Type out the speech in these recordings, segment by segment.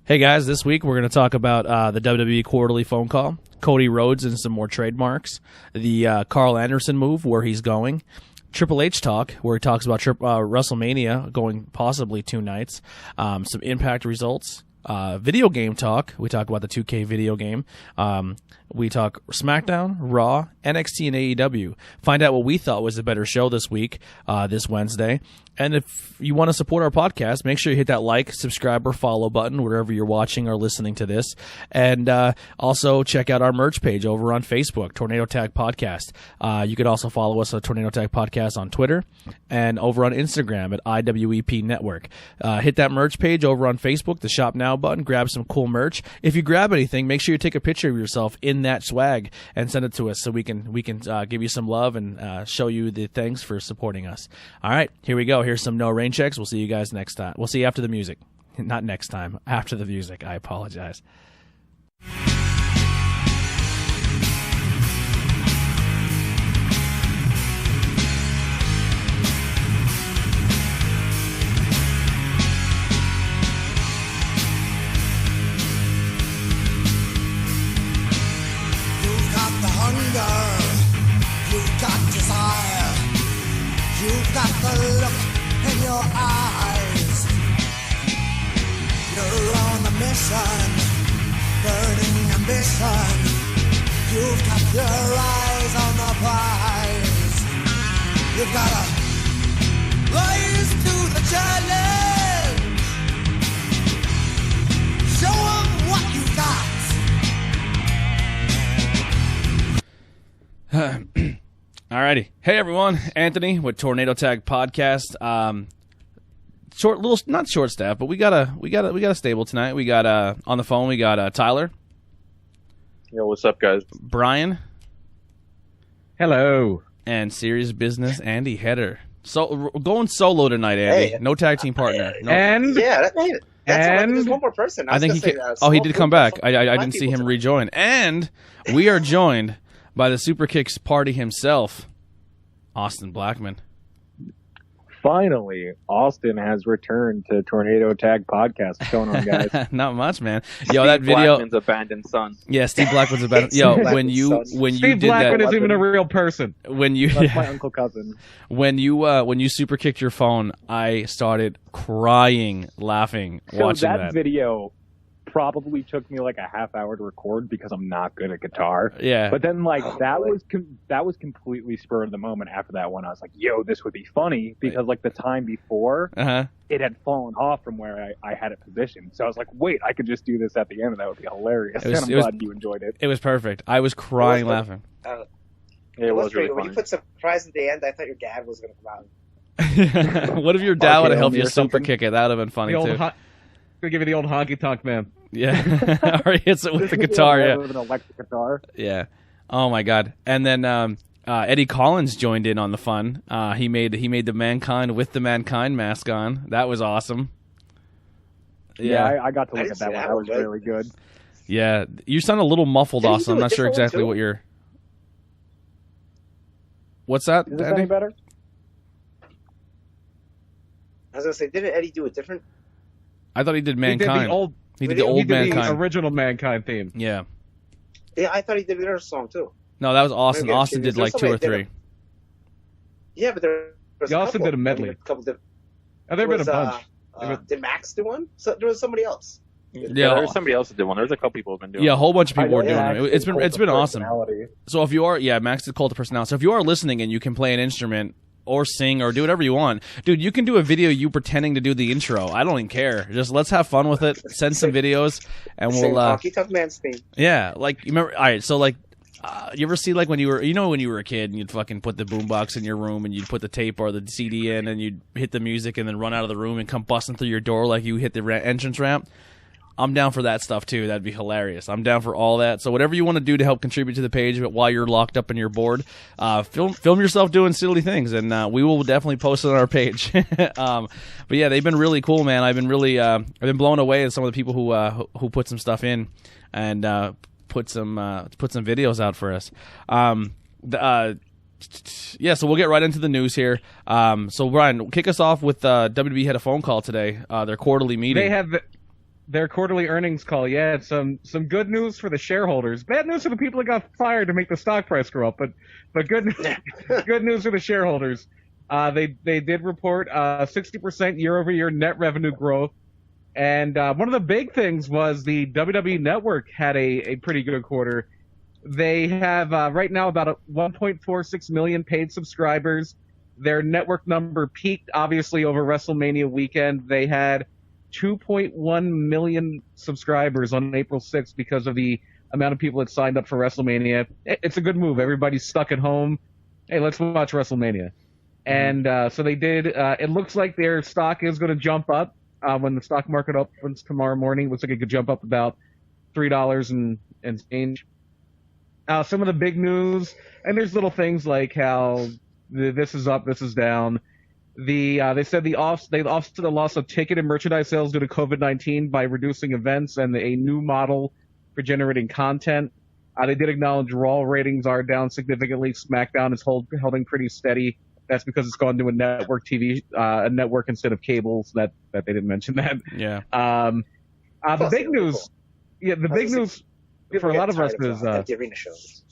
Hey guys, this week we're going to talk about the WWE Quarterly Phone Call, Cody Rhodes and some more trademarks, the Carl Anderson move, where he's going, Triple H talk, where he talks about WrestleMania going possibly 2 nights, some Impact results, video game talk. We talk about the 2K video game. We talk SmackDown, Raw, NXT, and AEW. Find out what we thought was a better show this week, this Wednesday. And if you want to support our podcast, make sure you hit that like, subscribe, or follow button wherever you're watching or listening to this. And also check out our merch page over on Facebook, Tornado Tag Podcast. You could also follow us at Tornado Tag Podcast on Twitter and over on Instagram at IWEP Network. Hit that merch page over on Facebook, the Shop Now button, grab some cool merch. If you grab anything, make sure you take a picture of yourself in that swag and send it to us so we can give you some love and show you the thanks for supporting us. All right, here we go. Here's some no rain checks. We'll see you guys next time. We'll see you after the music. Not next time. After the music. I apologize. You've got desire, you've got the look in your eyes. You're on a mission, burning ambition. You've got your eyes on the prize. You've gotta rise to the challenge. Show 'em what you got. Alrighty, hey everyone, Anthony with Tornado Tag Podcast. Not short staff, but we got a stable tonight. We got on the phone. We got Tyler. Yo, what's up, guys? Brian. Hello. And Serious Business Andy Header. So going solo tonight, Andy. Hey. No tag team partner. No. And Yeah, that made it. There's one more person. I think he can. He did come back. I didn't see him rejoin. And we are joined by the Super Kicks party himself, Austin Blackman. finally, Austin has returned to Tornado Tag Podcast. What's going on, guys? Not much, man. Yo, that video. Blackman's abandoned son. Yeah, Steve Blackman's abandoned. Yo, when you Steve did Blackman that, isn't even a real person. when you That's my uncle cousin. when you super kicked your phone, I started crying, laughing, watching that video probably took me like a half hour to record because I'm not good at guitar. Yeah. But then that was completely spur of the moment after that one. I was like, yo, this would be funny because like the time before it had fallen off from where I had it positioned. So I was like, wait, I could just do this at the end and that would be hilarious. And I'm glad you enjoyed it. It was perfect. I was crying laughing. It was really when funny. you put surprise at the end, I thought your dad was going to come out. What if your dad would have helped you or super something? kick it? That would have been funny too. Gonna give you the old honky tonk, man. Yeah. Or he hits it with the guitar, yeah. With an electric guitar. Yeah. Oh my God. And then Eddie Collins joined in on the fun. He made the Mankind with the Mankind mask on. That was awesome. Yeah, I got to look didn't at see that one. that That one, was but- really good. Yeah. You sound a little muffled, Did he Austin. do I'm a not sure different one, exactly too? what you're. What's that? Is this Eddie? any better? I was going to say, didn't Eddie do a different? I thought he did Mankind. He did the old he did Mankind. the original Mankind theme. Yeah. Yeah, I thought he did another song too. No, that was Austin. Maybe I'm Austin confused. did like There's 2 or somebody 3. that Yeah, but there was He a also couple. did a medley. A couple different. Oh, there have been a bunch. Did Max do one? So there was somebody else. Yeah. There was somebody else that did one. There's a couple people who've been doing Yeah, a it. whole bunch of people were I doing know, it. It's been awesome. Personality. So if you are, Max did Cult of Personality. So if you are listening and you can play an instrument or sing or do whatever you want, dude, you can do a video you pretending to do the intro. I don't even care. Just let's have fun with it. Send some videos and Sing we'll. Honky Tonk Man's theme. Yeah, like you remember. All right, so like. You ever see like when you were a kid and you'd fucking put the boombox in your room and you'd put the tape or the CD in and you'd hit the music and then run out of the room and come busting through your door like you hit the entrance ramp? I'm down for that stuff too. That'd be hilarious. I'm down for all that. So whatever you want to do to help contribute to the page while you're locked up and you're bored, film yourself doing silly things and we will definitely post it on our page. But yeah, they've been really cool, man. I've been really I've been blown away at some of the people who put some stuff in and put some videos out for us. Yeah, so we'll get right into the news here. So Brian, kick us off with WWE had a phone call today. Their quarterly meeting. their quarterly earnings call. Yeah, some good news for the shareholders. Bad news for the people that got fired to make the stock price grow up, but good good news for the shareholders. They did report 60% year-over-year net revenue growth, and one of the big things was the WWE Network had a pretty good quarter. They have right now about 1.46 million paid subscribers. Their network number peaked obviously over WrestleMania weekend. They had 2.1 million subscribers on April 6th because of the amount of people that signed up for WrestleMania. It's a good move. Everybody's stuck at home. Hey, let's watch WrestleMania. And so they did. It looks like their stock is going to jump up when the stock market opens tomorrow morning. Looks like it could jump up about $3 and change. Some of the big news, and there's little things like how this is up, this is down. They said they offset the loss of ticket and merchandise sales due to COVID-19 by reducing events and a new model for generating content. They did acknowledge Raw ratings are down significantly. SmackDown is holding pretty steady. That's because it's gone to a network TV, a network instead of cable. So that they didn't mention that. Yeah. The big news, the big news for a lot of us is the arena shows.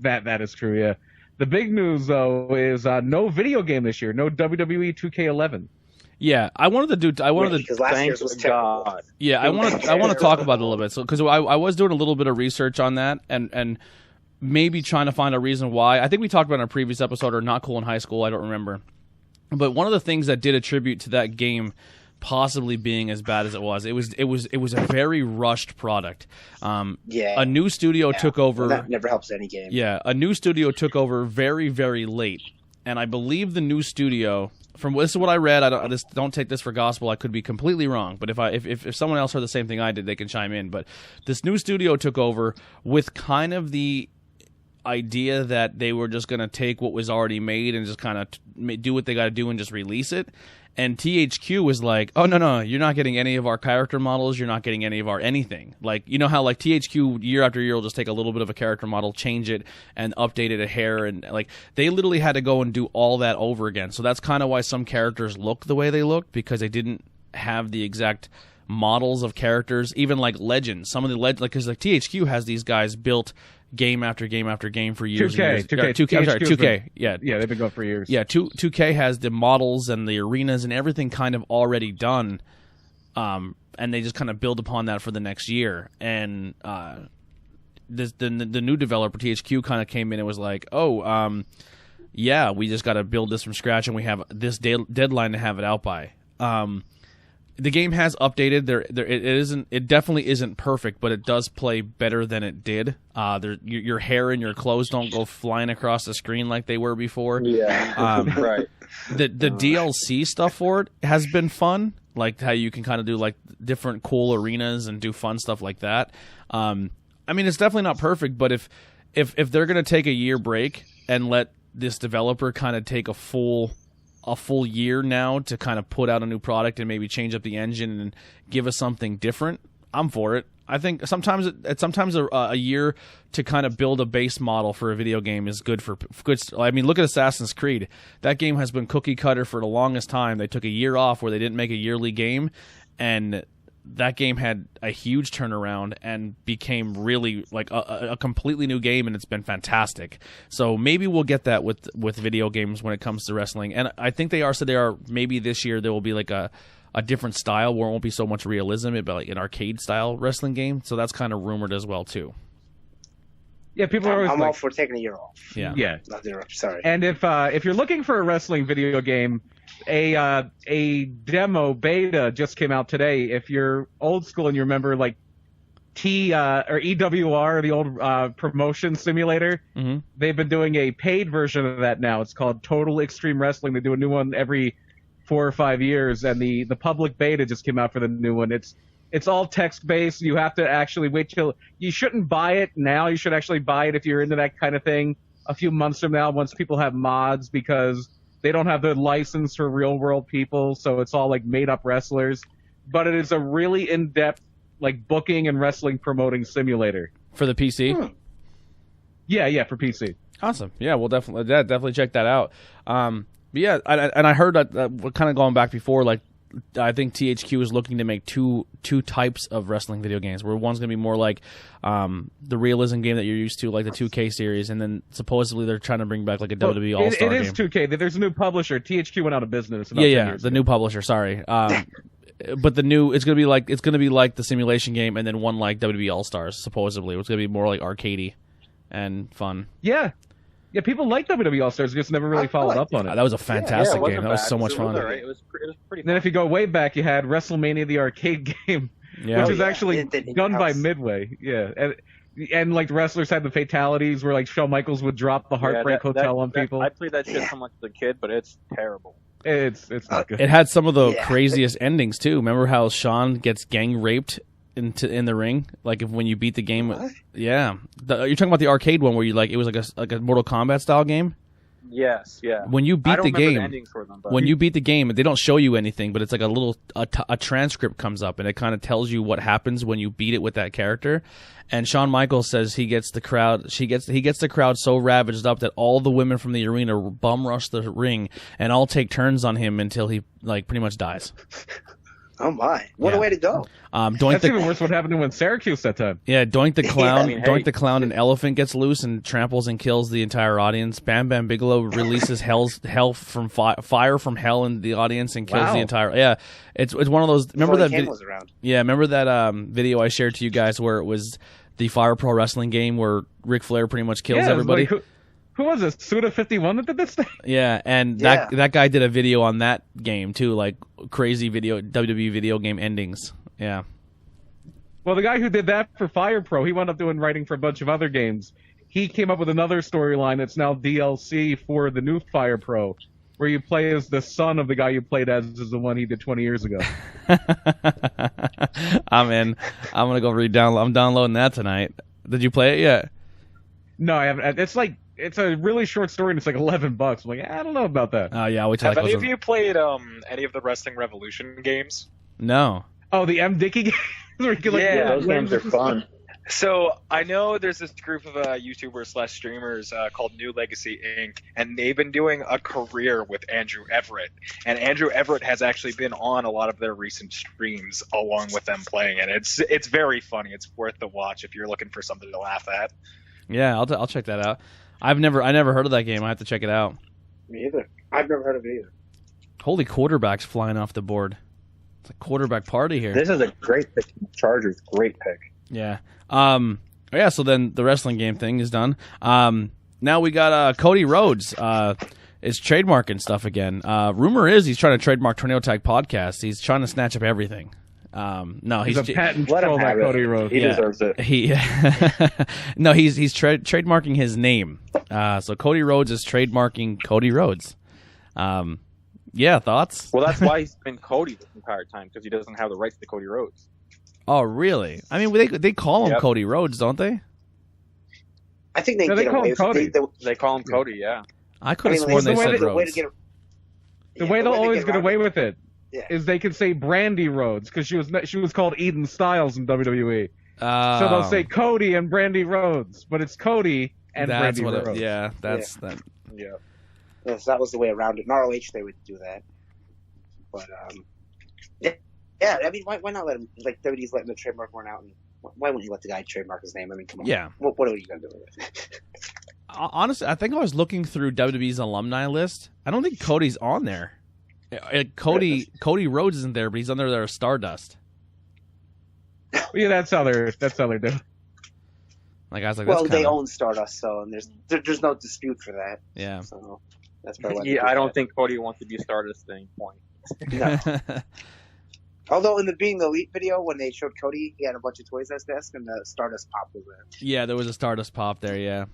That is true. Yeah. The big news though is no video game this year. No WWE 2K11. Yeah, I wanted to because last year's was terrible. God. Yeah, I want to talk about it a little bit. So because I was doing a little bit of research on that and maybe trying to find a reason why. I think we talked about it in a previous episode or Not Cool in High School. I don't remember. But one of the things that did attribute to that game possibly being as bad as it was a very rushed product. A new studio took over. Well, that never helps any game. Yeah, a new studio took over very, very late, and I believe the new studio. This is what I read. Don't take this for gospel. I could be completely wrong, but if someone else heard the same thing I did, they can chime in. But this new studio took over with kind of the idea that they were just going to take what was already made and just kind of do what they got to do and just release it. And THQ was like, oh, no, you're not getting any of our character models. You're not getting any of our anything. Like, you know how like THQ year after year will just take a little bit of a character model, change it, and update it a hair. And like they literally had to go and do all that over again. So that's kind of why some characters look the way they look, because they didn't have the exact models of characters. Even like Legends. Some of the Legends, because like THQ has these guys built game after game after game for years. 2K. I'm sorry, 2K. Yeah, they've been going for years. Yeah, 2K has the models and the arenas and everything kind of already done, and they just kind of build upon that for the next year. And the new developer THQ kind of came in and was like, yeah, we just got to build this from scratch, and we have this deadline to have it out by. The game has updated. It definitely isn't perfect, but it does play better than it did. Your hair and your clothes don't go flying across the screen like they were before. Yeah, right. The DLC stuff for it has been fun, like how you can kind of do like different cool arenas and do fun stuff like that. I mean, it's definitely not perfect, but if they're gonna take a year break and let this developer kind of take a full year now to kind of put out a new product and maybe change up the engine and give us something different, I'm for it. I think sometimes a year to kind of build a base model for a video game is good for good. I mean, look at Assassin's Creed. That game has been cookie cutter for the longest time. They took a year off where they didn't make a yearly game, and that game had a huge turnaround and became really like a completely new game, and it's been fantastic. So maybe we'll get that with video games when it comes to wrestling. And I think they are maybe this year there will be like a different style where it won't be so much realism, it'll be like an arcade style wrestling game. So that's kind of rumored as well too. Yeah, people are always I'm all for taking a year off. Yeah. Not to interrupt, sorry. And if you're looking for a wrestling video game, a demo beta just came out today. If you're old school and you remember like or EWR, the old promotion simulator, they've been doing a paid version of that now. It's called Total Extreme Wrestling. They do a new one every 4 or 5 years, and the public beta just came out for the new one. It's all text-based. You have to actually wait till... You shouldn't buy it now. You should actually buy it if you're into that kind of thing a few months from now once people have mods, because they don't have the license for real-world people, so it's all like made-up wrestlers. But it is a really in-depth like booking and wrestling promoting simulator. For the PC? Yeah, for PC. Awesome. Yeah, we'll definitely check that out. But yeah, and I heard that we're kind of going back before, like I think THQ is looking to make two types of wrestling video games, where one's going to be more like the realism game that you're used to, like the 2K series, and then supposedly they're trying to bring back like a WWE All-Star game. It is 2K. There's a new publisher. THQ went out of business. About 10 years the ago. new publisher. Sorry, but the new it's going to be like the simulation game, and then one like WWE All-Stars. Supposedly, it's going to be more like arcadey and fun. Yeah. Yeah, people like WWE All-Stars, just never really followed up on it. That was a fantastic game. That was so much fun. It was pretty And then if you go way back, you had WrestleMania, the arcade game, which is actually done by Midway. Yeah, and like the wrestlers had the fatalities where like Shawn Michaels would drop the Heartbreak Hotel on people. I played that shit so much as a kid, but it's terrible. It's not good. It had some of the craziest endings too. Remember how Shawn gets gang raped in the ring, like when you beat the game? What? Yeah, you're talking about the arcade one where you like it was like a Mortal Kombat style game. Yes, yeah. When you beat the game, endings for them, but when you beat the game, they don't show you anything, but it's like a transcript comes up and it kind of tells you what happens when you beat it with that character. And Shawn Michaels says he gets the crowd so ravaged up that all the women from the arena bum rush the ring and all take turns on him until he like pretty much dies. Oh my! What a way to go! That's even worse. What happened to him in Syracuse that time? Yeah, Doink the Clown. Doink the Clown, an elephant gets loose and tramples and kills the entire audience. Bam Bam Bigelow releases hell from fire from hell in the audience and kills the entire. Yeah, it's one of those. Remember that? Was around. Yeah, remember that video I shared to you guys where it was the Fire Pro Wrestling game where Ric Flair pretty much kills everybody. Like, who was this? Suda51 that did this thing? Yeah, and that guy did a video on that game too, like crazy WWE video game endings. Yeah. Well, the guy who did that for Fire Pro, he wound up doing writing for a bunch of other games. He came up with another storyline that's now DLC for the new Fire Pro, where you play as the son of the guy you played as the one he did 20 years ago. I'm in. I'm gonna go re-download. I'm downloading that tonight. Did you play it yet? No, I haven't. It's a really short story and it's like $11. I'm like, I don't know about that. Oh yeah, have any of you played any of the Wrestling Revolution games? No. Oh, the M. Dickey games? Those games are fun. So I know there's this group of YouTubers / streamers called New Legacy Inc. and they've been doing a career with Andrew Everett. And Andrew Everett has actually been on a lot of their recent streams along with them playing it. It's very funny. It's worth the watch if you're looking for something to laugh at. Yeah, I'll check that out. I never heard of that game. I have to check it out. Me either. I've never heard of it either. Holy quarterbacks flying off the board. It's a quarterback party here. This is a great pick. Chargers, great pick. Yeah. Yeah, so then the wrestling game thing is done. Now we got Cody Rhodes is trademarking stuff again. Rumor is he's trying to trademark Tornado Tag Podcast. He's trying to snatch up everything. No, he's a patent troll like Cody Rhodes. He deserves it. No, he's trademarking his name. So Cody Rhodes is trademarking Cody Rhodes. Yeah, thoughts? Well, that's why he's been Cody this entire time, because he doesn't have the rights to Cody Rhodes. Oh, really? I mean, they call him Cody Rhodes, don't they? I think they call him Cody. They call him Cody, yeah. I could have sworn they said Rhodes. The way they'll always get away with it is they can say Brandy Rhodes because she was called Eden Styles in WWE. So they'll say Cody and Brandy Rhodes, but it's Cody and Brandy Rhodes. That. Yeah. Yes, that was the way around it. In ROH, they would do that. But yeah. I mean, why not let him? Like WWE's letting the trademark run out, and why wouldn't you let the guy trademark his name? I mean, come on. Yeah. What are you gonna do with it? Honestly, I think I was looking through WWE's alumni list. I don't think Cody's on there. Cody Rhodes isn't there, but he's under there as Stardust. Yeah, that's how they're doing. Like I was like, well, they own Stardust, so and there's no dispute for that. Yeah. So that's probably why Yeah, I don't think Cody wants to be Stardust at any point. No. Although in the Being the Elite video, when they showed Cody, he had a bunch of toys at his desk, and the Stardust pop was there. Yeah, there was a Stardust pop there. Yeah.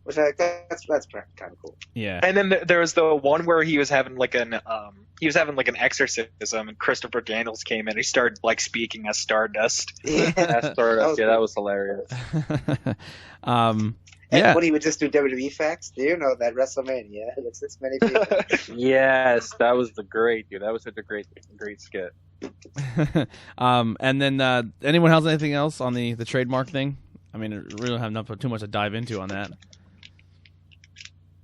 Which that's kind of cool. Yeah. And then there was the one where he was having like an exorcism, and Christopher Daniels came in. And he started like speaking as Stardust. Yeah, Stardust. That was hilarious. Yeah. When he would just do WWE facts, do you know that WrestleMania? It's this many people. Yes, that was great, dude. That was such a great skit. And then anyone has anything else on the trademark thing? I mean, we don't have too much to dive into on that.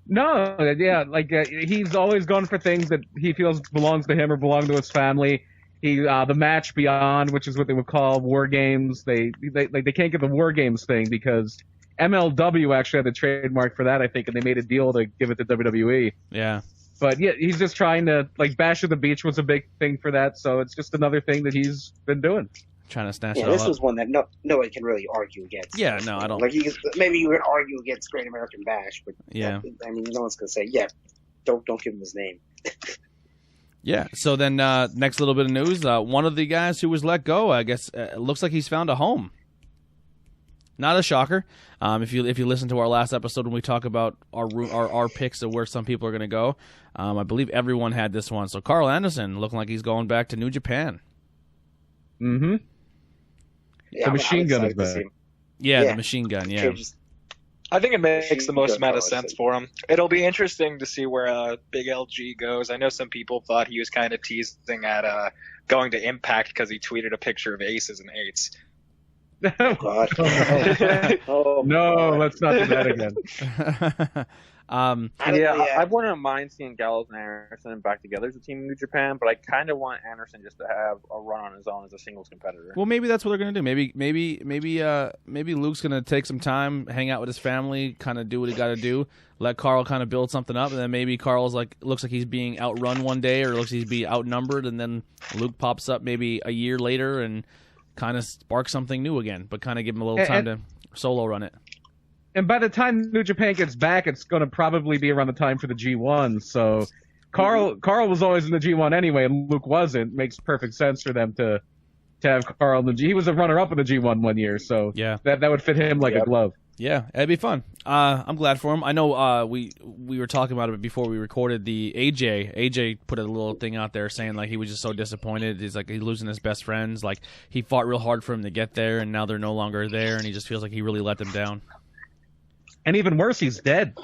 No, yeah, like he's always going for things that he feels belongs to him or belong to his family. The match beyond, which is what they would call war games. They can't get the war games thing because MLW actually had the trademark for that, I think, and they made a deal to give it to WWE. Yeah. But yeah, he's just trying to, like, Bash at the Beach was a big thing for that, so it's just another thing that he's been doing. Trying to snatch Yeah, it all this up. was one that no one can really argue against. Yeah, no, I don't. Like, maybe you would argue against Great American Bash, but Yeah. I mean, no one's gonna say, yeah, don't give him his name. Yeah. So then, next little bit of news: one of the guys who was let go, I guess, looks like he's found a home. Not a shocker. If you listen to our last episode when we talk about our picks of where some people are going to go, I believe everyone had this one. So Carl Anderson looking like he's going back to New Japan. Mm-hmm. Yeah, The machine gun is back. Yeah, the machine gun. Yeah. I think it makes the most amount of sense for him. It'll be interesting to see where Big LG goes. I know some people thought he was kind of teasing at going to Impact because he tweeted a picture of aces and eights. Oh, God. No, let's not do that again. I wouldn't mind seeing Gallows and Anderson back together as a team in New Japan, but I kind of want Anderson just to have a run on his own as a singles competitor. Well, maybe that's what they're going to do. Maybe Luke's going to take some time, hang out with his family, kind of do what he got to do, let Carl kind of build something up, and then maybe Carl's looks like he's being outrun one day, or looks like he's being outnumbered, and then Luke pops up maybe a year later and kind of spark something new again, but kind of give him a little time to solo run it. And by the time New Japan gets back, it's going to probably be around the time for the G1. So Carl was always in the G1 anyway, and Luke wasn't. Makes perfect sense for them to have Carl in the G. He was a runner-up in the G1 one year, so yeah, that would fit him like a glove. Yeah, it'd be fun. I'm glad for him. I know we were talking about it before we recorded the AJ. AJ put a little thing out there saying like he was just so disappointed. He's like he's losing his best friends. Like he fought real hard for him to get there, and now they're no longer there, and he just feels like he really let them down. And even worse, he's dead.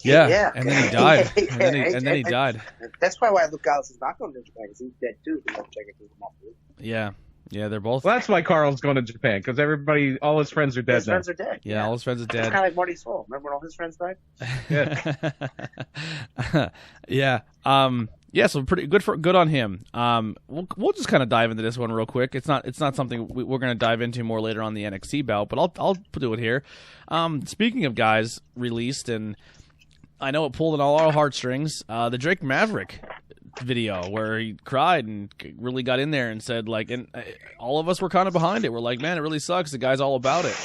Yeah. And then he died. and then he died. That's probably why Luke Gallows is not going to Japan, because he's dead too. Yeah, they're both. Well, that's why Carl's going to Japan, because all his friends are dead His friends are dead. Yeah, all his friends are dead. It's kind of like Marty Soul. Remember when all his friends died? Yeah. Yeah, so pretty good on him. We'll just kind of dive into this one real quick. It's not something we're going to dive into more later on the NXT bout, but I'll do it here. Speaking of guys released, and I know it pulled at all our heartstrings. The Drake Maverick video where he cried and really got in there and said and all of us were kind of behind it. We're like, man, it really sucks. The guy's all about it.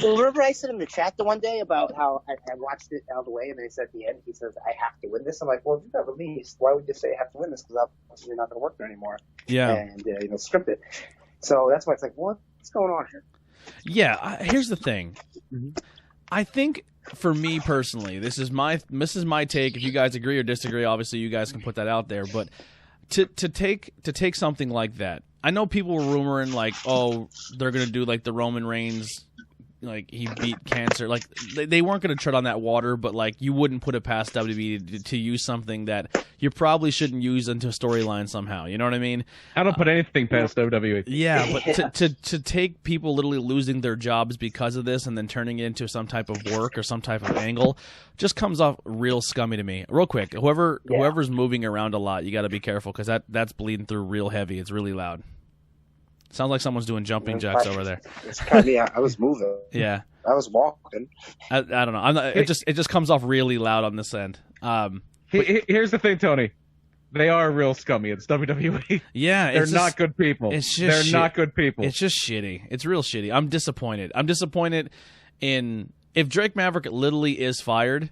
So remember I said in the chat the one day about how I watched it all the way, and then he said at the end, he says, I have to win this. I'm like, well, if you got released, why would you say I have to win this? Because obviously you're not going to work there anymore. Yeah. And, script it. So that's why it's like, what's going on here? Yeah, here's the thing. I think for me personally, this is my take. If you guys agree or disagree, obviously you guys can put that out there. But to take something like that, I know people were rumoring they're gonna do the Roman Reigns, he beat cancer. They weren't gonna tread on that water, but you wouldn't put it past WWE to use something that you probably shouldn't use into a storyline somehow. You know what I mean? I don't put anything past WWE. Yeah, but to take people literally losing their jobs because of this and then turning it into some type of work or some type of angle just comes off real scummy to me. Real quick, whoever's moving around a lot, you got to be careful because that's bleeding through real heavy. It's really loud. Sounds like someone's doing jumping jacks over there. It's kind of I was moving. Yeah, I was walking. I don't know. It just comes off really loud on this end. Here's the thing, Tony. They are real scummy. It's WWE. Yeah, they're not good people. They're not good people. It's just shitty. It's real shitty. I'm disappointed. In if Drake Maverick literally is fired,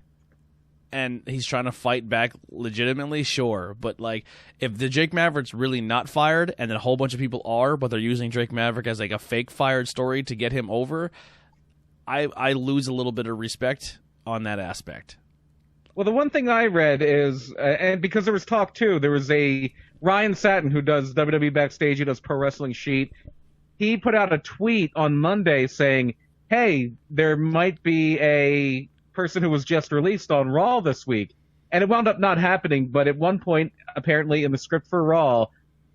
and he's trying to fight back legitimately, sure. But if the Drake Maverick's really not fired, and then a whole bunch of people are, but they're using Drake Maverick as a fake fired story to get him over, I lose a little bit of respect on that aspect. Well, the one thing I read is, and because there was talk too, there was a Ryan Satin who does WWE Backstage, he does Pro Wrestling Sheet. He put out a tweet on Monday saying, hey, there might be a person who was just released on Raw this week. And it wound up not happening, but at one point, apparently in the script for Raw,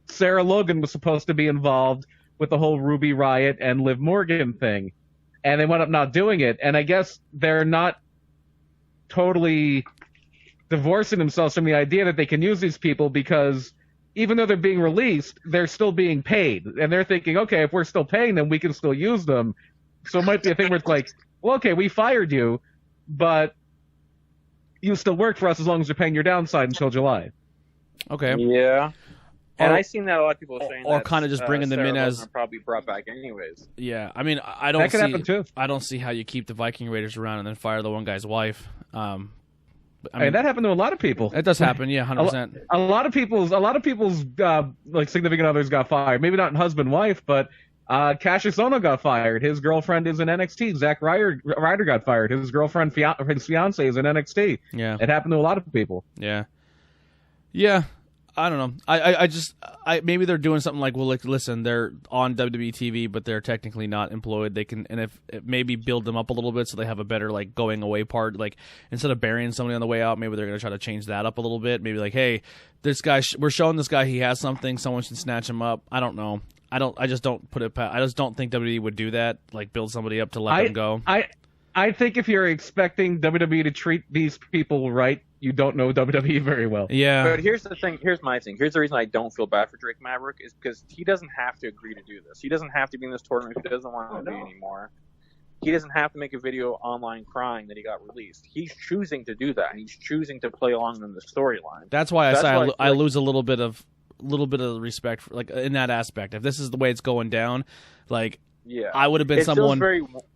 Sarah Logan was supposed to be involved with the whole Ruby Riott and Liv Morgan thing. And they wound up not doing it. And I guess they're not totally divorcing themselves from the idea that they can use these people because even though they're being released, they're still being paid. And they're thinking, okay, if we're still paying them, we can still use them. So it might be a thing where it's like, well, okay, we fired you, but you still work for us as long as you're paying your downside until July. Okay. Yeah. And I've seen that a lot of people are saying or kind of just bringing them in as probably brought back anyways. Yeah, I mean, I don't that could see. happen too. I don't see how you keep the Viking Raiders around and then fire the one guy's wife. I mean, that happened to a lot of people. It does happen, yeah, 100%. A lot of people's like significant others got fired. Maybe not husband wife, but Cassius Ohno got fired. His girlfriend is in NXT. Zack Ryder got fired. His girlfriend, his fiance, is in NXT. Yeah, it happened to a lot of people. Yeah, yeah. I don't know. I just maybe they're doing something like, well, like, listen, they're on WWE TV, but they're technically not employed. They can, and if maybe build them up a little bit so they have a better like going away part. Like instead of burying somebody on the way out, maybe they're going to try to change that up a little bit. Maybe like, hey, this guy, we're showing this guy he has something. Someone should snatch him up. I don't know. I just don't put it. I just don't think WWE would do that. Like build somebody up to let them go. I think if you're expecting WWE to treat these people right, you don't know WWE very well. Yeah. But here's the thing. Here's my thing. Here's the reason I don't feel bad for Drake Maverick is because he doesn't have to agree to do this. He doesn't have to be in this tournament if he doesn't want to be anymore. He doesn't have to make a video online crying that he got released. He's choosing to do that. He's choosing to play along in the storyline. That's why I lose a little bit of respect for, like, in that aspect. If this is the way it's going down, like, yeah, I would have been someone.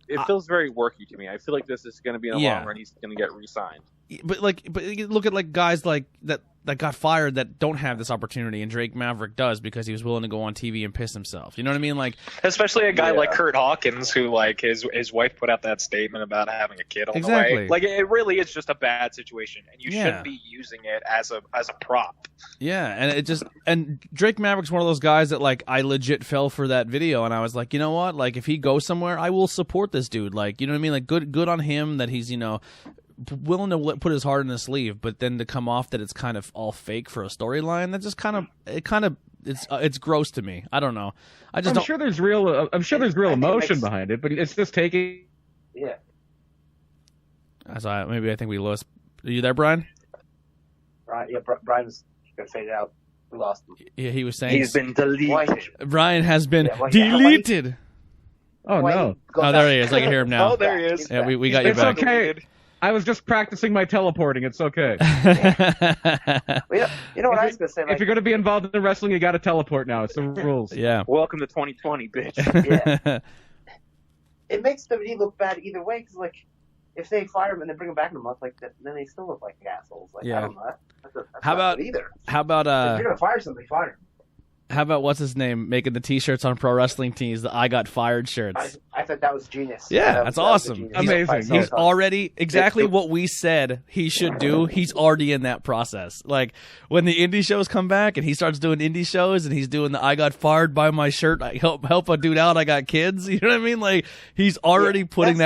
It feels very worky to me. I feel like this is going to be in the long run. He's going to get re-signed. But you look at like guys like that got fired that don't have this opportunity, and Drake Maverick does because he was willing to go on TV and piss himself. You know what I mean? Like, especially a guy like Kurt Hawkins, who like his wife put out that statement about having a kid on the way. Like, it really is just a bad situation, and you shouldn't be using it as a prop. Yeah, and Drake Maverick's one of those guys that like I legit fell for that video, and I was like, you know what? Like, if he goes somewhere, I will support this dude. Like, you know what I mean? Like, good on him that he's willing to put his heart in his sleeve, but then to come off that it's kind of all fake for a storyline, that just it's gross to me. I don't know. I'm sure there's real emotion behind it, but it's just taking. Yeah. Maybe I think we lost. Are you there, Brian? Right. Yeah, Brian's gonna fade out. We lost him. Yeah, he was saying he's been deleted. Brian has been deleted. Oh no! Oh, there he is. I can hear him now. Oh, there he is. Yeah, we got you back. It's okay. I was just practicing my teleporting. It's okay. You know what I was going to say? Like, if you're going to be involved in wrestling, you got to teleport now. It's the rules. Yeah. Welcome to 2020, bitch. Yeah. It makes WWE look bad either way because, like, if they fire him and then bring him back in a month, like, then they still look like assholes. Like, I don't know. That's how about either? How about if you're going to fire somebody, fire him. How about what's his name making the T-shirts on pro wrestling tees, the "I got fired" shirts? I thought that was genius. Yeah, that's awesome. Amazing. He's already exactly what we said he should do. He's already in that process. Like when the indie shows come back and he starts doing indie shows and he's doing the "I got fired by my shirt, I help a dude out, I got kids." You know what I mean? Like he's already putting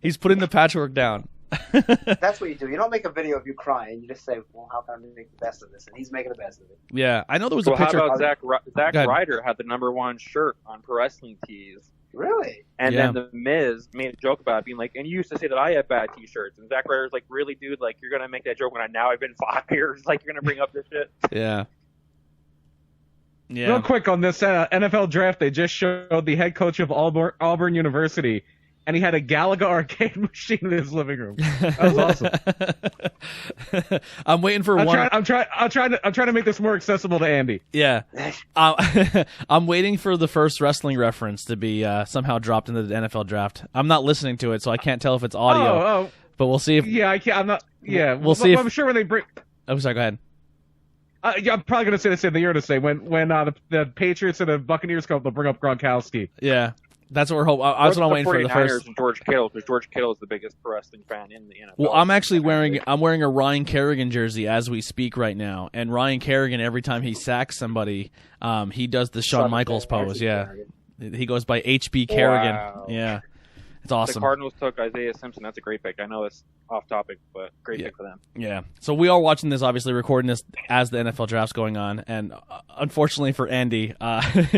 he's putting the patchwork down. That's what you do. You don't make a video of you crying. You just say, well, how can I make the best of this? And he's making the best of it. Yeah, I know there was a picture. How about Zack Ryder had the #1 shirt on Pro Wrestling Tees. Really? And then The Miz made a joke about it, being like, and you used to say that I had bad T-shirts. And Zack Ryder's like, really, dude? Like, you're going to make that joke when I've been fired? Like, you're going to bring up this shit? Yeah. Yeah. Real quick on this NFL draft, they just showed the head coach of Auburn University, and he had a Galaga arcade machine in his living room. That was awesome. I'm waiting for one. I'm trying to make this more accessible to Andy. Yeah. I'm waiting for the first wrestling reference to be somehow dropped into the NFL draft. I'm not listening to it, so I can't tell if it's audio. But we'll see if. Yeah, I can't. I'm not. Yeah, we'll see. I'm sure when they bring. Oh, sorry. Go ahead. Yeah, I'm probably gonna say the same thing you're gonna say when the Patriots and the Buccaneers come up, they'll bring up Gronkowski. Yeah. That's what we're hoping. That's what I'm waiting for. The first. And George Kittle, because George Kittle is the biggest pro wrestling fan in the NFL. Well, I'm actually wearing a Ryan Kerrigan jersey as we speak right now, and Ryan Kerrigan, every time he sacks somebody, he does the Shawn Michaels pose. Yeah, he goes by HB Kerrigan. Wow. Yeah, it's awesome. The Cardinals took Isaiah Simpson. That's a great pick. I know it's off topic, but great pick for them. Yeah. So we are watching this, obviously recording this as the NFL draft's going on, and unfortunately for Andy,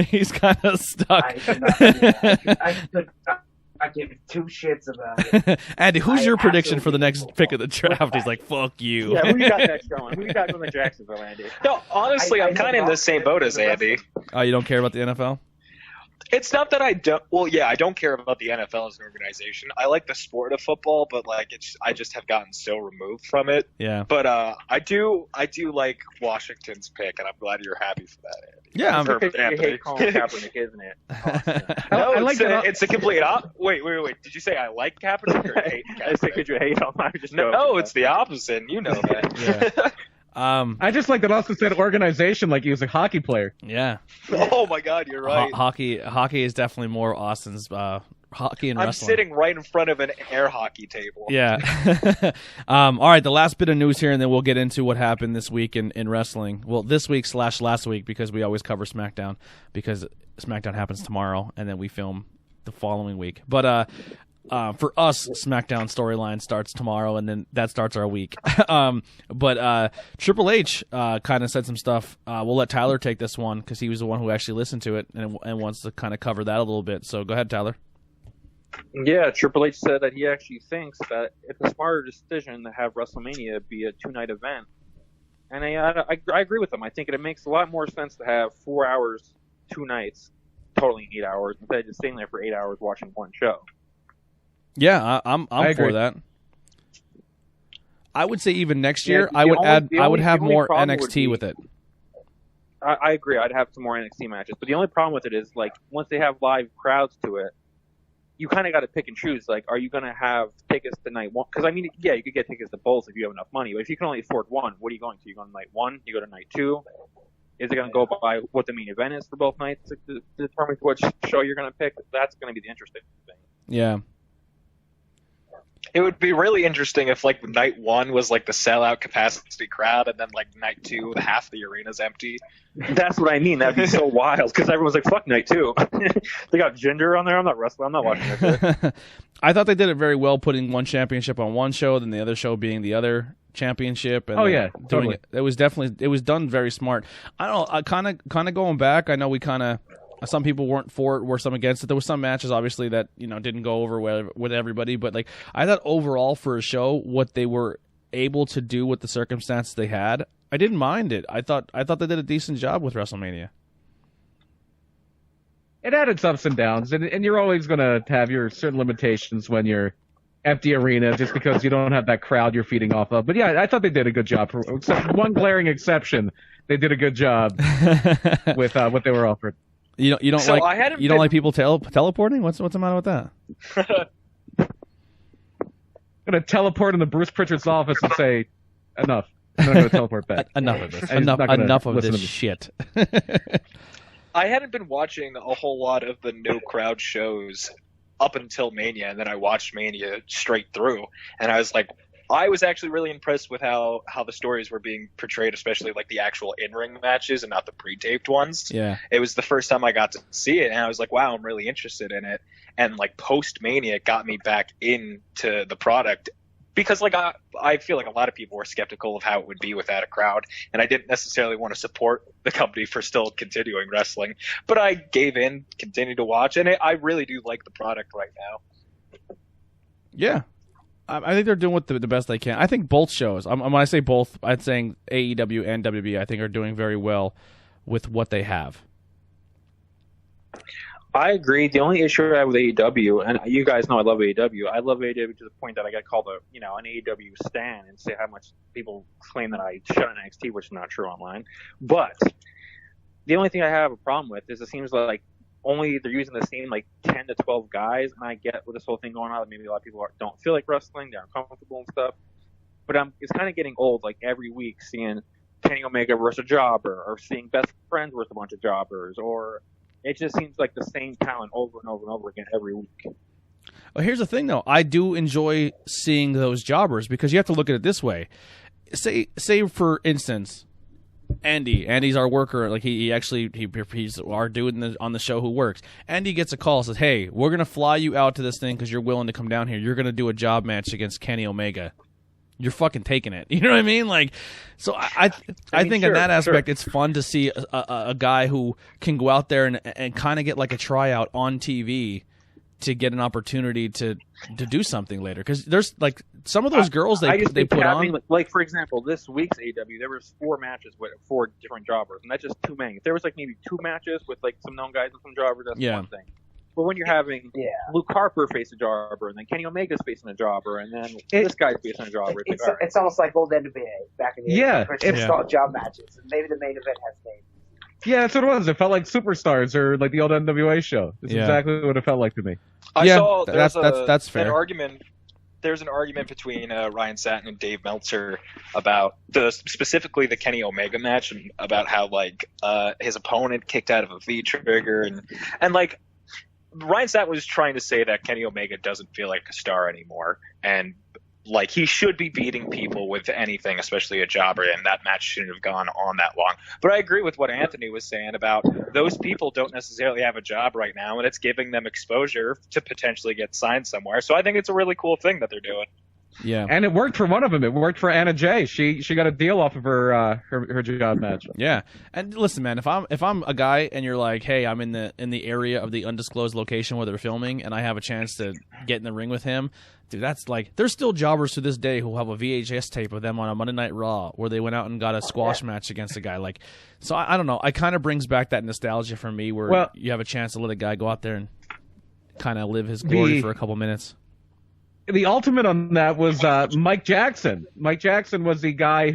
he's kind of stuck. I not give two shits about it. Andy, who's I your prediction for the absolutely next pick of the draft? He's like, fuck you. Yeah, who you got next going? Who you got going to Jacksonville, Andy? No, honestly, I'm kind of in the same boat as Andy. Oh, you don't care about the NFL? It's not that I don't. Well, yeah, I don't care about the NFL as an organization. I like the sport of football, but like, I just have gotten so removed from it. Yeah. But I do like Washington's pick, and I'm glad you're happy for that, Andy. Yeah, It's because you hate Colin Kaepernick, isn't it? No, I like that. it's a complete wait. Did you say I like Kaepernick or hate Kaepernick? I said, could you hate him? I was just No, it's the opposite. And you know that. Yeah. I just like that also said organization like he was a hockey player. Yeah. Oh my God, you're right. Hockey is definitely more Austin's hockey and I'm wrestling. sitting right in front of an air hockey table. Yeah. All right, the last bit of news here, and then we'll get into what happened this week in wrestling. Well, this week / last week, because we always cover SmackDown, because SmackDown happens tomorrow, and then we film the following week. But for us, SmackDown storyline starts tomorrow, and then that starts our week. But Triple H kind of said some stuff. We'll let Tyler take this one because he was the one who actually listened to it and wants to kind of cover that a little bit. So go ahead, Tyler. Yeah, Triple H said that he actually thinks that it's a smarter decision to have WrestleMania be a 2-night event. And I agree with him. I think it makes a lot more sense to have 4 hours, 2 nights, totaling 8 hours, instead of just staying there for 8 hours watching one show. Yeah, I'm I for agree. that. I would say even next year, the I would only- I would have the only more problem would NXT be- with it. I agree. I'd have some more NXT matches. But the only problem with it is, like, once they have live crowds to it, you kind of got to pick and choose. Like, are you going to have tickets to night one? Because, I mean, yeah, you could get tickets to both if you have enough money. But if you can only afford one, what are you going to? You go to night one? You go to night two? Is it going to go by what the main event is for both nights to determine which show you're going to pick? That's going to be the interesting thing. Yeah. It would be really interesting if like night one was like the sellout capacity crowd, and then like night two, half the arena's empty. That's what I mean. That'd be so wild because everyone's like, "Fuck night two." They got Ginger on there. I'm not wrestling. I'm not watching this. I thought they did it very well, putting one championship on one show, then the other show being the other championship. And Oh, yeah, doing totally. it was done very smart. I don't know. Kind of going back. I know we kind of. Some people weren't for it, were some against it. There were some matches, obviously, that didn't go over with everybody. But like, I thought overall for a show, what they were able to do with the circumstances they had, I didn't mind it. I thought they did a decent job with WrestleMania. It had its ups and downs, and you're always going to have your certain limitations when you're empty arena, just because you don't have that crowd you're feeding off of. But yeah, I thought they did a good job. Except one glaring exception, they did a good job with what they were offered. You don't So I hadn't don't been- like people teleporting? What's the matter with that? I'm going to teleport into Bruce Pritchard's office and say, enough. I'm not going to teleport back. Enough of this. I'm not gonna Enough of listen this to shit. I hadn't been watching a whole lot of the no crowd shows up until Mania, and then I watched Mania straight through, and I was like, I was actually really impressed with how the stories were being portrayed, especially like the actual in-ring matches and not the pre-taped ones. Yeah. It was the first time I got to see it, and I was like, wow, I'm really interested in it. And like post-Mania, it got me back into the product, because like I feel like a lot of people were skeptical of how it would be without a crowd, and I didn't necessarily want to support the company for still continuing wrestling. But I gave in, continued to watch, and I really do like the product right now. Yeah. I think they're doing the best they can. I think both shows, when I say both, I'm saying AEW and WWE, I think are doing very well with what they have. I agree. The only issue I have with AEW, and you guys know I love AEW. I love AEW to the point that I got called an AEW stan and say how much people claim that I shut on NXT, which is not true online. But the only thing I have a problem with is it seems like only they're using the same like 10 to 12 guys, and I get with this whole thing going on. Maybe a lot of people don't feel like wrestling, they're uncomfortable and stuff. But it's kind of getting old. Like every week, seeing Kenny Omega versus a jobber, or seeing Best Friends versus a bunch of jobbers, or it just seems like the same talent over and over and over again every week. Well, here's the thing, though. I do enjoy seeing those jobbers, because you have to look at it this way. Say for instance, Andy's our worker. Like he's our dude on the show who works. Andy gets a call, says, "Hey, we're gonna fly you out to this thing because you're willing to come down here. You're gonna do a job match against Kenny Omega. You're fucking taking it." You know what I mean? Like, so I think in that aspect, it's fun to see a guy who can go out there and kind of get like a tryout on TV to get an opportunity to do something later. Because there's like some of those girls they put on. Like for example, this week's AW, there was 4 matches with 4 different jobbers, and that's just too many. If there was like maybe 2 matches with like some known guys and some jobbers, that's one thing. But when you're having Luke Harper face a jobber, and then Kenny Omega's facing a jobber, and then this guy's facing a jobber, it's almost like old NWA back in the 80s. It's called job matches, and maybe the main event has names. Yeah, that's what it was. It felt like Superstars or like the old NWA show. That's exactly what it felt like to me. I saw that's fair. An argument. There's an argument between Ryan Satin and Dave Meltzer about specifically the Kenny Omega match, and about how like his opponent kicked out of a V trigger, and like Ryan Satin was trying to say that Kenny Omega doesn't feel like a star anymore, and like he should be beating people with anything, especially a jobber, and that match shouldn't have gone on that long. But I agree with what Anthony was saying about those people don't necessarily have a job right now, and it's giving them exposure to potentially get signed somewhere. So I think it's a really cool thing that they're doing. Yeah, and it worked for one of them. It worked for Anna Jay. She got a deal off of her job match. Yeah, and listen, man, if I'm a guy and you're like, hey, I'm in the area of the undisclosed location where they're filming, and I have a chance to get in the ring with him, dude, that's like, there's still jobbers to this day who have a VHS tape of them on a Monday Night Raw where they went out and got a squash match against a guy. Like, so I don't know. It kind of brings back that nostalgia for me where you have a chance to let a guy go out there and kind of live his glory for a couple minutes. The ultimate on that was Mike Jackson. Mike Jackson was the guy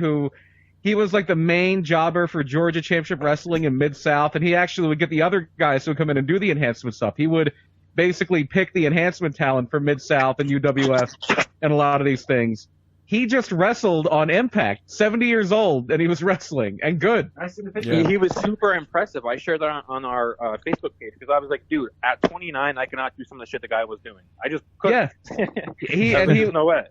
he was like the main jobber for Georgia Championship Wrestling in Mid-South, and he actually would get the other guys who would come in and do the enhancement stuff. He would basically pick the enhancement talent for Mid-South and UWF and a lot of these things. He just wrestled on Impact, 70 years old, and he was wrestling, and good. I see the picture. He was super impressive. I shared that on our Facebook page, because I was like, dude, at 29, I cannot do some of the shit the guy was doing. I just couldn't. Yeah. There's no way.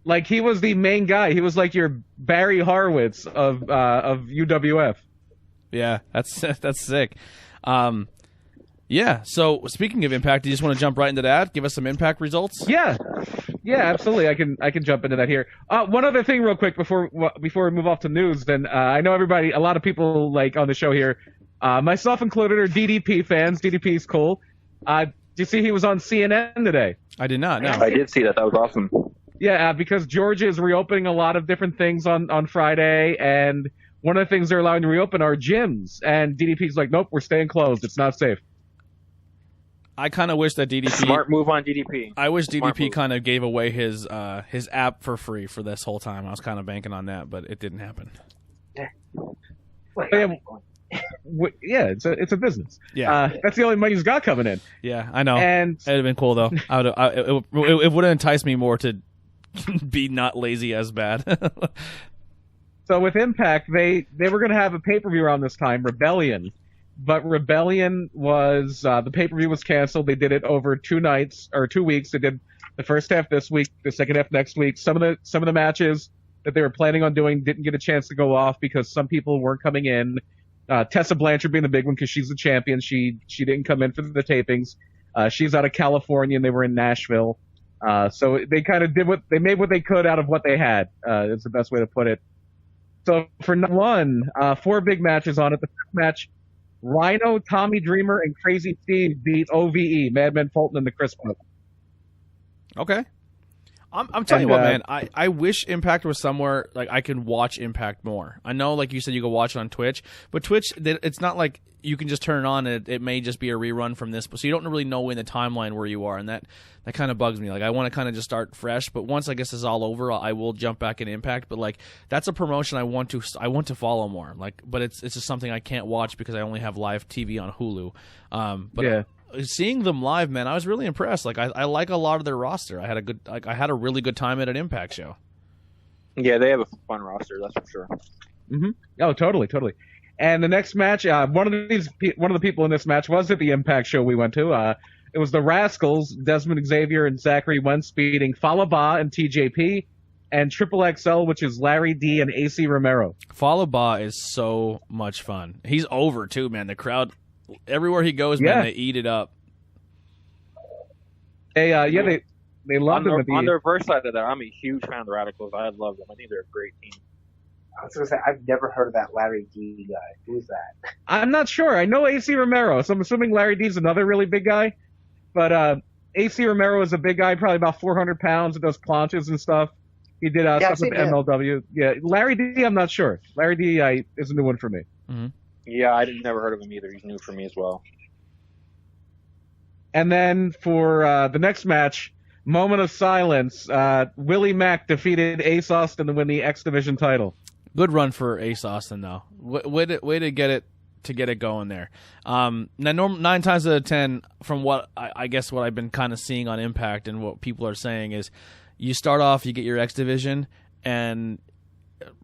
Like, he was the main guy. He was like your Barry Horowitz of UWF. Yeah, that's sick. Yeah, so speaking of Impact, do you just want to jump right into that? Give us some Impact results? Yeah, absolutely. I can jump into that here. One other thing real quick before we move off to news, then I know a lot of people like on the show here, myself included, are DDP fans. DDP's cool. Did you see he was on CNN today? I did not, no. I did see that. That was awesome. Yeah, because Georgia is reopening a lot of different things on Friday, and one of the things they're allowing to reopen are gyms. And DDP's like, nope, we're staying closed. It's not safe. I kind of wish that DDP... Smart move on DDP. I wish DDP kind of gave away his app for free for this whole time. I was kind of banking on that, but it didn't happen. Yeah, it's a business. Yeah, that's the only money he's got coming in. Yeah, I know. And it'd have been cool though. It would have enticed me more to be not lazy as bad. So with Impact, they were going to have a pay-per-view around this time, Rebellion. But Rebellion was the pay-per-view was canceled. They did it over 2 nights or 2 weeks. They did the first half this week, the second half next week. Some of the matches that they were planning on doing didn't get a chance to go off because some people weren't coming in. Tessa Blanchard being the big one because she's the champion. She didn't come in for the tapings. She's out of California and they were in Nashville. So they kind of they made what they could out of what they had. Is the best way to put it. So for one, 4 big matches on it. The first match, Rhino, Tommy Dreamer, and Crazy Steve beat OVE, Madman Fulton, and the Chris Brothers. Okay. I'm telling you what, man. I wish Impact was somewhere like I can watch Impact more. I know, like you said, you can watch it on Twitch, but Twitch, it's not like you can just turn it on and it may just be a rerun from this, so you don't really know in the timeline where you are, and that kind of bugs me. Like, I want to kind of just start fresh, but once I guess it's all over, I will jump back in Impact. But like, that's a promotion I want to follow more. Like, but it's just something I can't watch because I only have live TV on Hulu. But yeah. Seeing them live, man, I was really impressed. Like, I like a lot of their roster. I had a really good time at an Impact show. Yeah, they have a fun roster, that's for sure. Mm-hmm. Oh, totally. And the next match, one of the people in this match was at the Impact show we went to. It was the Rascals, Desmond Xavier and Zachary Wentz beating Falaba and TJP, and Triple XL, which is Larry D and AC Romero. Falaba is so much fun. He's over too, man. The crowd, everywhere he goes, man, they eat it up. They love them. On the reverse side of that, I'm a huge fan of the Radicals. I love them. I think they're a great team. I was going to say, I've never heard of that Larry D guy. Who's that? I'm not sure. I know AC Romero, so I'm assuming Larry D's another really big guy. But AC Romero is a big guy, probably about 400 pounds, and does planches and stuff. He did stuff with MLW. Yeah, Larry D, I'm not sure. Larry D is a new one for me. Mm-hmm. Yeah, I never heard of him either. He's new for me as well. And then for the next match, moment of silence. Willie Mack defeated Ace Austin to win the X Division title. Good run for Ace Austin, though. Way to get it going there. Now, 9 times out of 10, from what I guess what I've been kind of seeing on Impact and what people are saying is, you start off, you get your X Division, and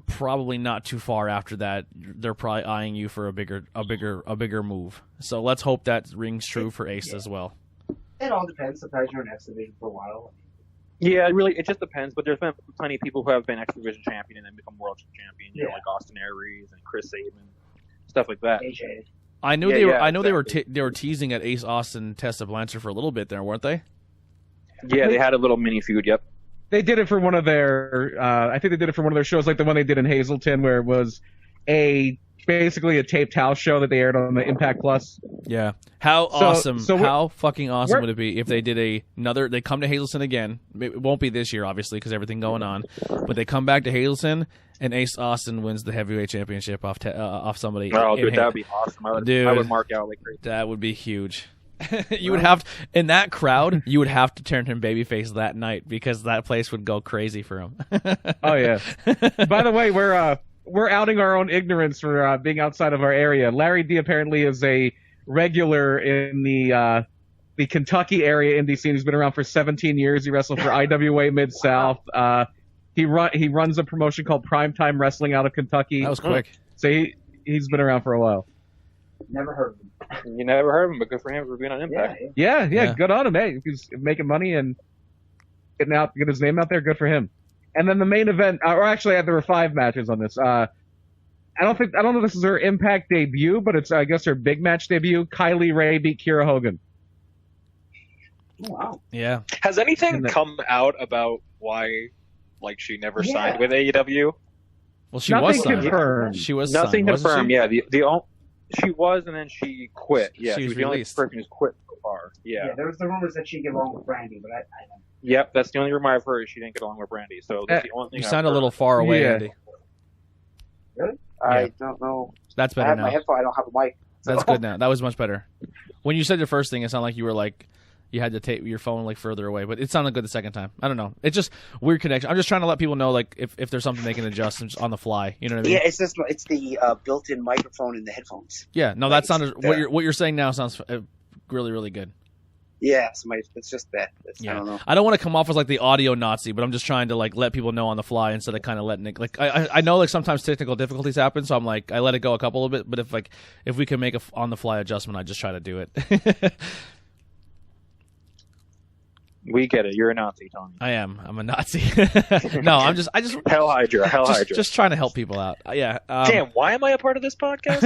probably not too far after that, they're probably eyeing you for a bigger move. So let's hope that rings true for Ace as well. It all depends. Sometimes you're in X Division for a while. Yeah, it just depends. But there's been plenty of people who have been X Division champion and then become world champion. You know, like Austin Aries and Chris Sabin, stuff like that. AJ. I knew they were teasing at Ace Austin Tessa Blanchard for a little bit there, weren't they? Yeah, they had a little mini feud. Yep. They did it for one of their. I think they did it for one of their shows, like the one they did in Hazleton, where it was basically a taped house show that they aired on the Impact Plus. Yeah. How fucking awesome would it be if they did another? They come to Hazleton again. It won't be this year, obviously, because everything going on. But they come back to Hazleton, and Ace Austin wins the heavyweight championship off somebody. Oh, dude, that would be awesome. I would mark out like crazy. That would be huge. You would have in that crowd. You would have to turn him babyface that night because that place would go crazy for him. Oh yeah. By the way, we're outing our own ignorance for being outside of our area. Larry D apparently is a regular in the Kentucky area indie scene. He's been around for 17 years. He wrestled for IWA Mid South. He runs a promotion called Primetime Wrestling out of Kentucky. That was quick. So he's been around for a while. Never heard of him. You never heard of him, but good for him for being on Impact. Yeah, good on him. Hey, he's making money and getting his name out there. Good for him. And then the main event, or actually, there were 5 matches on this. I don't know if this is her Impact debut, but it's I guess her big match debut. Kylie Ray beat Kiera Hogan. Oh, wow. Yeah. Has anything come out about why, she never signed with AEW? Well, she was signed. Confirmed. She was nothing signed, confirmed. Yeah, she was, and then she quit. Yeah, she was the only released. person who's quit so far. Yeah. There was the rumors that she'd get along with Brandy, but I don't. Yep, that's the only rumor I've heard. She didn't get along with Brandy, so that's the only thing. You sound a little far away, Andy. Really? I don't know. That's better I have now. my headphone. I don't have a mic. So. That's good now. That was much better. When you said the first thing, it sounded like you were you had to take your phone further away, but it sounded good the second time. I don't know. It's just weird connection. I'm just trying to let people know if there's something they can adjust on the fly. You know what I mean? Yeah, it's the built-in microphone in the headphones. Yeah, no, that sounded what you're saying now sounds really, really good. Yeah, it's just that. Yeah. I don't know. I don't want to come off as the audio Nazi, but I'm just trying to let people know on the fly instead of kind of letting it. I know sometimes technical difficulties happen, so I'm I let it go a couple of bit. But if we can make a on the fly adjustment, I just try to do it. We get it. You're a Nazi, Tony. I am. I'm a Nazi. No, I just Hell Hydra. Hydra. Just trying to help people out. Yeah. Damn, why am I a part of this podcast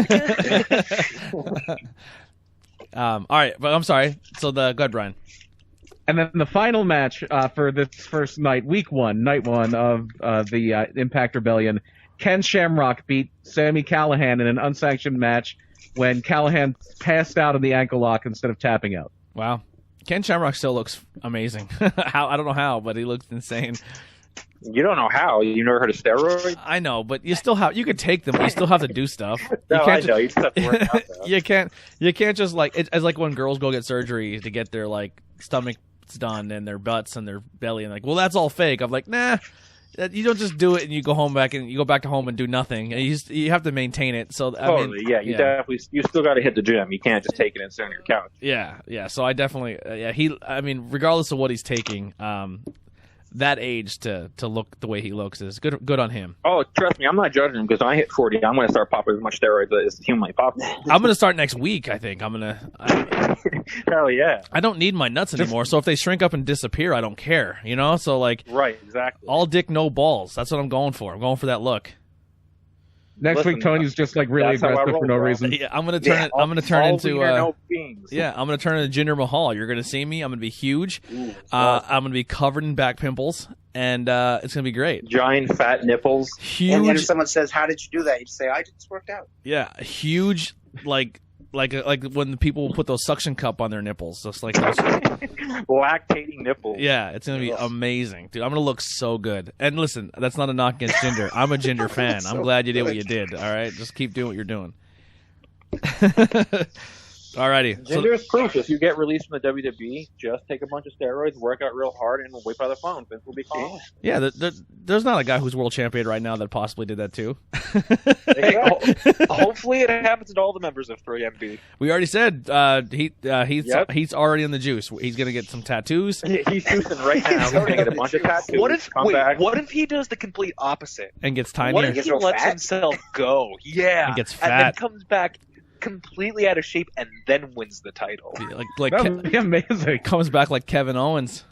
again? All right, but I'm sorry. So go ahead, Brian. And then the final match for this first night, night one of the Impact Rebellion, Ken Shamrock beat Sami Callihan in an unsanctioned match when Callihan passed out in the ankle lock instead of tapping out. Wow. Ken Shamrock still looks amazing. I don't know how, but he looks insane. You don't know how. You never heard of steroids? I know, but you could take them, but you still have to do stuff. I know. You just have to work out, though. You can't just it's like when girls go get surgery to get their stomachs done and their butts and their belly and well, that's all fake. I'm nah. You don't just do it and you go back to home and do nothing. You have to maintain it. So totally, you still got to hit the gym. You can't just take it and sit on your couch. Yeah. So I definitely, regardless of what he's taking, that age to look the way he looks is good on him. Oh, trust me, I'm not judging him because when I hit 40, I'm going to start popping as much steroids as humanly possible. I'm going to start next week. I think I'm going to. Hell yeah! I don't need my nuts anymore, so if they shrink up and disappear, I don't care. So right, exactly. All dick, no balls. That's what I'm going for. I'm going for that look. Next week, Tony's just really aggressive for no reason. Yeah, I'm gonna turn it. I'm gonna turn into. No beings. Yeah, I'm gonna turn into Jinder Mahal. You're gonna see me. I'm gonna be huge. I'm gonna be covered in back pimples, and it's gonna be great. Giant fat nipples. Huge. And if someone says, "How did you do that?" You say, "I just worked out." Yeah, huge like when the people put those suction cup on their nipples, just like those. Lactating nipples. Yeah, it's gonna be amazing, dude. I'm gonna look so good. And listen, that's not a knock against Jinder. I'm a Jinder fan. I'm glad you did what you did. All right, just keep doing what you're doing. Alrighty. Jinder is proof. If you get released from the WWE, just take a bunch of steroids, work out real hard, and wait by the phone. Vince will be calm. Yeah, there's not a guy who's world champion right now that possibly did that too. Hopefully, it happens to all the members of 3MB. We already said he's already in the juice. He's gonna get some tattoos. He's juicing right now. He's gonna get a bunch of tattoos. What if he does the complete opposite and gets tinier? What if he lets himself go? Yeah, and gets fat, and then comes back completely out of shape and then wins the title. Like that would be amazing. Comes back like Kevin Owens.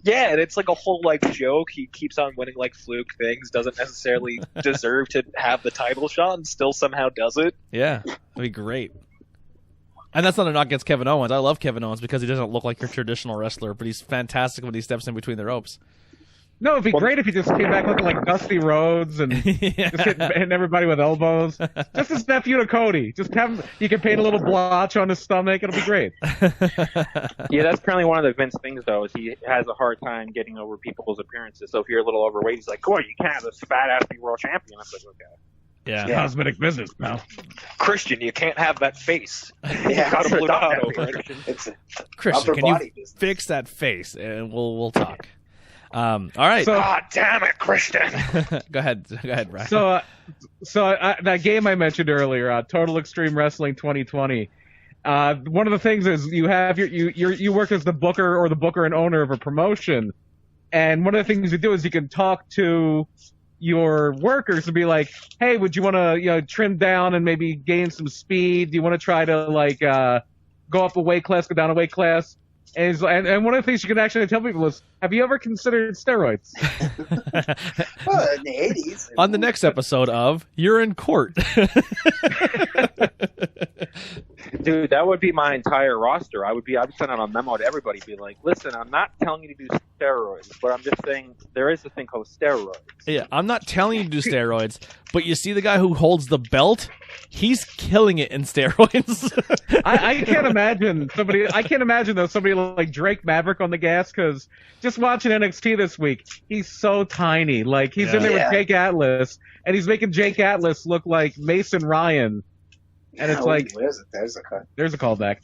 Yeah, and it's like a whole joke. He keeps on winning fluke things, doesn't necessarily deserve to have the title shot, and still somehow does it. Yeah, that'd be great. And that's not a knock against Kevin Owens. I love Kevin Owens because he doesn't look like your traditional wrestler, but he's fantastic when he steps in between the ropes. No, it'd be great if he just came back looking like Dusty Rhodes and just hitting everybody with elbows. Just his nephew to Cody. Just have him, you can paint a little blotch on his stomach. It'll be great. Yeah, that's currently one of the Vince things, though, is he has a hard time getting over people's appearances. So if you're a little overweight, he's like, "Come on, you can't have this fat ass be world champion." I'm like, okay. Yeah, cosmetic business now. Christian, you can't have that face. Yeah, Got a blue dot over over it. It's Christian, can you business. fix that face and we'll talk. All right. So, God damn it, Christian. Go ahead, Brian. So that game I mentioned earlier, Total Extreme Wrestling 2020. One of the things is you have you work as the booker or the booker and owner of a promotion, and one of the things you do is you can talk to your workers and be like, "Hey, would you want to trim down and maybe gain some speed? Do you want to try to go up a weight class, go down a weight class?" And one of the things you can actually tell people is, have you ever considered steroids? Well, in the 80s. On the next episode of You're in Court. Dude, that would be my entire roster. I'd send out a memo to everybody, be like, "Listen, I'm not telling you to do steroids, but I'm just saying there is a thing called steroids." Yeah, I'm not telling you to do steroids, but you see the guy who holds the belt? He's killing it in steroids. I can't imagine somebody like Drake Maverick on the gas, because just watching NXT this week, he's so tiny. Like, he's in there with Jake Atlas, and he's making Jake Atlas look like Mason Ryan. And it's like, there's a cut. There's a callback.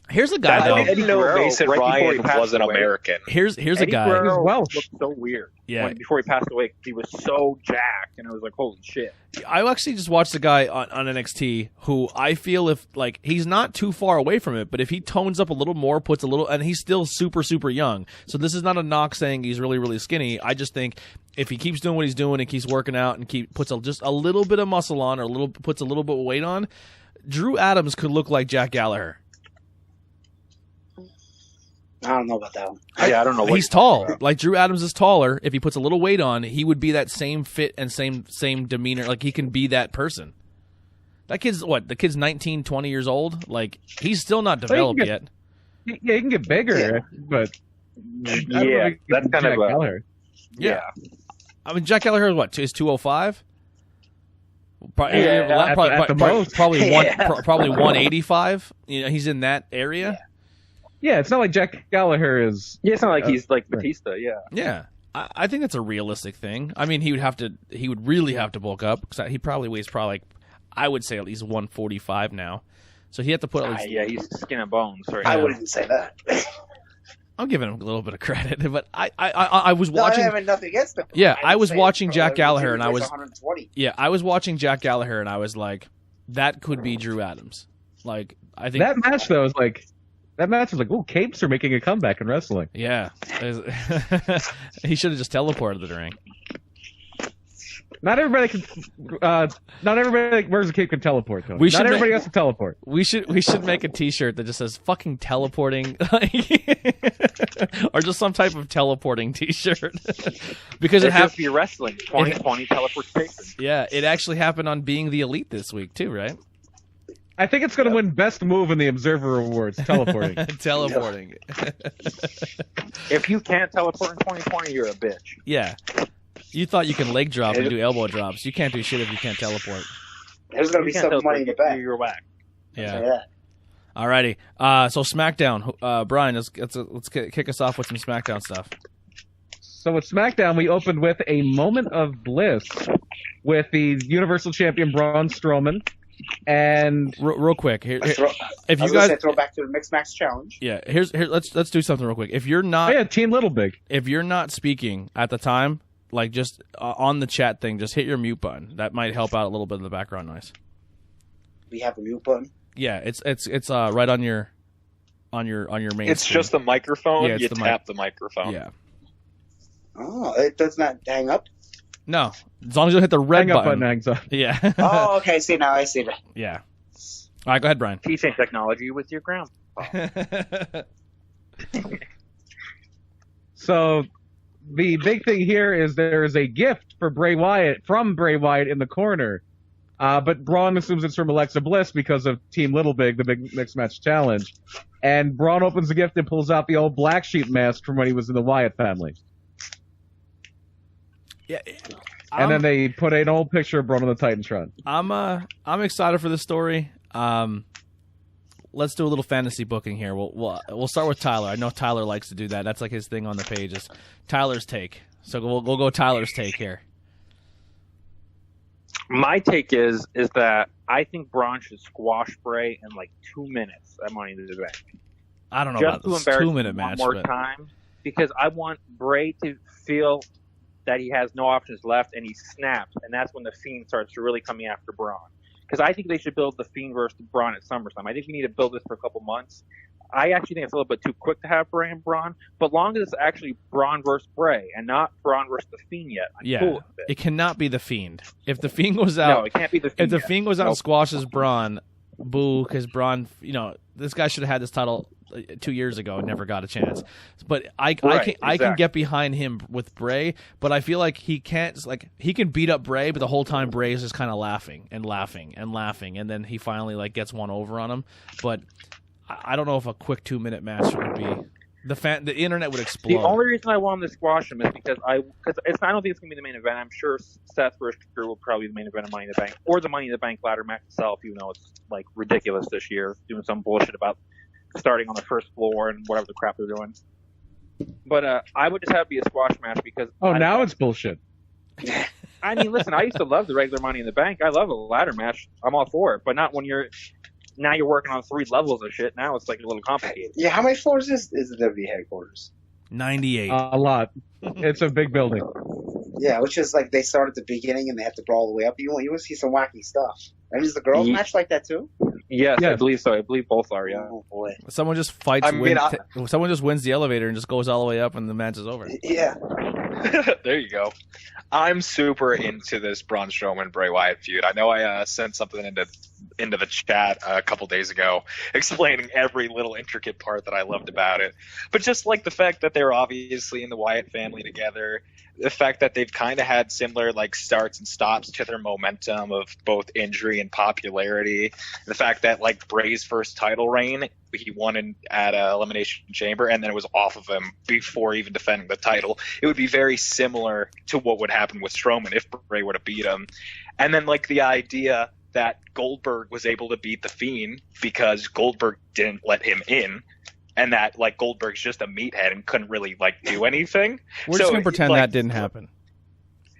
Here's a guy, though. I didn't know Mason Ryan was an away. American. Here's a guy. Guerrero Welsh. looked so weird. Yeah. Before he passed away, he was so jacked, and I was like, "Holy shit!" I actually just watched a guy on NXT who I feel he's not too far away from it, but if he tones up a little more, puts a little, and he's still super, super young. So this is not a knock saying he's really, really skinny. I just think if he keeps doing what he's doing and keeps working out and puts just a little bit of muscle on, or puts a little bit of weight on, Drew Adams could look like Jack Gallagher. I don't know about that one. Yeah, I don't know. He's tall. Like, Drew Adams is taller. If he puts a little weight on, he would be that same fit and same demeanor. Like, he can be that person. That kid's what? The kid's 19, 20 years old. Like, he's still not developed yet. Yeah, he can get bigger, but yeah, that's kind of Gallagher. Yeah. I mean, Jack Gallagher is what? Is 205? Probably 185. He's in that area. Yeah, it's not like Jack Gallagher is. Yeah, it's not like he's like Batista. Yeah. Yeah, I think that's a realistic thing. I mean, he would really have to bulk up, because he probably weighs I would say at least 145 now. So he had to put at least. Yeah, he's skin and bones. Right I now. wouldn't say that. I'm giving him a little bit of credit, but I was watching. I have nothing against him. Yeah, I was watching Jack Gallagher, and I was 120. Yeah, I was watching Jack Gallagher, and I was like, that could be Drew Adams. Like, I think that match though is like. That match was like, ooh, capes are making a comeback in wrestling. Yeah. He should have just teleported to the ring. Not everybody wears a cape can teleport, though. Not everybody has to teleport. We should make a T-shirt that just says "fucking teleporting," or just some type of teleporting T-shirt. Because it has to be wrestling 2020 teleportation. Yeah, it actually happened on Being the Elite this week too, right? I think it's going to win Best Move in the Observer Awards, teleporting. Teleporting. If you can't teleport in 2020, you're a bitch. Yeah. You thought you can leg drop and do elbow drops. You can't do shit if you can't teleport. There's going to be You can't some tell us money in the bank. You're whack. Yeah. Yeah. Alrighty. So SmackDown. Brian, let's kick us off with some SmackDown stuff. So with SmackDown, we opened with a moment of bliss with the Universal Champion Braun Strowman, and Real quick, if you guys throw back to the Mixed Match Challenge. Yeah, let's do something real quick. If you're not, Team Little Big. If you're not speaking at the time, like just on the chat thing, just hit your mute button. That might help out a little bit of the background noise. We have a mute button. Yeah, it's right on your main. It's screen. just the microphone. Yeah, it's you the tap the microphone. Yeah. Oh, it does not hang up? No, as long as you hit the red button. Hangs up. Yeah. Oh, okay. I see that. Yeah. All right, go ahead, Brian. Teaching technology with your grandpa. So the big thing here is there is a gift for Bray Wyatt from Bray Wyatt in the corner. But Braun assumes it's from Alexa Bliss because of Team Little Big, the big mixed match challenge. And Braun opens the gift and pulls out the old black sheep mask from when he was in the Wyatt family. Yeah. And then they put an old picture of Braun on the Titantron. I'm excited for this story. Let's do a little fantasy booking here. We'll start with Tyler. I know Tyler likes to do that. That's like his thing on the page. Is Tyler's take. So we'll go Tyler's take here. My take is that I think Braun should squash Bray in like 2 minutes at Money in the Bank. I don't know Just about this to embarrass 2-minute him match. one more time, because I want Bray to feel that he has no options left and he snaps, and that's when the Fiend starts to really coming after Braun. Because I think they should build the Fiend versus Braun at SummerSlam. I think we need to build this for a couple months. I actually think it's a little bit too quick to have Bray and Braun, but long as it's actually Braun versus Bray and not Braun versus the Fiend yet, I'm cool with it. It cannot be the Fiend. If the Fiend goes out, No, it can't be the Fiend. If the Fiend goes out and squashes Braun, boo, because Braun, this guy should have had this title 2 years ago and never got a chance. But I can get behind him with Bray, but I feel like he can't. Like he can beat up Bray, but the whole time Bray is just kind of laughing, and then he finally gets one over on him. But I don't know if a quick 2-minute match would be. The internet would explode. The only reason I want him to squash him is because I don't think it's gonna be the main event. I'm sure Seth versus Drew will probably be the main event of Money in the Bank, or the Money in the Bank ladder match itself. It's like ridiculous this year, doing some bullshit about starting on the first floor and whatever the crap they're doing. But I would just have it be a squash match because. Oh, now it's bullshit. I mean, listen, I used to love the regular Money in the Bank. I love a ladder match. I'm all for it, but not when you're working on 3 levels of shit. Now it's like a little complicated. Yeah, how many floors is the WWE headquarters? 98. A lot. It's a big building. Yeah, which is like they start at the beginning and they have to brawl all the way up. You want to see some wacky stuff. And is the girls match like that too? Yes, I believe so. I believe both are, yeah. Oh, boy. Someone just fights. Someone just wins the elevator and just goes all the way up, and the match is over. Yeah. There you go. I'm super into this Braun Strowman Bray Wyatt feud. I know I sent something into the chat a couple days ago explaining every little intricate part that I loved about it. But just like the fact that they're obviously in the Wyatt family together, the fact that they've kind of had similar starts and stops to their momentum of both injury and popularity, the fact that Bray's first title reign, he won at Elimination Chamber, and then it was off of him before even defending the title. It would be very similar to what would happen with Strowman if Bray were to beat him. And then the idea that Goldberg was able to beat The Fiend because Goldberg didn't let him in, and that Goldberg's just a meathead and couldn't really do anything. We're just gonna pretend that didn't happen.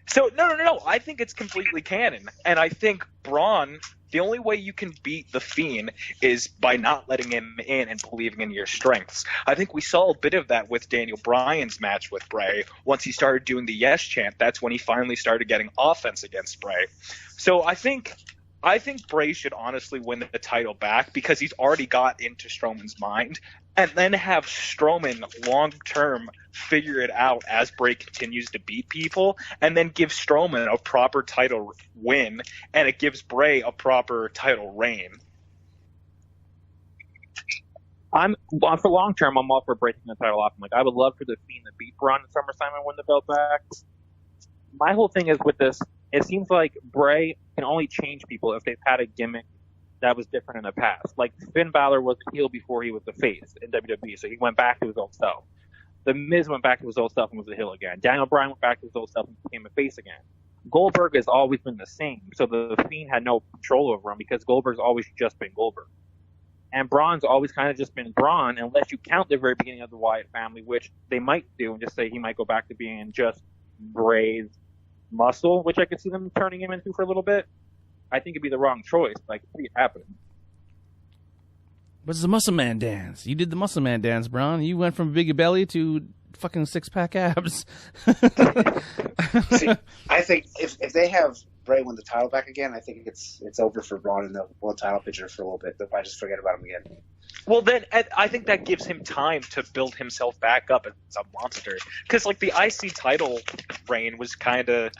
So no. I think it's completely canon, and I think Braun. The only way you can beat The Fiend is by not letting him in and believing in your strengths. I think we saw a bit of that with Daniel Bryan's match with Bray. Once he started doing the yes chant, that's when he finally started getting offense against Bray. So I think Bray should honestly win the title back because he's already got into Strowman's mind, and then have Strowman long-term figure it out as Bray continues to beat people, and then give Strowman a proper title win, and it gives Bray a proper title reign. For long term, I'm all for breaking the title off. I would love for the Fiend to beat Braun at SummerSlam and win the belt back. My whole thing is with this, it seems like Bray can only change people if they've had a gimmick that was different in the past. Finn Balor was a heel before he was the face in WWE, so he went back to his old self. The Miz went back to his old self and was a heel again. Daniel Bryan went back to his old self and became a face again. Goldberg has always been the same, so the Fiend had no control over him because Goldberg's always just been Goldberg. And Braun's always kind of just been Braun, unless you count the very beginning of the Wyatt family, which they might do, and just say he might go back to being just Bray's muscle, which I could see them turning him into for a little bit. I think it'd be the wrong choice, but I could see it happen. But it's the Muscle Man dance. You did the Muscle Man dance, Braun. You went from big belly to fucking 6-pack abs. See, I think if they have Bray win the title back again, I think it's over for Braun in the world title picture for a little bit. They'll probably just forget about him again. Well, then I think that gives him time to build himself back up as a monster. Because like the IC title reign was kind of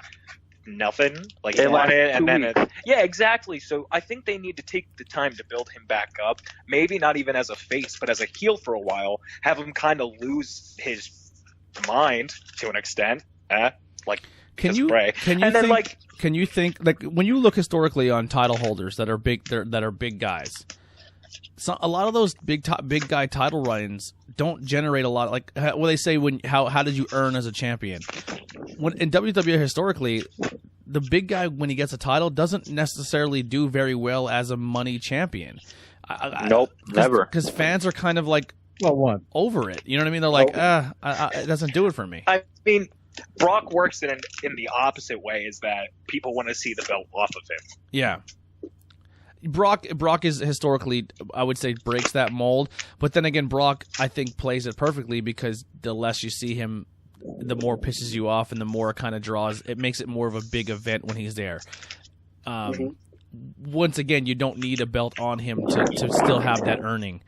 nothing. Like It he won lasted it, and 2 then weeks. yeah, exactly. So I think they need to take the time to build him back up. Maybe not even as a face, but as a heel for a while. Have him kind of lose his mind to an extent. Like Can because you Bray. can you And then, think, like- can you think like when you look historically on title holders that are big that are big guys? So a lot of those big guy title runs don't generate a lot. Like what they say how did you earn as a champion? When in WWE historically, the big guy when he gets a title doesn't necessarily do very well as a money champion. Nope, never. Because fans are kind of like over it. You know what I mean? They're like, it doesn't do it for me. I mean, Brock works in the opposite way, is that people want to see the belt off of him. Yeah. Brock is historically, I would say, breaks that mold. But then again, Brock, I think, plays it perfectly because the less you see him, the more pisses you off and the more it kind of draws. It makes it more of a big event when he's there. Once again, you don't need a belt on him to still have that earning.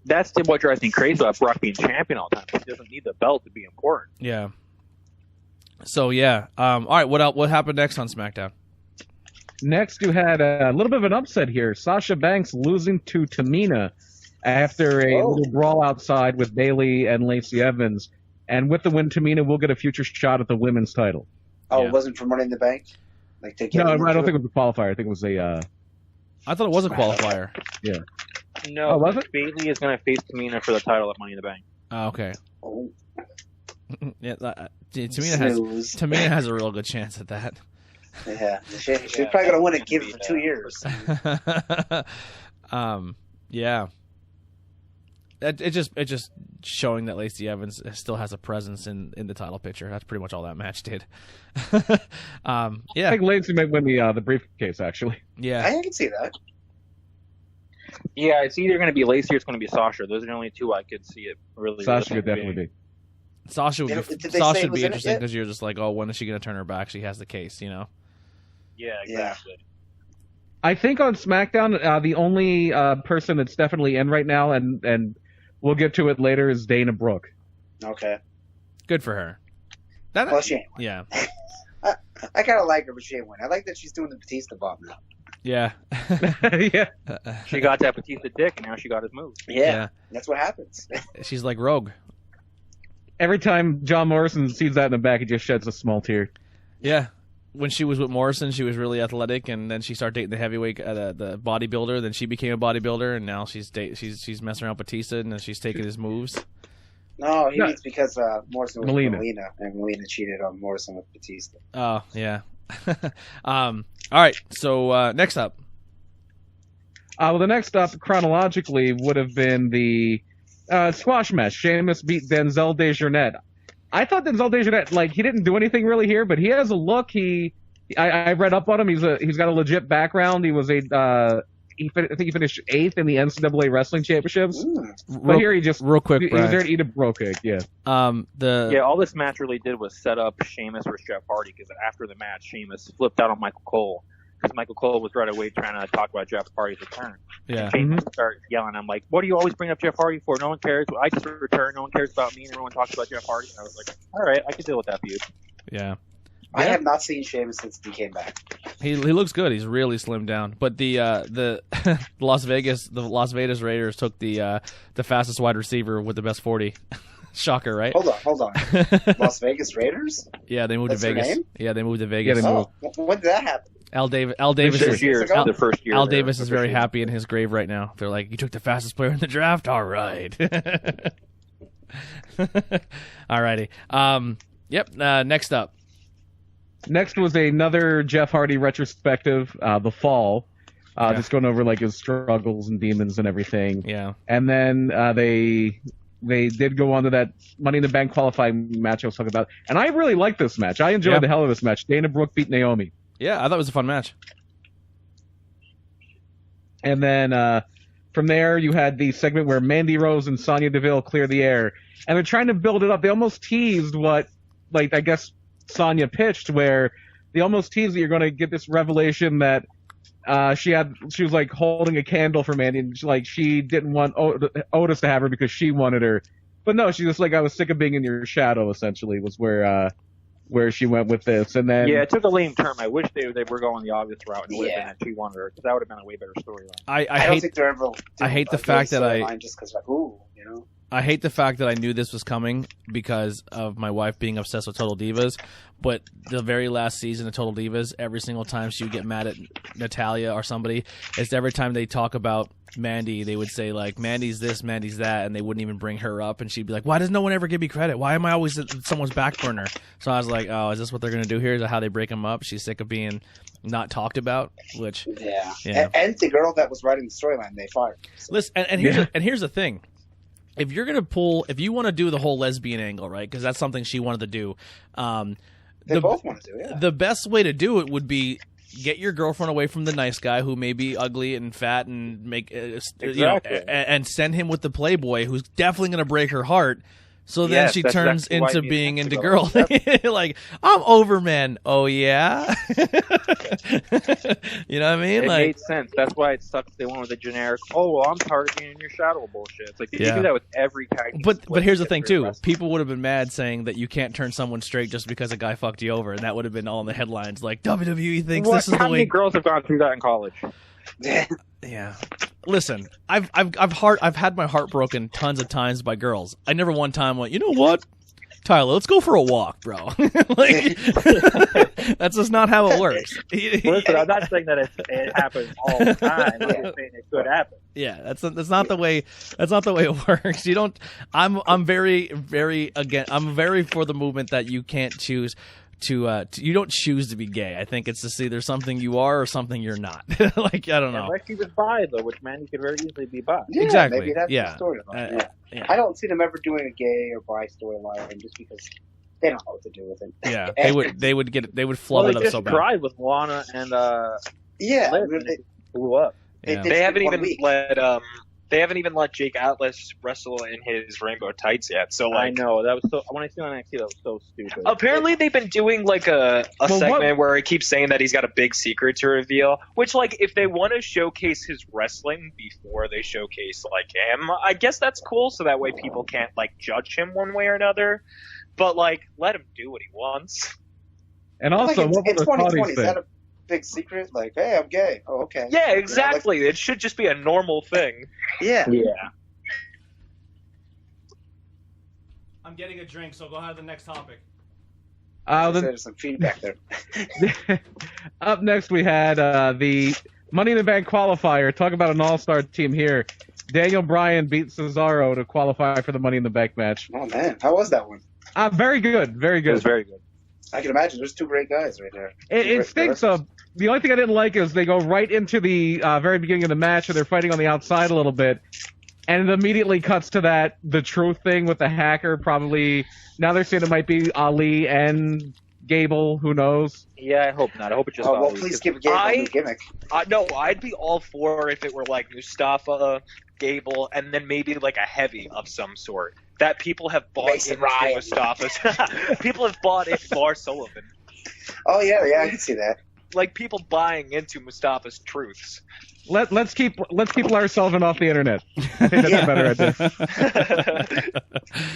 That's what drives me crazy about Brock being champion all the time. He doesn't need the belt to be important. Yeah. So, yeah. All right, what happened next on SmackDown? Next, you had a little bit of an upset here. Sasha Banks losing to Tamina after a little brawl outside with Bayley and Lacey Evans. And with the win, Tamina will get a future shot at the women's title. Oh, it wasn't from Money in the Bank? Like to get No, I don't think it was a qualifier. I think it was a... I thought it was a qualifier. Yeah. No, was it? Bayley is going to face Tamina for the title at Money in the Bank. Oh, okay. Oh. Yeah, Tamina has a real good chance at that. Yeah. She's probably going to win it, give it for 2 years. Yeah. It just showing that Lacey Evans still has a presence in the title picture. That's pretty much all that match did. Yeah. I think Lacey might win the briefcase, actually. Yeah. I can see that. Yeah, it's either going to be Lacey or it's going to be Sasha. Those are the only two I could see it really. Sasha could definitely be. Sasha would Did be, they Sasha say it would was be in it interesting yet? because you're just like, oh, when is she going to turn her back? She has the case, you know? Yeah, exactly. I think on SmackDown, the only person that's definitely in right now, and we'll get to it later, is Dana Brooke. Okay. Good for her. Well, she ain't. Yeah. I kind of like her, but she ain't win. I like that she's doing the Batista bomb now. Yeah. Yeah. She got that Batista dick, and now she got his move. Yeah. That's what happens. She's like Rogue. Every time John Morrison sees that in the back, he just sheds a small tear. Yeah. When she was with Morrison, she was really athletic, and then she started dating the heavyweight, the bodybuilder. Then she became a bodybuilder, and now she's messing around with Batista, and she's taking his moves. No, it's because Morrison was Melina. with Melina, and Melina cheated on Morrison with Batista. Oh yeah. All right. So next up. Well, the next up chronologically would have been the squash match. Sheamus beat Denzel Desjardins. I thought Denzel Desjardins, he didn't do anything really here, but he has a look. I read up on him. He's got a legit background. He was I think he finished 8th in the NCAA Wrestling Championships. But here he just real quick, he was there to eat a bro cake. Yeah. All this match really did was set up Sheamus versus Jeff Hardy, because after the match, Sheamus flipped out on Michael Cole, because Michael Cole was right away trying to talk about Jeff Hardy's return. Yeah. Sheamus started yelling. I'm like, what do you always bring up Jeff Hardy for? No one cares. I just return. No one cares about me, and everyone talks about Jeff Hardy. And I was like, all right, I can deal with that feud. Yeah. I have not seen Sheamus since he came back. He looks good. He's really slimmed down. But the Las Vegas Raiders took the fastest wide receiver with the best 40. Shocker, right? Hold on. Las Vegas Raiders? Yeah, they moved That's to their Vegas. name? Yeah, they moved to Vegas. When did that happen? Al Davis This year, is the first year. Al Davis is very happy in his grave right now. They're like, you took the fastest player in the draft. All right. All righty. Yep. Next up. Next was another Jeff Hardy retrospective, The Fall. Just going over like his struggles and demons and everything. Yeah. And then they did go on to that Money in the Bank qualifying match I was talking about. And I really liked this match. I enjoyed the hell of this match. Dana Brooke beat Naomi. Yeah, I thought it was a fun match. And then from there, you had the segment where Mandy Rose and Sonya Deville clear the air. And they're trying to build it up. They almost teased what, like, I guess Sonya pitched, where they almost teased that you're going to get this revelation that she was like holding a candle for Mandy, and she didn't want Otis to have her because she wanted her. But no, she was like, I was sick of being in your shadow, essentially, was where she went with this. And then it took a lame turn. I wish they were going the obvious route and would have been that she wanted her, because that would have been a way better storyline. I don't think they're ever. I hate the fact that just because like, ooh, you know. I hate the fact that I knew this was coming because of my wife being obsessed with Total Divas. But the very last season of Total Divas, every single time she would get mad at Natalia or somebody, it's every time they talk about Mandy, they would say, like, Mandy's this, Mandy's that, and they wouldn't even bring her up. And she'd be like, why does no one ever give me credit? Why am I always at someone's back burner? So I was like, oh, is this what they're going to do here? Is that how they break them up? She's sick of being not talked about, which... Yeah. And the girl that was writing the storyline, they fired. So. Listen, and here's the thing. If you want to do the whole lesbian angle, right? Because that's something she wanted to do. They both want to do, yeah. The best way to do it would be get your girlfriend away from the nice guy who may be ugly and fat and make and send him with the playboy who's definitely going to break her heart. So then she turns into being into girl. Like, I'm over men. Oh, yeah? You know what I mean? It made sense. That's why it sucks they went with the generic, I'm targeting your shadow bullshit. It's like, you do that with every tag. But here's the thing, too. People would have been mad saying that you can't turn someone straight just because a guy fucked you over, and that would have been all in the headlines. Like, WWE thinks this is the way... How many girls have gone through that in college? Yeah. Listen, I've had my heart broken tons of times by girls. I never one time went, you know what, Tyler, let's go for a walk, bro. Like, that's just not how it works. Listen, I'm not saying that it happens all the time. I'm just saying it could happen. Yeah, that's not the way. That's not the way it works. You don't. I'm very for the movement that you can't choose. You don't choose to be gay. I think it's to see there's something you are or something you're not. Like, I don't know. Unless he was bi, though, which man, he could very easily be bi. Yeah, exactly. Maybe that's the storyline. Yeah. I don't see them ever doing a gay or bi storyline just because they don't know what to do with it. Yeah, they would flub it up so bad. They just tried with Lana and Liv, they blew up. Yeah. They haven't even let Jake Atlas wrestle in his rainbow tights yet. So like, I know that was so. When I see on NXT, that was so stupid. Apparently, they've been doing like a segment where he keeps saying that he's got a big secret to reveal. Which, like, if they want to showcase his wrestling before they showcase like him, I guess that's cool. So that way people can't like judge him one way or another. But like, let him do what he wants. And also, like it's 2020. Is that a big secret? Like, hey, I'm gay. Oh, okay. Yeah, exactly. It should just be a normal thing. Yeah. I'm getting a drink, so go ahead to the next topic. There's some feedback there. Up next, we had the Money in the Bank qualifier. Talk about an all-star team here. Daniel Bryan beat Cesaro to qualify for the Money in the Bank match. Oh, man. How was that one? Very good. Very good. It was very good. I can imagine. There's two great guys right there. It stinks of. The only thing I didn't like is they go right into the very beginning of the match, and they're fighting on the outside a little bit, and it immediately cuts to the truth thing with the hacker. Probably now they're saying it might be Ali and Gable. Who knows? Yeah, I hope not. I hope it's just. Oh, well, please give Gable a gimmick. No, I'd be all for if it were like Mustafa, Gable, and then maybe like a heavy of some sort. That people have bought into Mustafa's. People have bought into Lars Sullivan. Oh yeah, I can see that. Like people buying into Mustafa's truths. Let's keep Lars Sullivan off the internet. I think that's a better idea.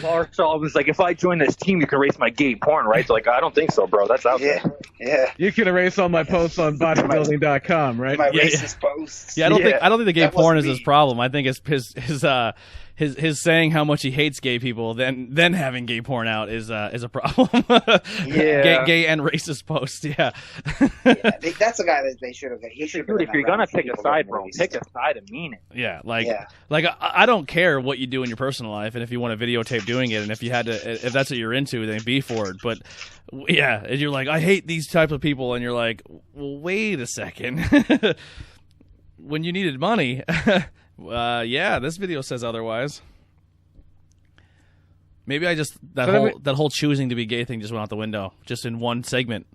Lars Sullivan's like, if I join this team, you can erase my gay porn, right? So like, I don't think so, bro. That's out there. Yeah. You can erase all my posts on bodybuilding.com, right? My racist posts. Yeah, I don't think the gay porn is his problem. I think his his saying how much he hates gay people, then having gay porn out is a problem. Yeah. Gay and racist posts. Yeah. That's a guy that they should have. He should have. Dude, if you're gonna pick a side, bro, pick a side and mean it. Yeah, I don't care what you do in your personal life, and if you want to videotape doing it, and if that's what you're into, then be for it. But yeah, and you're like, I hate these type of people, and you're like, well, wait a second. When you needed money, yeah, this video says otherwise. Maybe I just that whole choosing to be gay thing just went out the window, just in one segment.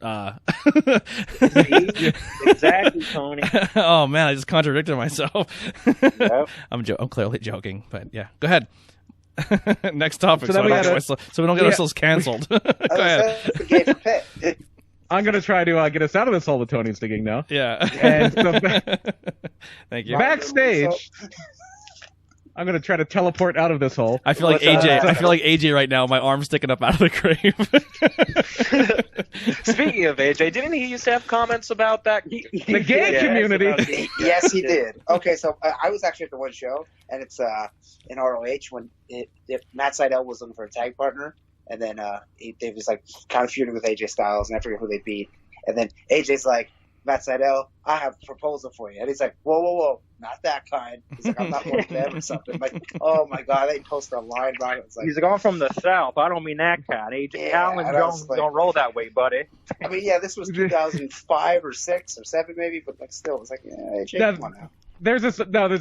Exactly, Tony. Oh man, I just contradicted myself. Yep. I'm clearly joking, but yeah, go ahead. Next topic, So so, then we don't get ourselves canceled. Go ahead. I'm going to try to get us out of this hole that Tony's digging now. Yeah. And so Thank you. backstage, I'm going to try to teleport out of this hole. I feel like AJ. I feel like AJ right now. My arm's sticking up out of the grave. Speaking of AJ, didn't he used to have comments about that? The gay community. Yes, he did. Okay, so I was actually at the one show, and it's in ROH when Matt Sydal was looking for a tag partner, and then they was like kind of feuding with AJ Styles, and I forget who they beat, and then AJ's like, Matt Sydal, I have a proposal for you. And he's like, whoa, not that kind. He's like, I'm not going to them or something. Like, oh my God, they posted a line about it. He's like, I'm from the South. I don't mean that kind. AJ Allen Jones don't roll that way, buddy. I mean, yeah, this was 2005 or 6 or 7 maybe, but like still, it's like, yeah, AJ, come on now. There's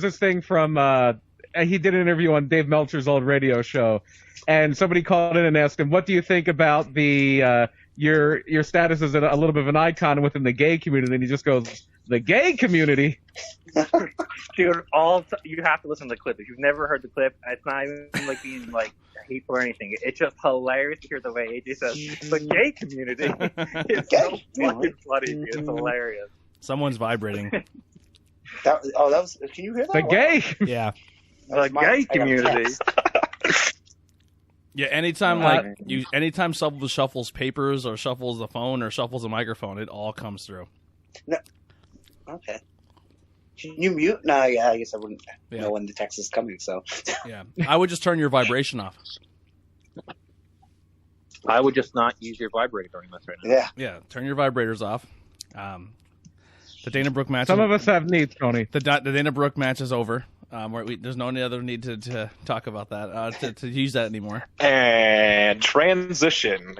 this thing from he did an interview on Dave Meltzer's old radio show, and somebody called in and asked him, what do you think about the your status as a little bit of an icon within the gay community? And he just goes, the gay community? Dude, you have to listen to the clip. If you've never heard the clip, it's not even like being like hateful or anything. It's just hilarious to hear the way AJ says the gay community. It's so fucking funny, dude. It's hilarious. Someone's vibrating. That was. Can you hear that? The gay. Yeah. The gay community. Yeah, anytime anytime someone shuffles papers or shuffles the phone or shuffles a microphone, it all comes through. No. Okay. Can you mute? No, yeah, I guess I wouldn't know when the text is coming, so. Yeah. I would just turn your vibration off. I would just not use your vibrator during this right now. Yeah. Yeah, turn your vibrators off. The Dana Brooke match. Some of us have needs, Tony. The Dana Brooke match is over. There's no other need to talk about that, to use that anymore. And transition.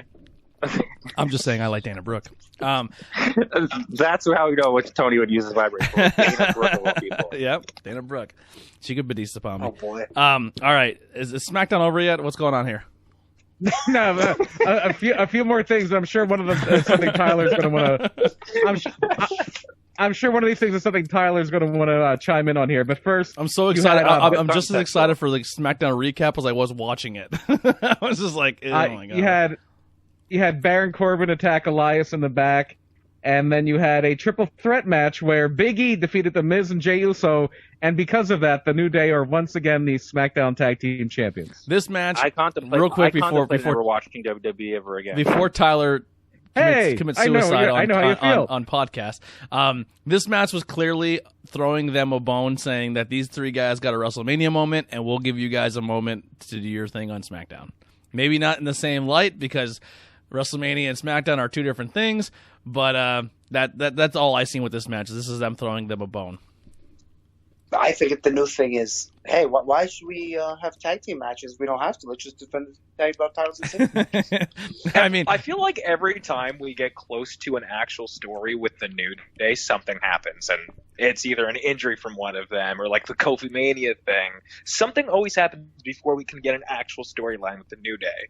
I'm just saying I like Dana Brooke. That's how we know which Tony would use his vibrator for. Dana Brooke of all people. Yep, Dana Brooke. She could Batista palm me. Oh, boy. All right. Is SmackDown over yet? What's going on here? No, a few more things. I'm sure one of them is something Tyler's going to want to. I'm sure one of these things is something Tyler's going to want to chime in on here. But first, I'm so excited. I'm just as excited for the SmackDown recap as I was watching it. I was just like, oh my God. You had Baron Corbin attack Elias in the back, and then you had a triple threat match where Big E defeated The Miz and Jey Uso, and because of that, the New Day are once again the SmackDown Tag Team Champions. This match, real quick before never watching WWE ever again. Before Tyler commits suicide on podcast. This match was clearly throwing them a bone, saying that these three guys got a WrestleMania moment, and we'll give you guys a moment to do your thing on SmackDown. Maybe not in the same light because WrestleMania and SmackDown are two different things, but that's all I seen with this match. This is them throwing them a bone. I think the new thing is, hey, why should we have tag team matches? We don't have to. Let's just defend the tag titles and singles. I mean, I feel like every time we get close to an actual story with the New Day, something happens, and it's either an injury from one of them or like the Kofi Mania thing. Something always happens before we can get an actual storyline with the New Day.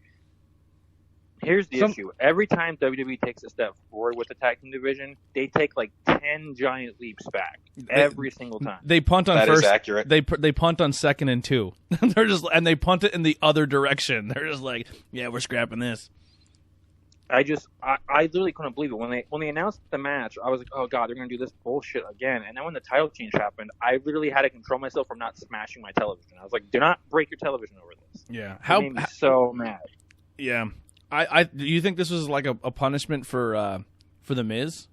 Here's the issue. Every time WWE takes a step forward with the tag team division, they take like 10 giant leaps back every single time. They punt on first. That is accurate. They punt on second and 2. They punt it in the other direction. They're just like, yeah, we're scrapping this. I literally couldn't believe it when they announced the match. I was like, oh God, they're gonna do this bullshit again. And then when the title change happened, I literally had to control myself from not smashing my television. I was like, do not break your television over this. Yeah, it made me so mad. Yeah. Do you think this was like a punishment for for the Miz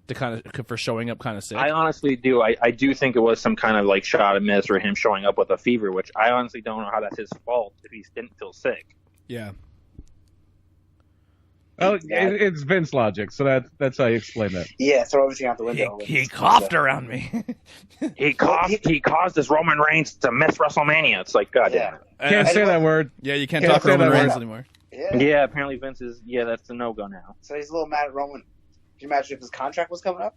for showing up kind of sick? I honestly do. I do think it was some kind of like shot at Miz for him showing up with a fever, which I honestly don't know how that's his fault if he didn't feel sick. Yeah. Oh, it's Vince logic, so that's how you explain that. Yeah, throw everything out the window. He coughed around me. He caused his Roman Reigns to miss WrestleMania. It's like, goddamn. Can't say that word. Yeah, you can't talk Roman Reigns anymore. Yeah, apparently Vince is. Yeah, that's a no-go now. So he's a little mad at Roman. Can you imagine if his contract was coming up?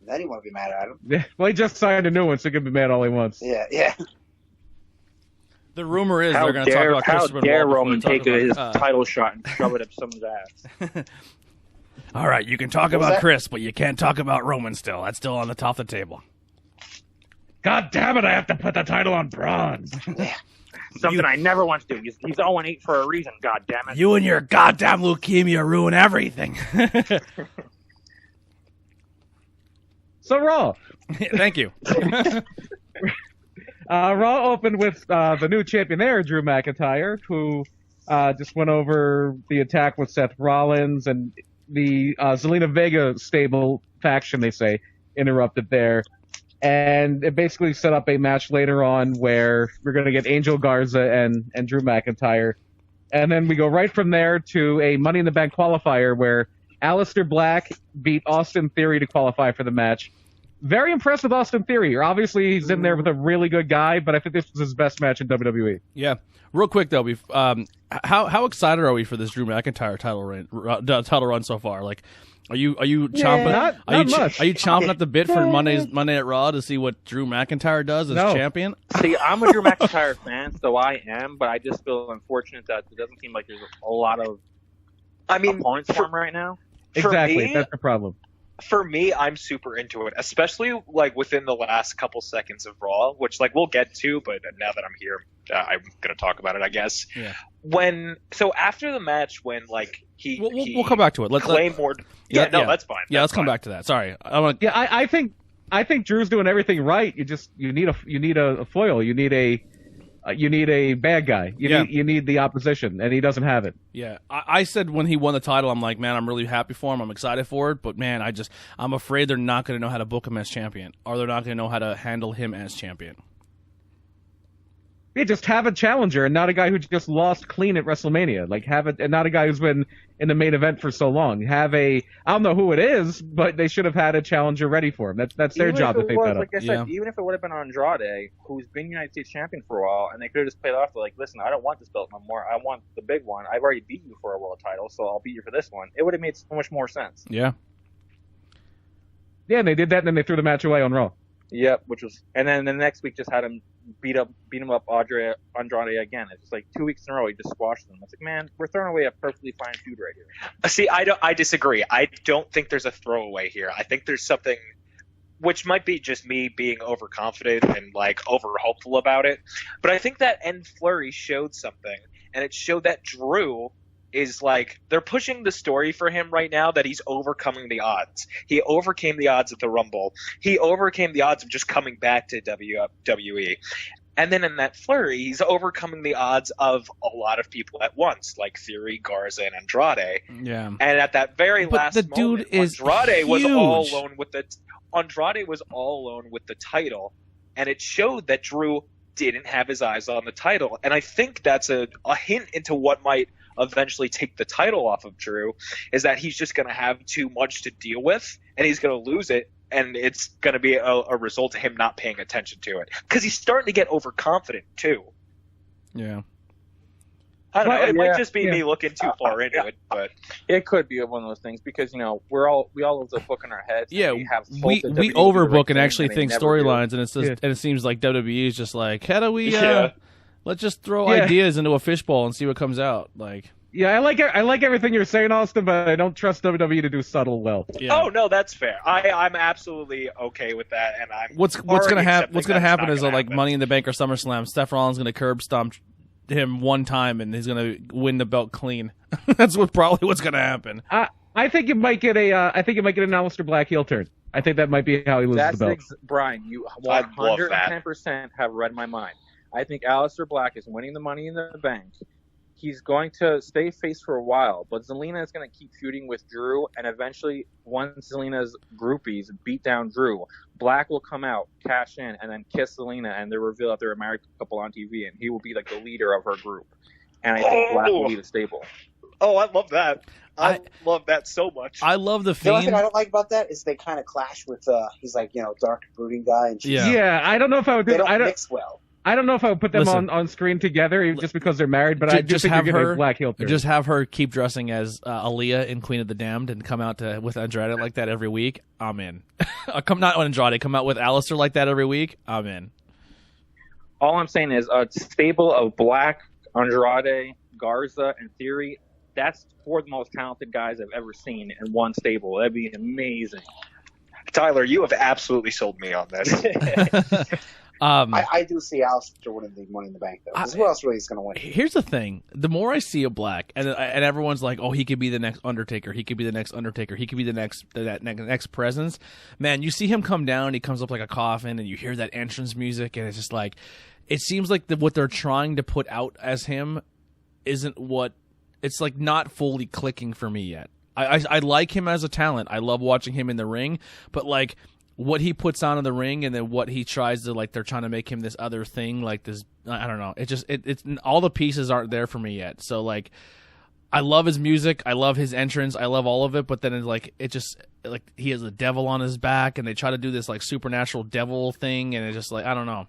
Then he wouldn't be mad at him. Yeah, well, he just signed a new one, so he can be mad all he wants. Yeah. The rumor is they're going to talk about Christopher How dare Benoit Roman take his about, title shot and shove it up someone's ass? All right, you can talk about Chris, but you can't talk about Roman still. That's still on the top of the table. God damn it, I have to put the title on Braun. Something I never want to do. He's 0-8 for a reason, God damn it. You and your goddamn leukemia ruin everything. So Raw. Thank you. Raw opened with the new champion there, Drew McIntyre, who just went over the attack with Seth Rollins, and the Zelina Vega stable faction, they say, interrupted there. And it basically set up a match later on where we're going to get Angel Garza and Drew McIntyre. And then we go right from there to a Money in the Bank qualifier where Aleister Black beat Austin Theory to qualify for the match. Very impressed with Austin Theory. Obviously, he's in there with a really good guy, but I think this was his best match in WWE. Yeah. Real quick, though, how excited are we for this Drew McIntyre title run so far? Like, are you chomping? Are you chomping at the bit for Monday at Raw to see what Drew McIntyre does as champion? See, I'm a Drew McIntyre fan, so I am, but I just feel unfortunate that it doesn't seem like there's a lot of opponents for him right now. Exactly, that's the problem. For me, I'm super into it, especially like within the last couple seconds of Raw, which like we'll get to, but now that I'm here, I'm gonna talk about it, I guess. Yeah. So after the match, when like we'll come back to it. Let's Claymore. That's fine. Yeah, let's come back to that. Sorry. I think Drew's doing everything right. You need a foil. You need a bad guy. You need the opposition, and he doesn't have it. Yeah, I said when he won the title, I'm like, man, I'm really happy for him. I'm excited for it, but man, I'm afraid they're not going to know how to book him as champion, or they're not going to know how to handle him as champion. Yeah, just have a challenger and not a guy who just lost clean at WrestleMania. Like and not a guy who's been in the main event for so long. I don't know who it is, but they should have had a challenger ready for him. That's their job to pick that up. Like I said, even if it would have been Andrade, who's been United States champion for a while, and they could have just played off like, listen, I don't want this belt no more. I want the big one. I've already beat you for a world title, so I'll beat you for this one. It would have made so much more sense. Yeah. Yeah, and they did that, and then they threw the match away on Raw. Yep, and then the next week just had him beat him up Andrade again. It's just like 2 weeks in a row he just squashed them. It's like, man, we're throwing away a perfectly fine feud right here. See, I disagree. I don't think there's a throwaway here. I think there's something, which might be just me being overconfident and like over hopeful about it. But I think that end flurry showed something, and it showed that Drew is like, they're pushing the story for him right now that he's overcoming the odds. He overcame the odds at the Rumble. He overcame the odds of just coming back to WWE. And then in that flurry, he's overcoming the odds of a lot of people at once, like Theory, Garza, and Andrade. Yeah. And at that very last the dude moment, Andrade was all alone with the title, and it showed that Drew didn't have his eyes on the title. And I think that's a hint into what might eventually take the title off of Drew, is that he's just going to have too much to deal with, and he's going to lose it, and it's going to be a result of him not paying attention to it. Because he's starting to get overconfident, too. Yeah. I don't know. It might just be me looking too far into it, but it could be one of those things because we all have the book in our heads. Yeah, we WWE overbook and actually think never storylines, and it seems like WWE is just like, how do we? Let's just throw ideas into a fishbowl and see what comes out. Like, yeah, I like everything you're saying, Austin, but I don't trust WWE to do subtle well. Yeah. Oh no, that's fair. I'm absolutely okay with that, and I'm what's gonna happen is like Money in the Bank or SummerSlam. Seth Rollins gonna curb stomp him one time, and he's gonna win the belt clean. That's probably what's gonna happen. I think it might get an Aleister Black heel turn. I think that might be how he loses the belt. Brian, you 110% have read my mind. I think Aleister Black is winning the Money in the Bank, he's going to stay face for a while, but Zelina is going to keep feuding with Drew, and eventually, once Zelina's groupies beat down Drew, Black will come out, cash in, and then kiss Zelina, and they reveal that they're a married couple on TV, and he will be like the leader of her group. And I think Black will be the stable. Oh, I love that. I love that so much. I love the The only Fiend. thing I don't like about that is they kind of clash with. He's like dark brooding guy, and she's, Yeah. I don't know if I would do. they don't mix well. I don't know if I would put them Listen. on screen together just because they're married, but I Just think have you're getting her a Black heel turn. Just have her keep dressing as Aaliyah in Queen of the Damned and come out with Andrade like that every week. I'm in. Not Andrade. Come out with Alistair like that every week. I'm in. All I'm saying is a stable of Black, Andrade, Garza, and Theory. That's four of the most talented guys I've ever seen in one stable. That'd be amazing. Tyler, you have absolutely sold me on this. I do see Alistair winning the Money in the Bank, though. 'Cause who else really is going to win? Here's the thing: the more I see of Black, and everyone's like, "Oh, he could be the next Undertaker. He could be the next Undertaker. He could be the next presence." Man, you see him come down. He comes up like a coffin, and you hear that entrance music, and it's just like, it seems like what they're trying to put out as him isn't what. It's like not fully clicking for me yet. I like him as a talent. I love watching him in the ring, but like what he puts on in the ring and then what he tries to, like, they're trying to make him this other thing, like this, I don't know. It's all the pieces aren't there for me yet. So like, I love his music. I love his entrance. I love all of it. But then it just he has a devil on his back and they try to do this like supernatural devil thing. And it's just like, I don't know.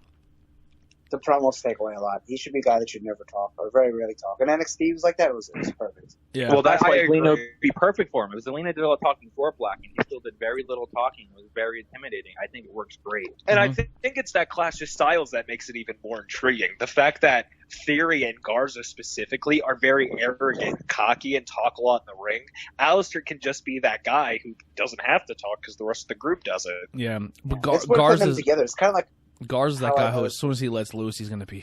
The promos take away a lot. He should be a guy that should never talk or very rarely talk. And NXT was like that. It was perfect. Yeah. Well, that's I why agree. Zelina would be perfect for him. If Zelina did all the talking for Black and he still did very little talking, it was very intimidating. I think it works great. And I think it's that clash of styles that makes it even more intriguing. The fact that Theory and Garza specifically are very arrogant, cocky, and talk a lot in the ring. Alistair can just be that guy who doesn't have to talk because the rest of the group does it. Yeah. But It's what put them together. It's kind of like Garza's that guy who, how as soon as he lets loose, he's gonna be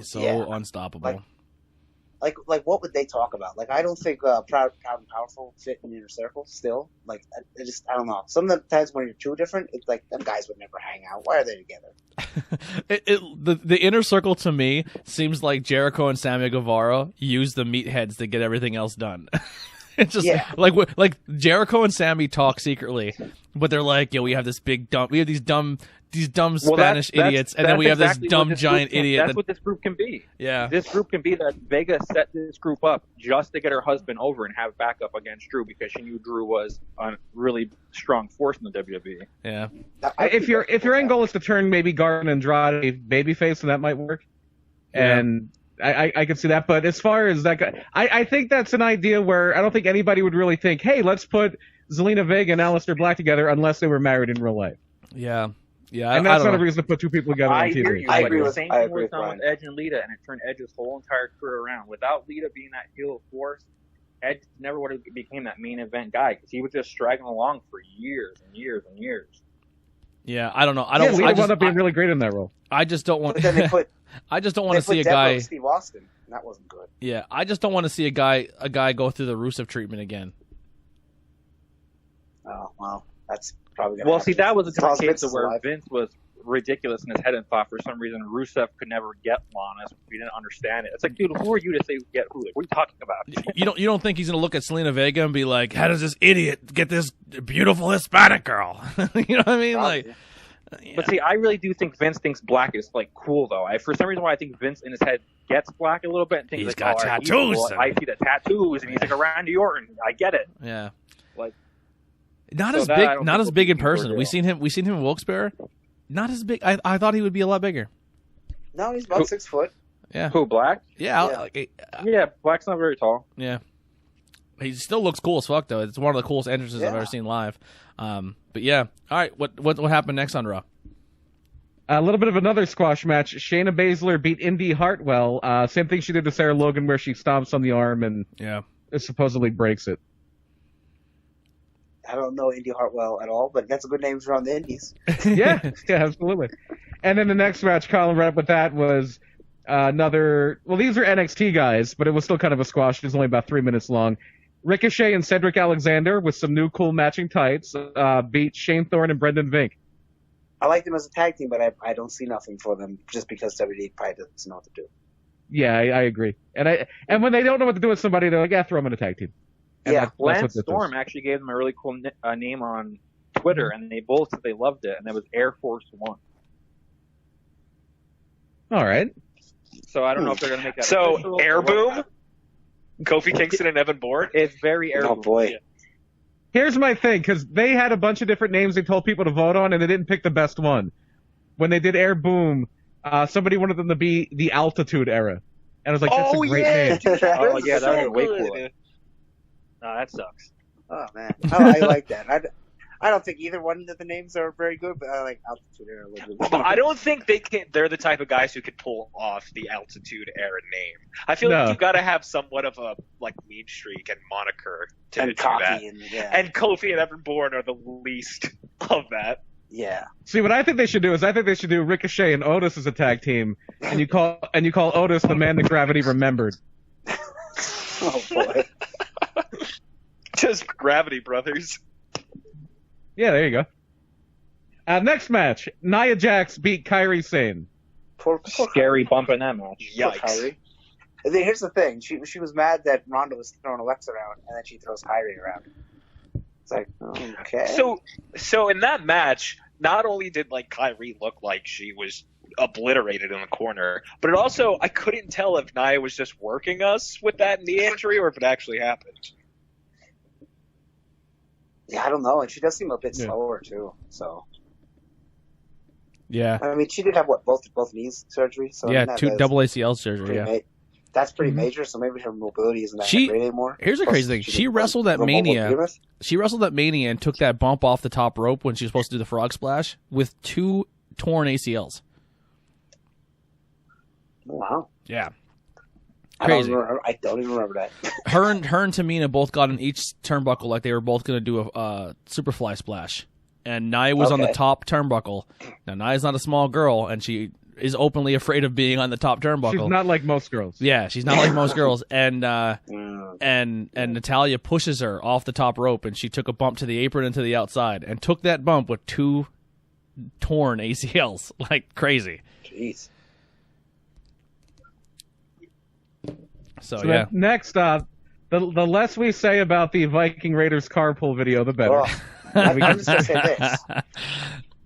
so Yeah. unstoppable. like what would they talk about? Like, I don't think Proud and Powerful fit in Inner Circle still. Like, I don't know. Some of the times when you're too different, it's like them guys would never hang out. Why are they together? The Inner Circle to me seems like Jericho and Sammy Guevara use the meatheads to get everything else done. It's just like Jericho and Sammy talk secretly, but they're like, "Yo, we have this we have these dumb Spanish idiots, and then we have exactly this dumb what this giant group can- idiot." That's what this group can be. Yeah. This group can be that Vega set this group up just to get her husband over and have backup against Drew because she knew Drew was a really strong force in the WWE. Yeah. If your end goal is to turn maybe Garza and Andrade babyface, then that might work. Yeah. And I can see that. But as far as that guy, I think that's an idea where I don't think anybody would really think, hey, let's put Zelina Vega and Aleister Black together unless they were married in real life. Yeah. Yeah. And that's not a reason to put two people together on I hear TV. you. I Like, agree the with- same I thing agree was with done Brian. with Edge and Lita, and it turned Edge's whole entire career around. Without Lita being that heel force, Edge never would have became that main event guy because he was just dragging along for years and years and years. Yeah. I don't know. Lita wound up being really great in that role. I just don't want. But then they put I just don't want they to see a put Deborah guy. with Steve Austin. And that wasn't good. Yeah. I just don't want to see a guy go through the Rusev treatment again. Oh well, that's probably gonna Well, happen. see, that was a As long as different Vince case is where alive. Vince was ridiculous in his head and thought for some reason Rusev could never get Lana. We didn't understand it. It's like, dude, who are you to say get who? Like, what are you talking about? You don't think he's gonna look at Selena Vega and be like, "How does this idiot get this beautiful Hispanic girl?" You know what I mean? Like, yeah. But see, I really do think Vince thinks Black is like cool though. For some reason, why I think Vince in his head gets Black a little bit and thinks He's like, got oh, all right, tattoos. Well, I see the tattoos and he's like a Randy Orton. I get it. Yeah. Like, Not so as that big. I don't Not think as will big be in person. Ordeal. We seen him in Wilkes-Barre. Not as big. I thought he would be a lot bigger. No, he's about 6 foot. Yeah. Who, Black? Yeah. Yeah. Yeah, Black's not very tall. Yeah. He still looks cool as fuck though. It's one of the coolest entrances I've Yeah. ever seen live. But yeah. All right. What happened next on Raw? A little bit of another squash match. Shayna Baszler beat Indy Hartwell. Same thing she did to Sarah Logan where she stomps on the arm and Yeah. supposedly breaks it. I don't know Indy Hartwell at all, but that's a good name for on the Indies. yeah, absolutely. And then the next match, Colin right up with that, was another. Well, these are NXT guys, but it was still kind of a squash. It was only about 3 minutes long. Ricochet and Cedric Alexander with some new cool matching tights beat Shane Thorne and Brendan Vink. I like them as a tag team, but I don't see nothing for them just because WWE probably doesn't know what to do. Yeah, I agree. And when they don't know what to do with somebody, they're like, throw them in a tag team. And Yeah, that's Lance what this Storm is. actually gave them a really cool name on Twitter, and they both said they loved it, and that was Air Force One. All right. So I don't know if they're going to make that. So official Air or what. Boom, Kofi Kingston and Evan Bourne. It's very Air Oh Boom. boy. Yeah. Here's my thing, because they had a bunch of different names they told people to vote on, and they didn't pick the best one. When they did Air Boom, somebody wanted them to be the Altitude Era. And I was like, that's a great name. Oh Oh yeah, that would be way good. cooler. No, that sucks. Oh man, I like that. I don't think either one of the names are very good, but I like Altitude Era a little bit. I don't think they're the type of guys who could pull off the Altitude Era name. I feel No. like you've got to have somewhat of a mean streak and moniker to And do that. cocky and yeah. And Kofi and Evan Bourne are the least of that. Yeah. See, what I think they should do is Ricochet and Otis as a tag team, and you call Otis the man that gravity remembered. Oh boy. Just Gravity Brothers. Yeah, there you go. Next match, Nia Jax beat Kairi Sane. Poor Scary bump in that match. Poor Yikes. Kyrie. And then here's the thing. She was mad that Ronda was throwing Alexa around, and then she throws Kyrie around. It's like, okay. So in that match, not only did Kyrie look like she was obliterated in the corner, but it also, I couldn't tell if Nia was just working us with that knee injury or if it actually happened. Yeah, I don't know. And she does seem a bit Yeah. slower too. So Yeah. I mean, she did have both knees surgery. So Yeah, I mean, two that's double ACL surgery, pretty yeah. that's pretty major. So maybe her mobility isn't that She- great anymore. Here's the Plus, crazy thing. She did wrestled at remote Mania. behemoth. She wrestled at Mania and took that bump off the top rope when she was supposed to do the frog splash with 2 torn ACLs. Wow. Yeah. I Crazy. don't even remember that. Her and Tamina both got in each turnbuckle like they were both going to do a superfly splash. And Nia was on the Okay. top turnbuckle. Now, Nia's not a small girl, and she is openly afraid of being on the top turnbuckle. She's not like most girls. Yeah, she's not like most girls. And Mm. and Natalia pushes her off the top rope, and she took a bump to the apron and to the outside, and took that bump with 2 torn ACLs, like crazy. Jeez. So So yeah, next, the less we say about the Viking Raiders carpool video, the better. Oh, I'm just gonna say this.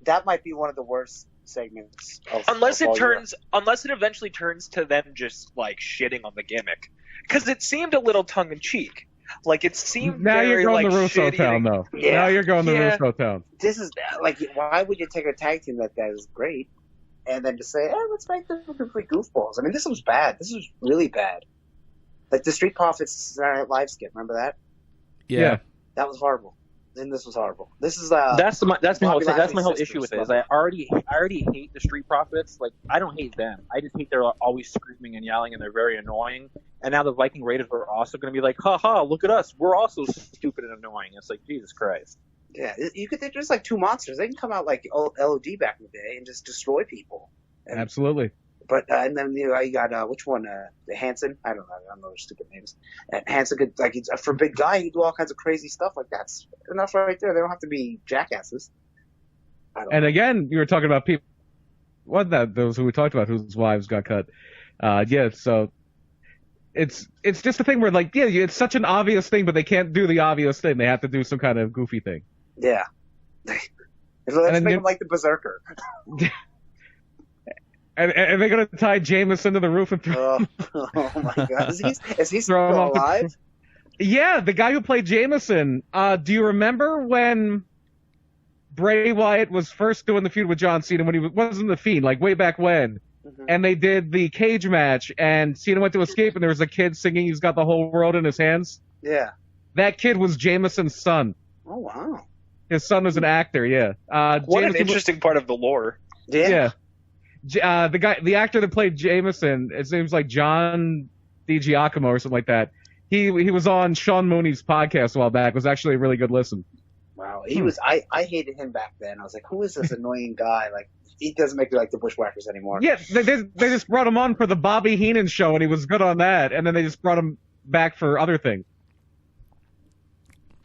That might be one of the worst segments. Unless of all year. unless it eventually turns to them just shitting on the gimmick, because it seemed a little tongue in cheek. It seemed Now very, you're going to Russo shitty. Town, though. Yeah. Now you're going to Yeah. Russo Town. This is why would you take a tag team that is great, and then just say, let's make them complete goofballs? I mean, this was bad. This was really bad. Like the Street Profits live skit. Remember that? yeah. That was horrible. Then this was horrible. This is That's my whole Bobby that's my whole Lashley's issue with it. sisters. Is I already hate the Street Profits. I don't hate them. I just hate they're always screaming and yelling and they're very annoying. And now the Viking Raiders are also going to be like, ha ha, look at us, we're also stupid and annoying. It's like, Jesus Christ. Yeah, they're just like 2 monsters. They can come out like LOD back in the day and just destroy people. And, Absolutely. But and then you got which one? The Hanson. I don't know their stupid names. And Hanson could for a big guy, he could do all kinds of crazy stuff like that. That's enough right there. They don't have to be jackasses. I don't And know. again, you were talking about people. Those who we talked about whose wives got cut. Yeah, so it's just a thing where it's such an obvious thing, but they can't do the obvious thing. They have to do some kind of goofy thing. Yeah. Let's then make you- him like the Berserker. And they're gonna tie Jameson to the roof and throw. Oh my God! Is he Throw him still off the- alive? Yeah, the guy who played Jameson. Do you remember when Bray Wyatt was first doing the feud with John Cena when he wasn't the Fiend, way back when? Mhm. And they did the cage match, and Cena went to escape, and there was a kid singing "He's Got the Whole World in His Hands." Yeah. That kid was Jameson's son. Oh wow. His son was an actor. Yeah. What an Jameson was- interesting part of the lore. Yeah. Yeah. The actor that played Jameson, his name's like John DiGiacomo or something like that. He was on Sean Mooney's podcast a while back. It was actually a really good listen. Wow. He was. I hated him back then. I was like, who is this annoying guy? He doesn't make me like the Bushwhackers anymore. Yeah, they just brought him on for the Bobby Heenan show, and he was good on that. And then they just brought him back for other things.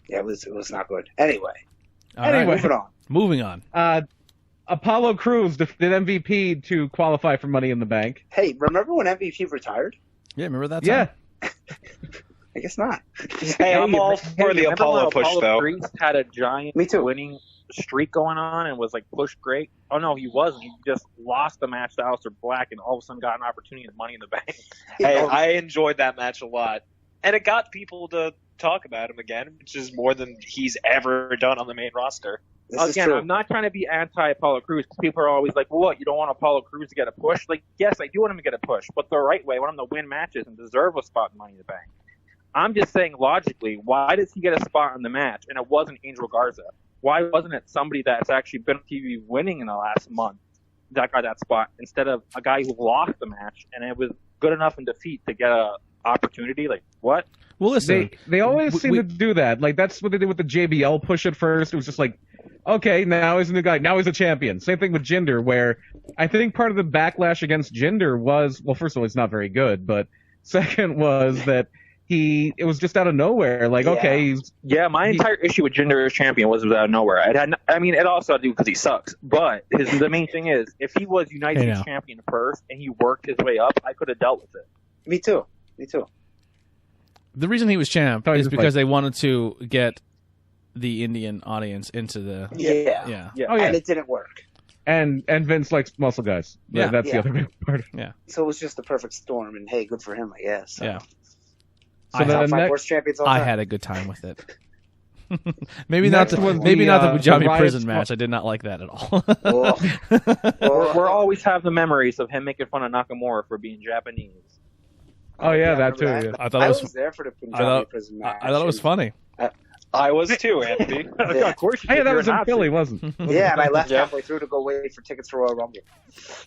Yeah, it was not good. Anyway, All right, Anyway. moving on. moving on. Apollo Crews defeated MVP to qualify for Money in the Bank. Hey, remember when MVP retired? Yeah, remember that time? Yeah. I guess not. Hey, I'm all for the Apollo push, though. Crews had a giant Me too. winning streak going on and was like pushed great. Oh no, he wasn't. He just lost the match to Aleister Black and all of a sudden got an opportunity to Money in the Bank. Hey, I enjoyed that match a lot. And it got people to talk about him again, which is more than he's ever done on the main roster. Again, I'm not trying to be anti-Apollo Crews because people are always like, well, what, you don't want Apollo Crews to get a push? Like, yes, I do want him to get a push, but the right way. I want him to win matches and deserve a spot in Money in the Bank. I'm just saying logically, why does he get a spot in the match and it wasn't Angel Garza? Why wasn't it somebody that's actually been on TV winning in the last month that got that spot instead of a guy who lost the match and it was good enough in defeat to get a opportunity? Like, what? Well, listen, they always seem to do that. Like, that's what they did with the JBL push at first. It was just like, okay, now he's a new guy. Now he's a champion. Same thing with Jinder, where I think part of the backlash against Jinder was, well, first of all, he's not very good, but second was that it was just out of nowhere. Like, okay, my entire issue with Jinder as champion was out of nowhere. It also had to do because he sucks. But the main thing is, if he was United States champion first and he worked his way up, I could have dealt with it. Me too. The reason he was champ is because they wanted to get the Indian audience into the and it didn't work. And Vince likes muscle guys. That's the other big part. Yeah. So it was just the perfect storm, and hey, good for him, I guess. So. Yeah. So I had a good time with it. maybe not the Bujami prison match. I did not like that at all. We're always have the memories of him making fun of Nakamura for being Japanese. Oh yeah, that too. That. Yeah. I was there for the Punjabi prison match. I thought it was funny. I was too, Anthony. Of course. Hey, that was in Philly, wasn't? Yeah, and I left halfway through to go wait for tickets for Royal Rumble.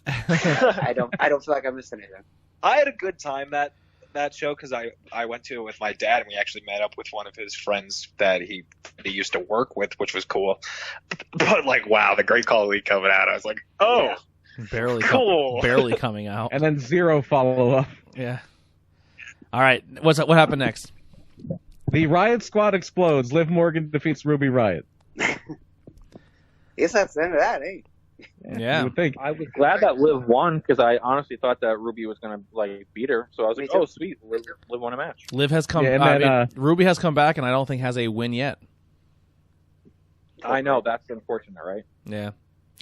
I don't feel like I missed anything. I had a good time that show because I went to it with my dad and we actually met up with one of his friends that he used to work with, which was cool. But like, wow, the Great Khali coming out, I was like, oh, barely cool, barely coming out, and then zero follow up. Yeah. All right, what happened next? The Riot Squad explodes. Liv Morgan defeats Ruby Riot. Guess that's the end of that, eh? Yeah. You would think. I was glad that Liv won because I honestly thought that Ruby was going to beat her. So I was like, oh, sweet. Liv won a match. Liv has come Ruby has come back and I don't think has a win yet. I know. That's unfortunate, right? Yeah.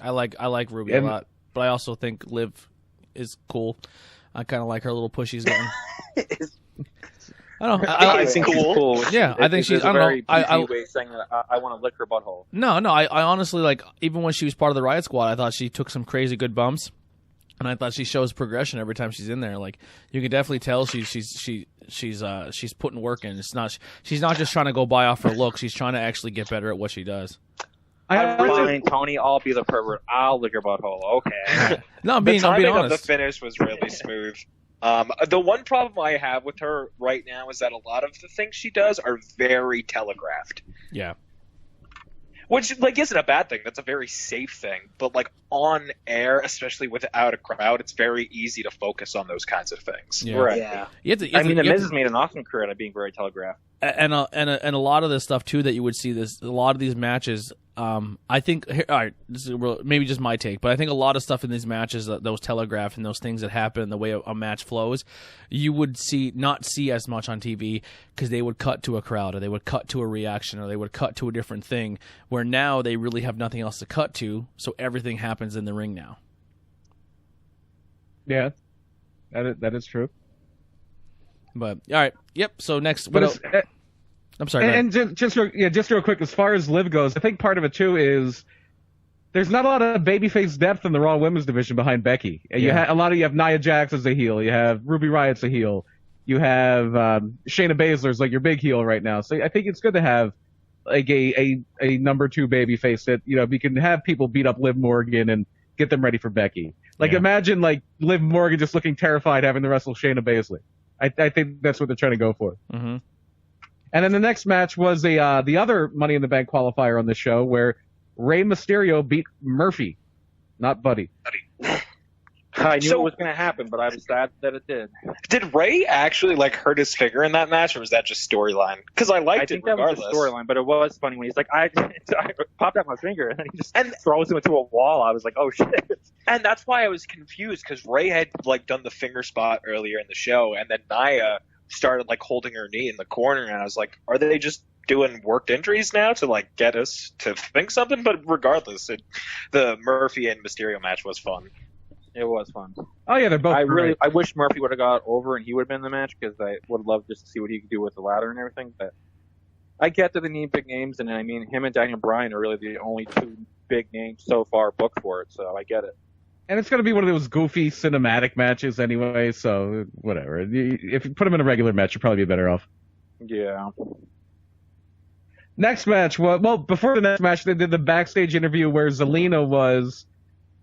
I like Ruby a lot, but I also think Liv is cool. I kind of like her little push she's getting. I don't know. I think she's cool. Yeah, I think she's. I don't very know. I way saying that I want to lick her butthole. No. I honestly like. Even when she was part of the Riot Squad, I thought she took some crazy good bumps, and I thought she shows progression every time she's in there. Like you can definitely tell she's putting work in. She's not just trying to go by off her look. She's trying to actually get better at what she does. Fine, Tony. I'll be the pervert. I'll lick her butthole. Okay. No, I'm being honest. Of the finish was really smooth. The one problem I have with her right now is that a lot of the things she does are very telegraphed. Yeah. Which, like, isn't a bad thing. That's a very safe thing. But, like, on air, especially without a crowd, it's very easy to focus on those kinds of things. Yeah. Right. Yeah. The Miz has made an awesome career at being very telegraphed. And a lot of this stuff too that you would see a lot of these matches. I think all right, this is maybe just my take, but I think a lot of stuff in these matches, those telegraph and those things that happen, the way a match flows, you would not see as much on TV because they would cut to a crowd or they would cut to a reaction or they would cut to a different thing. Where now they really have nothing else to cut to, so everything happens in the ring now. Yeah, that is true. But all right, yep. So next, I'm sorry. And just real quick, as far as Liv goes, I think part of it too is there's not a lot of babyface depth in the Raw Women's division behind Becky. You have Nia Jax as a heel, you have Ruby Riot's a heel, you have Shayna Baszler's like your big heel right now. So I think it's good to have like a number 2 babyface that we can have people beat up Liv Morgan and get them ready for Becky. Like imagine like Liv Morgan just looking terrified having to wrestle Shayna Baszler. I think that's what they're trying to go for. Mm-hmm. And then the next match was the other Money in the Bank qualifier on the show where Rey Mysterio beat Murphy, not Buddy. I knew it was going to happen, but I was sad that it did. Did Ray actually hurt his finger in that match, or was that just storyline? Because I liked it regardless. That was the storyline, but it was funny when he's like, I popped out my finger, and then he just throws him into a wall. I was like, oh shit. And that's why I was confused, because Ray had done the finger spot earlier in the show, and then Nia started holding her knee in the corner, and I was like, are they just doing worked injuries now to get us to think something? But regardless, the Murphy and Mysterio match was fun. It was fun. Oh yeah, they're both. I wish Murphy would have got over and he would have been in the match, because I would have loved just to see what he could do with the ladder and everything. But I get that they need big names, and I mean, him and Daniel Bryan are really the only two big names so far booked for it. So I get it. And it's going to be one of those goofy cinematic matches anyway, so whatever. If you put him in a regular match, you'll probably be better off. Yeah. Next match, well, before the next match, they did the backstage interview where Zelina was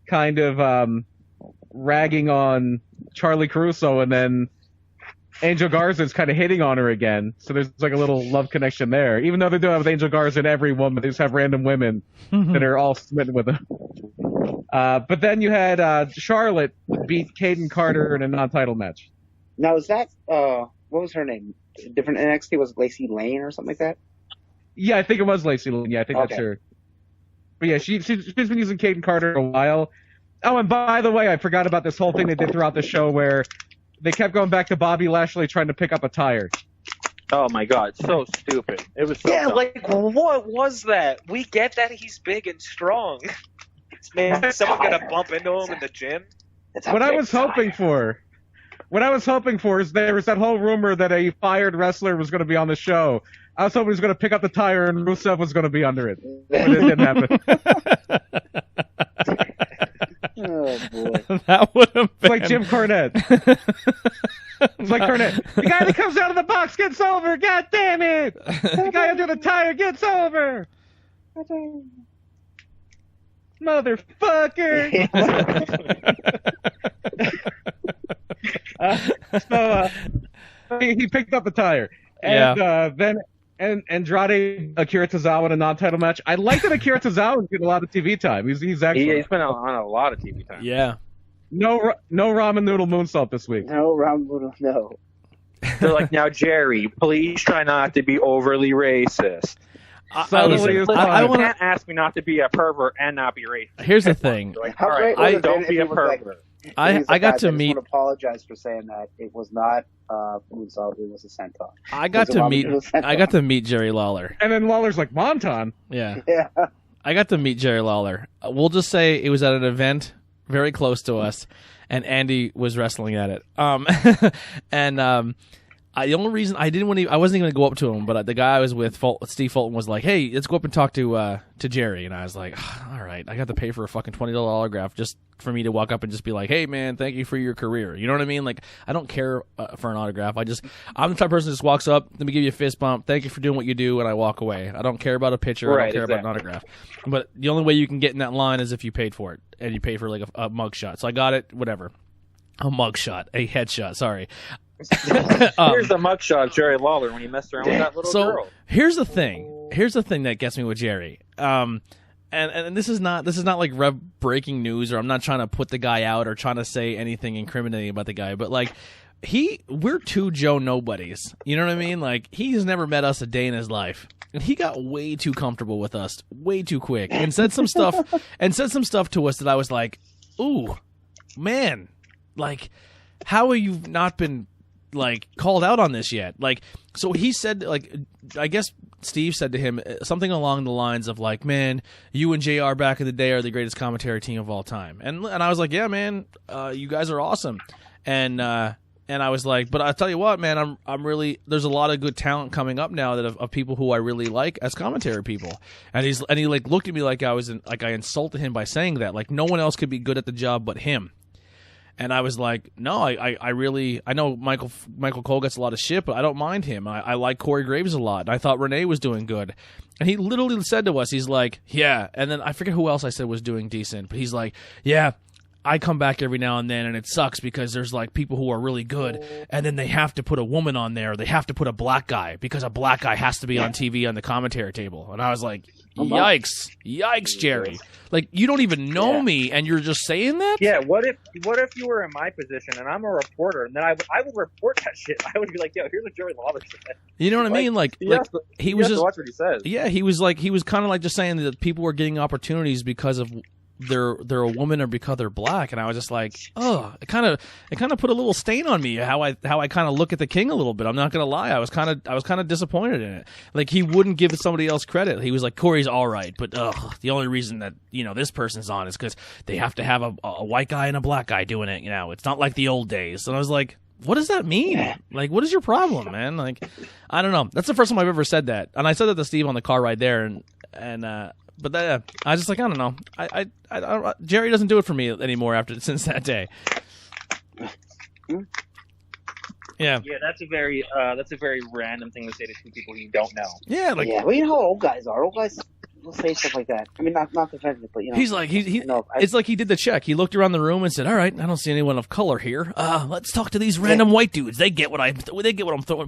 kind of ragging on Charlie Caruso, and then Angel Garza's kind of hitting on her again. So there's a little love connection there. Even though they do have Angel Garza and every woman, they just have random women that are all smitten with them. But then you had Charlotte beat Kaden Carter in a non-title match. Now, is that, what was her name? Different NXT? Was it Lacey Lane or something like that? Yeah, I think it was Lacey Lane. Yeah, I think that's her. But yeah, she's been using Kaden Carter a while. Oh, and by the way, I forgot about this whole thing they did throughout the show where they kept going back to Bobby Lashley trying to pick up a tire. Oh my god, so stupid. It was so dumb. What was that? We get that he's big and strong. Man, is someone gonna bump into him in the gym? What I was hoping for is there was that whole rumor that a fired wrestler was going to be on the show. I was hoping he was going to pick up the tire and Rusev was going to be under it. But it didn't happen. Oh, boy. That would have been... It's like Jim Cornette. It's like Cornette. The guy that comes out of the box gets over. God damn it. The guy under the tire gets over. Motherfucker. He picked up the tire. And then Andrade Akira Tozawa in a non-title match. I like that Akira Tozawa's getting a lot of TV time. He's excellent. He's been on a lot of TV time. Yeah. No ramen noodle moonsault this week. No ramen noodle, no. They're like, now Jerry, please try not to be overly racist. I can't ask me not to be a pervert and not be racist. Here's the thing. Like, all right, don't be a pervert. I got to meet. I just want to apologize for saying that. It was not moonsault. It was a senton. I got to meet Jerry Lawler. And then Lawler's like, Monton. Yeah. Yeah. I got to meet Jerry Lawler. We'll just say it was at an event very close to us, and Andy was wrestling at it. The only reason I wasn't even gonna go up to him, but the guy I was with, Steve Fulton, was like, "Hey, let's go up and talk to Jerry." And I was like, "All right, I got to pay for a fucking $20 autograph just for me to walk up and just be like, hey man, thank you for your career." You know what I mean? Like, I don't care for an autograph. I'm the type of person that just walks up, let me give you a fist bump, thank you for doing what you do, and I walk away. I don't care about a picture. I don't care about an autograph. But the only way you can get in that line is if you paid for it, and you pay for like a mug shot. So I got it, whatever. A mug shot, a headshot. Sorry. Here's the mugshot of Jerry Lawler when he messed around with that little girl. Here's the thing that gets me with Jerry. And this is not like breaking news, or I'm not trying to put the guy out or trying to say anything incriminating about the guy, but like we're two Joe Nobodies. You know what I mean? Like, he's never met us a day in his life, and he got way too comfortable with us way too quick, and said some stuff to us that I was like, ooh, man, like, how have you not been like called out on this yet? Like, so he said, like, I guess Steve said to him something along the lines of like, man, you and JR back in the day are the greatest commentary team of all time. And I was like, yeah, man, you guys are awesome. And I was like, but I tell you what, man, I'm really, there's a lot of good talent coming up now that of people who I really like as commentary people. And he like looked at me like I insulted him by saying that, like no one else could be good at the job but him. And I was like, no, I know Michael Cole gets a lot of shit, but I don't mind him. I like Corey Graves a lot. And I thought Renee was doing good. And he literally said to us, he's like, yeah. And then I forget who else I said was doing decent, but he's like, yeah, I come back every now and then, and it sucks because there's like people who are really good, and then they have to put a woman on there. They have to put a black guy because a black guy has to be on TV on the commentary table. And I was like, yikes, Jerry! Like you don't even know me, and you're just saying that? Yeah. What if you were in my position and I'm a reporter, and then I would report that shit. I would be like, yo, here's what Jerry Lawler said. You know what I mean? Like he was just watch what he says. Yeah, he was kind of like just saying that people were getting opportunities because of they're a woman or because they're black, and I was just like, oh, it kind of put a little stain on me how I kind of look at the King a little bit. I'm not gonna lie, I was kind of disappointed in it. Like he wouldn't give somebody else credit. He was like, Corey's all right, but the only reason that this person's on is because they have to have a white guy and a black guy doing it. It's not like the old days. And I was like, what does that mean? Like, what is your problem, man? Like, I don't know. That's the first time I've ever said that, and I said that to Steve on the car ride there, but I was just like, I don't know. I Jerry doesn't do it for me anymore since that day. Yeah. Yeah, that's a very random thing to say to two people you don't know. Yeah, like well, you know how old guys are. Old guys will say stuff like that. I mean, not defensive, but he's like it's like he did the check. He looked around the room and said, "All right, I don't see anyone of color here. Let's talk to these random white dudes. They get what I'm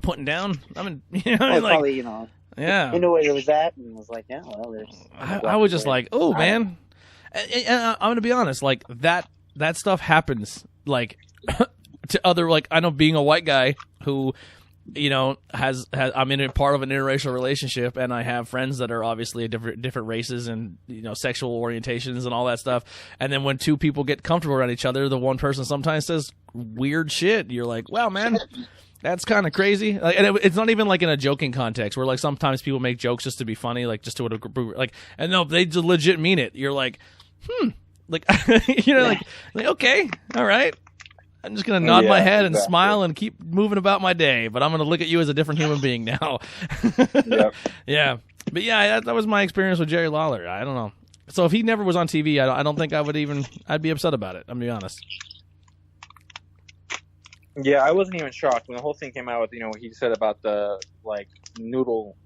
putting down. I mean, probably yeah. He knew where it was at and was like, yeah, well, there's. I was just like, oh man, and I'm gonna be honest, like that stuff happens to other, like, I know being a white guy who has I'm in a part of an interracial relationship, and I have friends that are obviously different races and sexual orientations and all that stuff. And then when two people get comfortable around each other, the one person sometimes says weird shit. You're like, wow, man. That's kind of crazy, and it's not even like in a joking context where like sometimes people make jokes just to be funny, like just to like, and no, they just legit mean it. You're like, like like okay, all right. I'm just gonna nod my head and smile and keep moving about my day, but I'm gonna look at you as a different human being now. Yep. Yeah, but yeah, that was my experience with Jerry Lawler. I don't know. So if he never was on TV, I don't think I'd be upset about it. I'm gonna be honest. Yeah, I wasn't even shocked when the whole thing came out with, he said about the, like, noodle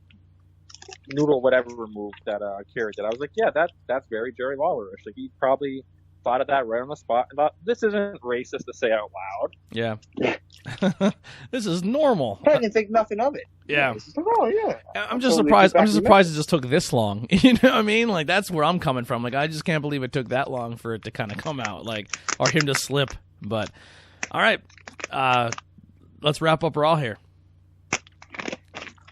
whatever move that Kerry did. I was like, yeah, that's very Jerry Lawler-ish. Like, he probably thought of that right on the spot and thought, this isn't racist to say out loud. Yeah. This is normal. I didn't think nothing of it. Yeah. Oh, yeah. I'm just surprised it just took this long. You know what I mean? Like, that's where I'm coming from. Like, I just can't believe it took that long for it to kind of come out, like, or him to slip. But, all right. Let's wrap up Raw here.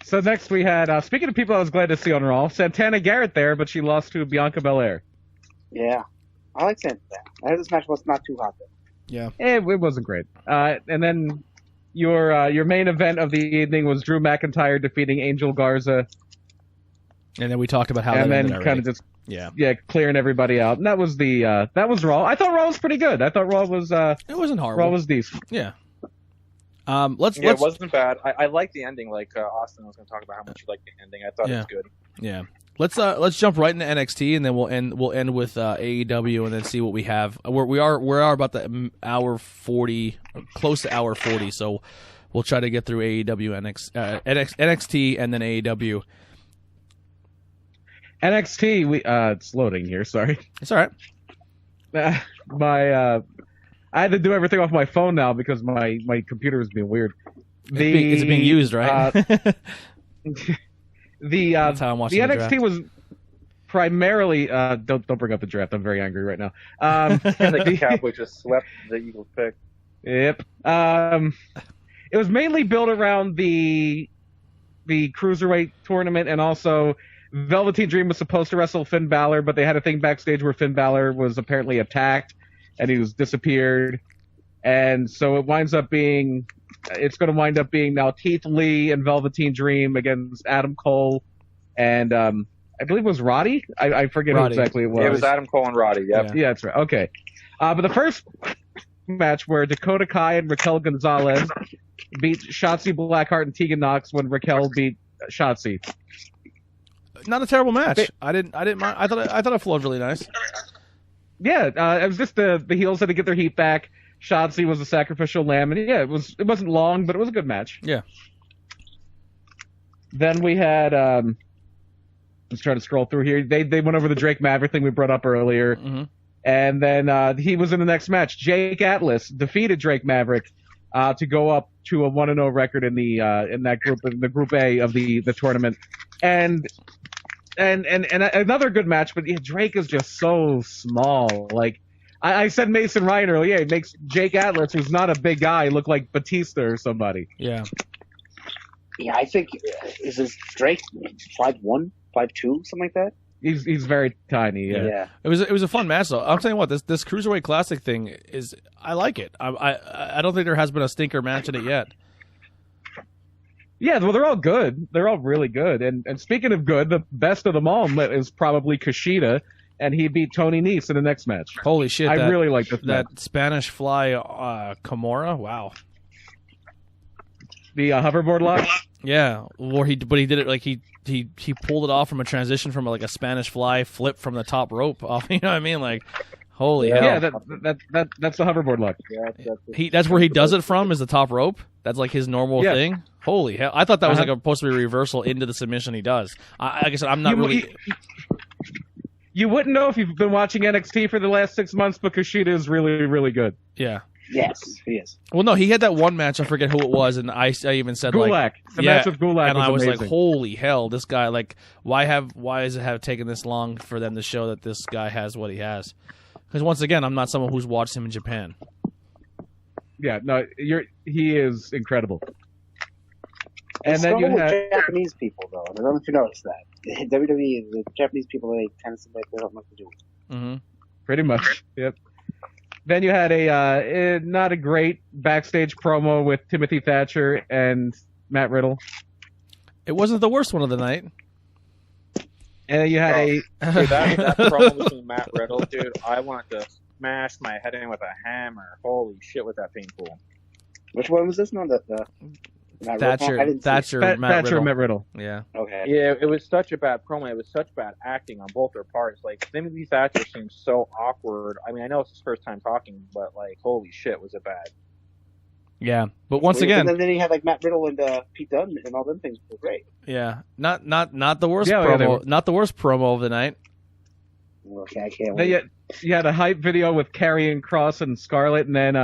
So next we had, speaking of people I was glad to see on Raw, Santana Garrett there, but she lost to Bianca Belair. Yeah. I like Santana. I heard this match was not too hot, though. Yeah. It wasn't great. And then your main event of the evening was Drew McIntyre defeating Angel Garza. And then we talked about how and that then kind of just yeah, clearing everybody out. And that was Raw. I thought Raw was pretty good. I thought Raw was it wasn't horrible. Raw was decent. Yeah. It wasn't bad. I liked the ending. Like Austin was going to talk about how much he liked the ending. I thought it was good. Yeah. Let's jump right into NXT, and then we'll end with AEW, and then see what we have. We are about the hour 40, close to hour 40. So we'll try to get through AEW, NXT, and then AEW. NXT, it's loading here. Sorry, it's all right. I had to do everything off my phone now because my computer is being weird. It's being used, right? That's how I'm watching the the NXT draft. was primarily don't bring up the draft. I'm very angry right now. The Cowboys just swept the Eagles pick. Yep. It was mainly built around the Cruiserweight tournament, and also Velveteen Dream was supposed to wrestle Finn Balor, but they had a thing backstage where Finn Balor was apparently attacked and he was disappeared. And so it's going to wind up being now Keith Lee and Velveteen Dream against Adam Cole and I believe it was Roddy. I forget who exactly it was. It was Adam Cole and Roddy. Yep. Yeah, that's right. Okay. But the first match where Dakota Kai and Raquel Gonzalez beat Shotzi Blackheart and Tegan Nox when Raquel beat Shotzi. Not a terrible match. I didn't mind. I thought it flowed really nice. Yeah, it was just the heels had to get their heat back. Shotzi was a sacrificial lamb, and yeah, it wasn't long, but it was a good match. Yeah. Then we had let's try to scroll through here. They went over the Drake Maverick thing we brought up earlier. Mm-hmm. And then he was in the next match. Jake Atlas defeated Drake Maverick to go up to a 1-0 record in that group, in the Group A of the tournament. And another good match, but Drake is just so small. Like I said, Mason Ryan earlier, it makes Jake Atlas, who's not a big guy, look like Batista or somebody. Yeah. Yeah, I think is this Drake 5'1", 5'2", something like that. He's very tiny. Yeah. It was a fun match though. I'm telling you what, this Cruiserweight Classic thing is, I like it. I don't think there has been a stinker match in it yet. Yeah, well, they're all good. They're all really good. And speaking of good, the best of them all is probably Kushida, and he beat Tony Nese in the next match. Holy shit! I really like this match. That Spanish Fly Kimura. Wow. The hoverboard lock. Yeah, but he did it like he pulled it off from a transition from like a Spanish Fly flip from the top rope off. You know what I mean? Like, holy hell. Yeah, that's the hoverboard lock. Yeah, That's where he does it from, is the top rope. That's like his normal thing. Holy hell! I thought that was like supposed to be a reversal into the submission he does. Like I said, I'm not really. You wouldn't know if you've been watching NXT for the last 6 months, but Kushida is really, really good. Yeah. Yes, he is. Well, no, he had that one match. I forget who it was, and I even said Gulak. like The match with Gulak, and I was amazing. like, holy hell, this guy, like, why does it have taken this long for them to show that this guy has what he has? Because once again, I'm not someone who's watched him in Japan. Yeah, no, he is incredible. And then you have Japanese people, though. I don't know if you noticed that. WWE, the Japanese people, they tend to make they don't know what to do. Mm-hmm. Pretty much. Yep. Then you had a not a great backstage promo with Timothy Thatcher and Matt Riddle. It wasn't the worst one of the night. And then you had that promo between Matt Riddle, dude. I wanted to smash my head in with a hammer. Holy shit, was that painful? Which one was this? No, the Matt Thatcher, Riddle? Thatcher and Matt Riddle. Yeah. Okay. Yeah, it was such a bad promo. It was such bad acting on both their parts. Like, Timothy Thatcher seems so awkward. I mean, I know it's his first time talking, but, like, holy shit, was it bad. Yeah, but once again, and then he had like Matt Riddle and Pete Dunne and all them things were great. yeah, not the worst promo, not the worst promo of the night. Okay, I can't Then wait. you had a hype video with Karrion Kross and Scarlett, and then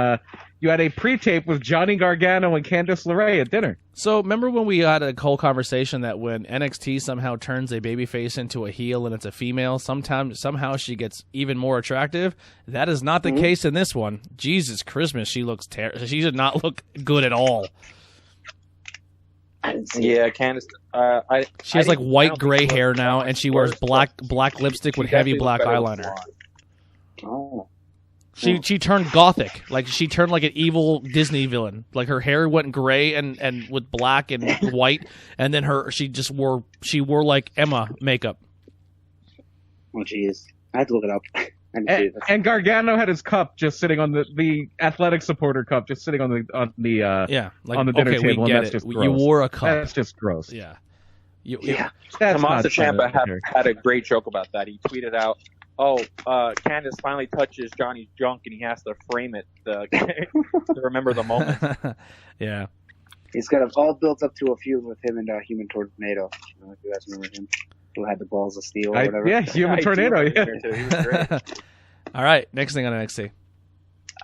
you had a pre-tape with Johnny Gargano and Candice LeRae at dinner. So remember when we had a whole conversation that when NXT somehow turns a babyface into a heel and it's a female, somehow she gets even more attractive? That is not the case in this one. Jesus Christmas, she looks she did not look good at all. Yeah, Candice. She has like white gray hair now, and she wears black lipstick with heavy black eyeliner. Oh. She turned gothic, like she turned like an evil Disney villain. Like her hair went gray and with black and white, and then she wore like Emma makeup. Oh jeez, I have to look it up. And Gargano had his cup just sitting on the athletic supporter cup, just sitting on the like, on the dinner table. We and get that's it. just You gross. wore a cup. That's just gross. Yeah. That's not Tommaso Ciampa sanitary. had a great joke about that. He tweeted out, Candice finally touches Johnny's junk and he has to frame it to remember the moment. Yeah. He's got it all built up to a feud with him and Human Tornado. I don't know if you guys remember him. Who had the balls of steel or whatever. Yeah, Human Tornado. Yeah. He was great. All right, next thing on NXT.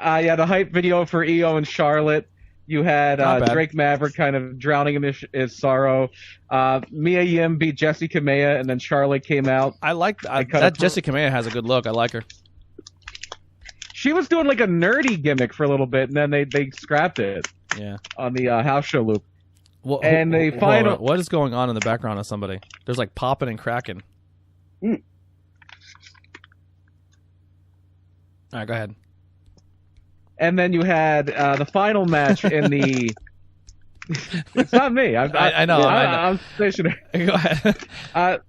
You had a hype video for Io and Charlotte. You had Drake Maverick kind of drowning in his sorrow. Mia Yim beat Jessie Kamea, and then Charlotte came out. I like that. Jessie Kamea has a good look. I like her. She was doing like a nerdy gimmick for a little bit, and then they scrapped it. Yeah. On the house show loop. Well, and the final. What is going on in the background of somebody? There's like popping and cracking. All right, go ahead. And then you had the final match in the. It's not me. I know. I'm stationary. Go ahead. I'm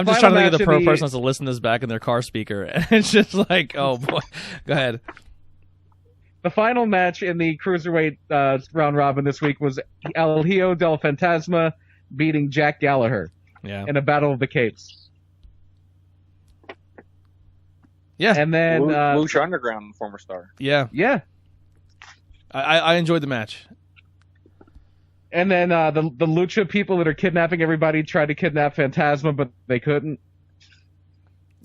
just trying to think of the person that's to listen to this back in their car speaker. And it's just like, oh boy. Go ahead. The final match in the Cruiserweight round robin this week was El Hijo del Fantasma beating Jack Gallagher in a Battle of the Capes. Yeah. And then Lucha Underground, former star. Yeah. Yeah. I enjoyed the match. And then the Lucha people that are kidnapping everybody tried to kidnap Fantasma, but they couldn't.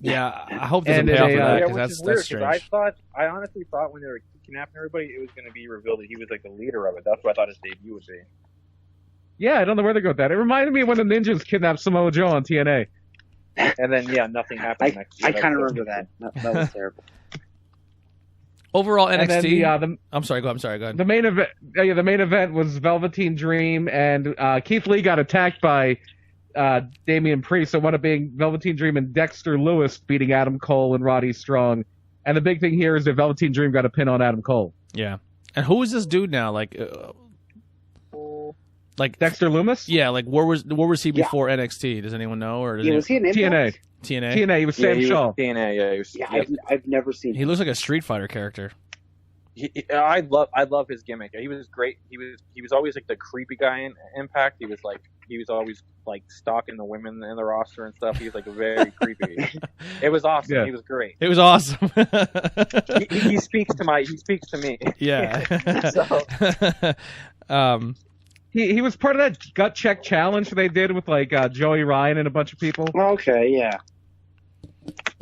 Yeah, I hope there's a And payoff they, for that yeah, because which is weird, that's 'cause strange. I honestly thought when they were kidnapping everybody, it was going to be revealed that he was like the leader of it. That's what I thought his debut would be. Yeah, I don't know where they go with that. It reminded me of when the Ninjas kidnapped Samoa Joe on TNA. And then nothing happened next year. I kind of remember that. That was terrible. Overall, And then NXT. I'm sorry. Go ahead. The main event, the main event was Velveteen Dream, and Keith Lee got attacked by Damian Priest. So it wound up being Velveteen Dream and Dexter Lewis beating Adam Cole and Roddy Strong. And the big thing here is that Velveteen Dream got a pin on Adam Cole. Yeah. And who is this dude now? Like Dexter Loomis? Yeah. Like where was he before NXT? Does anyone know? Or does Was he in Impact? TNA? TNA? TNA. He was Sam Shaw. TNA, yeah. He was, I've never seen. He looks like a Street Fighter character. I love his gimmick. He was great. He was always like the creepy guy in Impact. He was always like stalking the women in the roster and stuff. He was like very creepy. It was awesome. Yeah. He was great. It was awesome. he speaks to me. Yeah. So. He was part of that gut check challenge they did with like Joey Ryan and a bunch of people. Okay, yeah.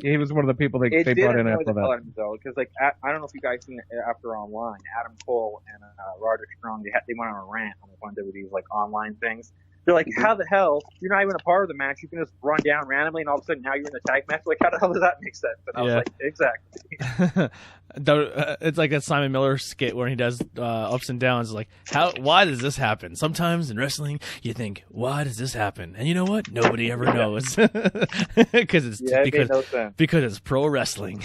He was one of the people they brought in after that. Though, because like I don't know if you guys seen it after online, Adam Cole and Roderick Strong they went on a rant on one of these like online things. They're like, how the hell you're not even a part of the match? You can just run down randomly, and all of a sudden now you're in the tag match. Like, how the hell does that make sense? And I was like, exactly. It's like that Simon Miller skit where he does ups and downs. Like, why does this happen? Sometimes in wrestling, you think, why does this happen? And you know what? Nobody ever knows because it's pro wrestling.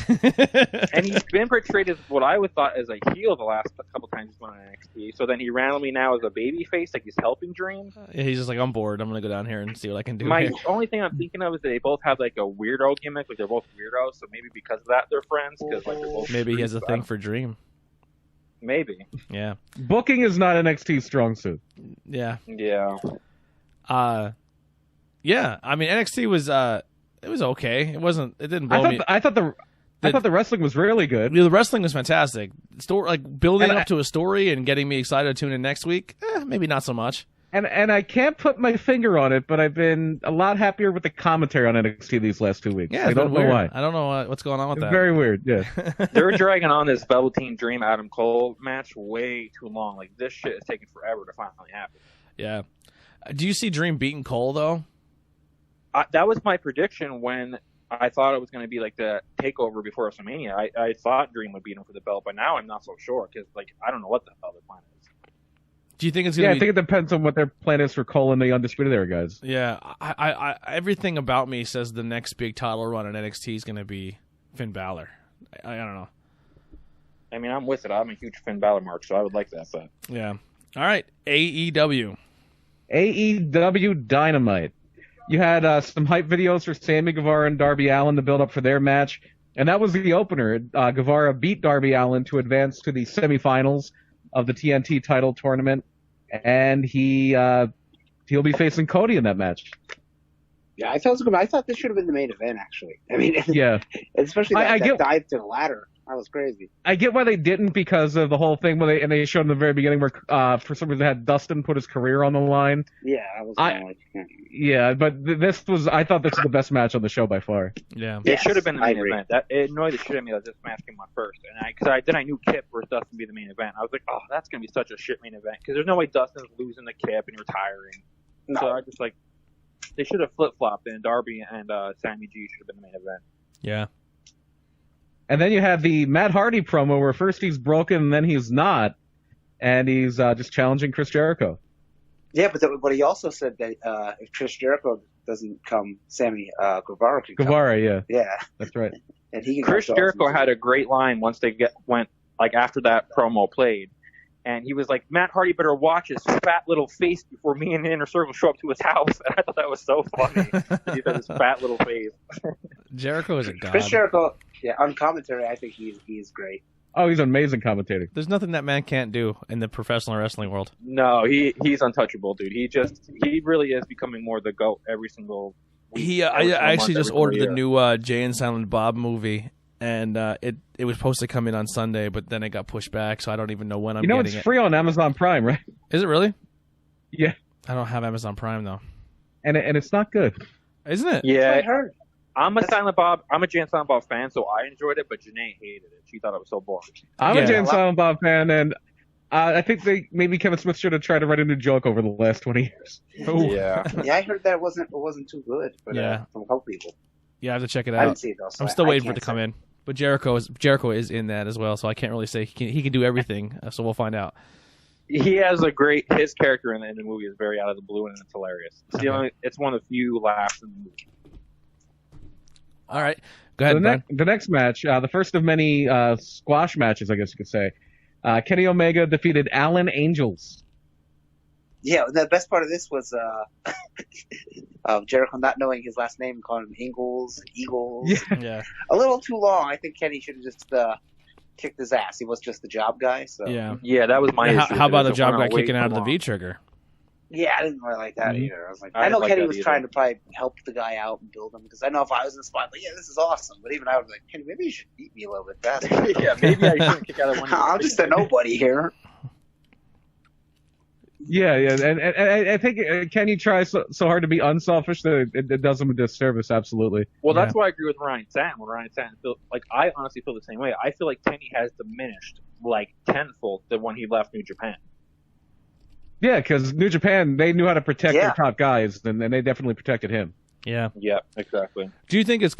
And he's been portrayed as what I would thought as a heel the last couple times he's been on NXT. So then he randomly now is a baby face, like he's helping Dream. He's just like, I'm bored. I'm gonna go down here and see what I can do. My only thing I'm thinking of is that they both have like a weirdo gimmick. Like they're both weirdos, so maybe because of that they're friends. Because like they're both. Maybe he has a thing for Dream. Maybe. Yeah. Booking is not NXT's strong suit. Yeah. Yeah. Yeah. I mean, NXT was it was okay. It wasn't. It didn't blow me. I thought the wrestling was really good. The wrestling was fantastic. Story, like building up to a story and getting me excited to tune in next week. Maybe not so much. And I can't put my finger on it, but I've been a lot happier with the commentary on NXT these last 2 weeks. Yeah, I don't know why. I don't know what's going on with that. It's very weird. Yeah. They're dragging on this Velveteen Dream Adam Cole match way too long. Like this shit is taking forever to finally happen. Yeah. Do you see Dream beating Cole though? That was my prediction when I thought it was going to be like the takeover before WrestleMania. I thought Dream would beat him for the belt, but now I'm not so sure because like I don't know what the hell their plan is. Do you think it's going to be... I think it depends on what their plan is for Cole and the Undisputed Era guys. Yeah, I everything about me says the next big title run in NXT is going to be Finn Balor. I don't know. I mean, I'm with it. I'm a huge Finn Balor mark, so I would like that. But yeah. All right, AEW. AEW Dynamite. You had some hype videos for Sammy Guevara and Darby Allin to build up for their match, and that was the opener. Guevara beat Darby Allin to advance to the semifinals of the TNT title tournament, and he'll be facing Cody in that match. Yeah, I thought it was good. I thought this should have been the main event, actually. I mean, yeah, especially that dive to the ladder. That was crazy. I get why they didn't because of the whole thing where they showed in the very beginning where for some reason they had Dustin put his career on the line. Yeah, I was kind of like, yeah, but I thought this was the best match on the show by far. Yeah, it should have been the main event. It annoyed the shit out of me that this match came on first, and I knew Kip versus Dustin be the main event. I was like, oh, that's gonna be such a shit main event because there's no way Dustin's losing the Kip and retiring. No. So I just like they should have flip flopped, and Darby and Sammy G should have been the main event. Yeah. And then you have the Matt Hardy promo where first he's broken and then he's not, and he's just challenging Chris Jericho. Yeah, but he also said that if Chris Jericho doesn't come, Sammy Guevara could come. Guevara, yeah. Yeah. That's right. And he Chris Jericho had a great line once they went like after that promo played. And he was like, Matt Hardy better watch his fat little face before me and the Inner Circle show up to his house. And I thought that was so funny. He had his fat little face. Jericho is a god. Chris Jericho, yeah, on commentary, I think he's great. Oh, he's an amazing commentator. There's nothing that man can't do in the professional wrestling world. No, he's untouchable, dude. He really is becoming more the GOAT every single week. I actually just ordered the new Jay and Silent Bob movie. And it was supposed to come in on Sunday, but then it got pushed back, so I don't even know when I'm getting it. It's free on Amazon Prime, right? Is it really? Yeah. I don't have Amazon Prime, though. And it's not good. Isn't it? Yeah. I heard. I'm a Silent Bob fan, so I enjoyed it, but Janae hated it. She thought it was so boring. I'm a Jay and Silent Bob fan, and I think maybe Kevin Smith should have tried to write a new joke over the last 20 years. Yeah. Yeah, I heard that it wasn't too good, but from a couple people. Yeah, I have to check it I out. didn't see it though. So I'm still I waiting for it can't to come say. in. But Jericho is in that as well, so I can't really say he can do everything. So we'll find out. He has his character in the movie is very out of the blue, and it's hilarious. It's one of the few laughs in the movie. All right. Go ahead, Brian. The next match, the first of many squash matches, I guess you could say. Kenny Omega defeated Alan Angels. Yeah, the best part of this was Jericho not knowing his last name, calling him Ingles, Eagles. Yeah. A little too long. I think Kenny should have just kicked his ass. He was just the job guy. So Yeah, that was my issue. How about the It job went guy way kicking too out of the long. V-trigger? Yeah, I didn't really like that either. I was like, I I know didn't like Kenny that was either. trying to probably help the guy out and build him, because I know if I was in the spot, like, yeah, this is awesome. But even I would be like, Kenny, maybe you should beat me a little bit faster. Yeah, maybe I shouldn't kick out of one. I'm just a nobody here. Yeah, and I think Kenny tries so hard to be unselfish that it does him a disservice, absolutely. Well, that's why I agree with Ryan Satin. When Ryan Satin I honestly feel the same way. I feel like Kenny has diminished like tenfold than when he left New Japan. Yeah, because New Japan, they knew how to protect their top guys, and they definitely protected him. Yeah. Yeah, exactly. Do you think it's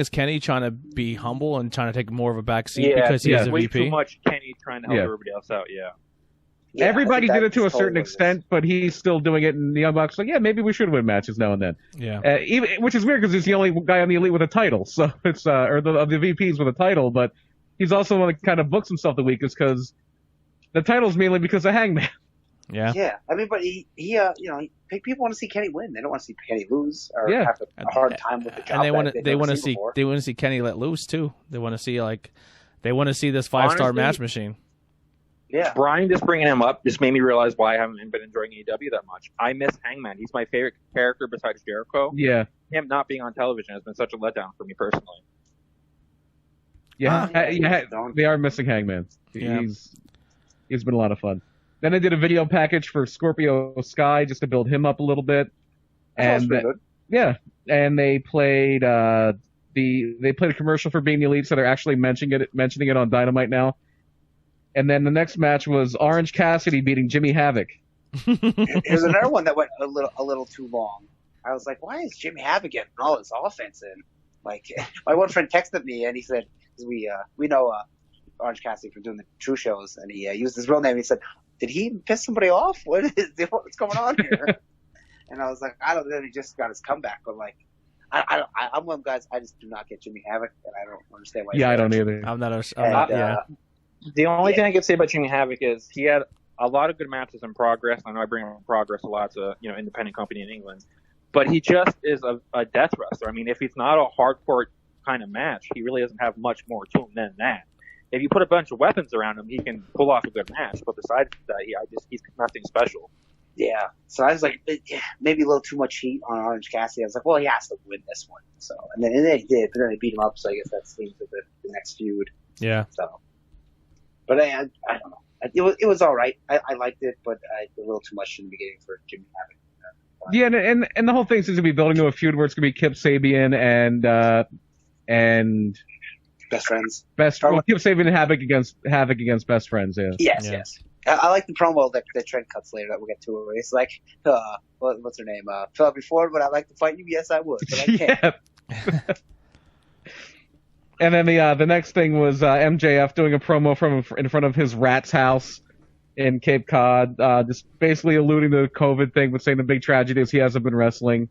Kenny trying to be humble and trying to take more of a back seat Yeah, because he's a way VP? too much Kenny trying to help everybody else out. Yeah. Yeah, Everybody I think did it to a that's certain totally extent, but he's still doing it in the Young Bucks. Like, yeah, maybe we should win matches now and then. Yeah. Which is weird because he's the only guy on the Elite with a title, so it's of the VPs with a title. But he's also the one that kind of books himself the weakest because the title's mainly because of Hangman. Yeah. Yeah, I mean, but he people want to see Kenny win. They don't want to see Kenny lose or have a hard time with the job. And they want to see Kenny let loose too. They want to see this 5-star Honestly, match machine. Yeah. Brian just bringing him up just made me realize why I haven't been enjoying AEW that much. I miss Hangman. He's my favorite character besides Jericho. Yeah. Him not being on television has been such a letdown for me personally. Yeah, they are missing Hangman. Yeah. He's been a lot of fun. Then they did a video package for Scorpio Sky just to build him up a little bit. That sounds pretty good. Yeah, and they played a commercial for Being the Elite, so they're actually mentioning it on Dynamite now. And then the next match was Orange Cassidy beating Jimmy Havoc. Here's another one that went a little too long. I was like, why is Jimmy Havoc getting all this offense in? Like, my one friend texted me and he said, we know Orange Cassidy from doing the True shows, and he used his real name. He said, did he piss somebody off? What's going on here? And I was like, I don't know. He just got his comeback, but like, I'm one of them guys. I just do not get Jimmy Havoc, and I don't understand why. Yeah, I don't either. I'm not. Yeah. The only thing I can say about Jimmy Havoc is he had a lot of good matches in Progress. I know I bring up Progress a lot. It's a independent company in England, but he just is a death wrestler. I mean, if he's not a hardcore kind of match, he really doesn't have much more to him than that. If you put a bunch of weapons around him, he can pull off a good match. But besides that, he's nothing special. Yeah. So I was like, maybe a little too much heat on Orange Cassidy. I was like, well, he has to win this one. So and then he did, but then they beat him up. So I guess that's the next feud. Yeah. So, but I don't know. It was all right. I liked it, but a little too much in the beginning for Jimmy Havoc. Yeah, and the whole thing seems to be building to a feud where it's going to be Kip Sabian and Best Friends. Kip Sabian and Havoc against Best Friends. Yeah. Yes. I like the promo that Trent cuts later that we'll get to. It's like, what's her name? Before, but I'd like to fight you. Yes, I would, but I can't. Yeah. And then the next thing was MJF doing a promo from in front of his rat's house in Cape Cod, just basically alluding to the COVID thing, but saying the big tragedy is he hasn't been wrestling.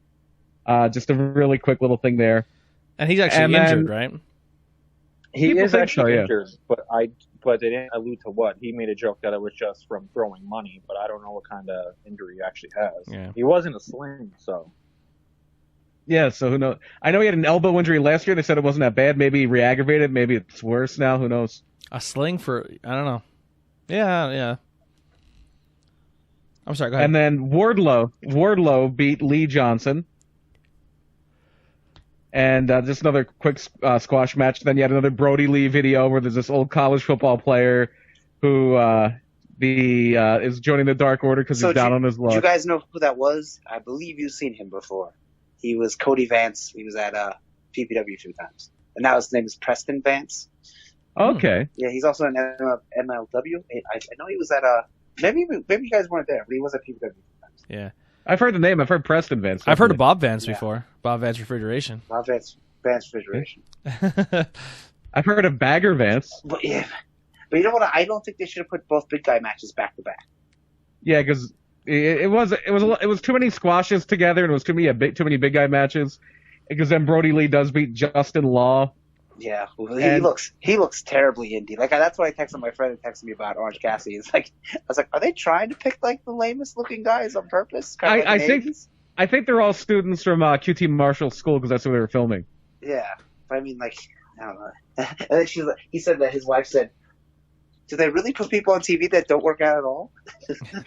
Just a really quick little thing there. And he's actually injured, right? He is actually so, injured, but they didn't allude to what. He made a joke that it was just from throwing money, but I don't know what kind of injury he actually has. Yeah. He was in a sling, so. Yeah, so who knows? I know he had an elbow injury last year. They said it wasn't that bad. Maybe he re-aggravated. Maybe it's worse now. Who knows? A sling for, I don't know. Yeah. I'm sorry, go ahead. And then Wardlow beat Lee Johnson. And just another quick squash match. Then you had another Brody Lee video where there's this old college football player who is joining the Dark Order because he's down on his luck. Do you guys know who that was? I believe you've seen him before. He was Cody Vance. He was at PPW a few times, and now his name is Preston Vance. Okay. Yeah, he's also in MLW. I know he was at maybe you guys weren't there, but he was at PPW. Yeah. I've heard the name. I've heard Preston Vance. I've heard of Bob Vance before. Bob Vance Refrigeration. Bob Vance Refrigeration. I've heard of Bagger Vance. But you know what? I don't think they should have put both big guy matches back to back. Yeah, because it was too many squashes together, and it was too many big guy matches. Because then Brody Lee does beat Justin Law. Yeah, he looks terribly indie. Like that's what I texted my friend who texted me about Orange Cassidy. It's like I was like, are they trying to pick like the lamest looking guys on purpose? I think they're all students from QT Marshall School because that's where they were filming. Yeah, but I mean, like I don't know. And then he said that his wife said, "Do they really put people on TV that don't work out at all?"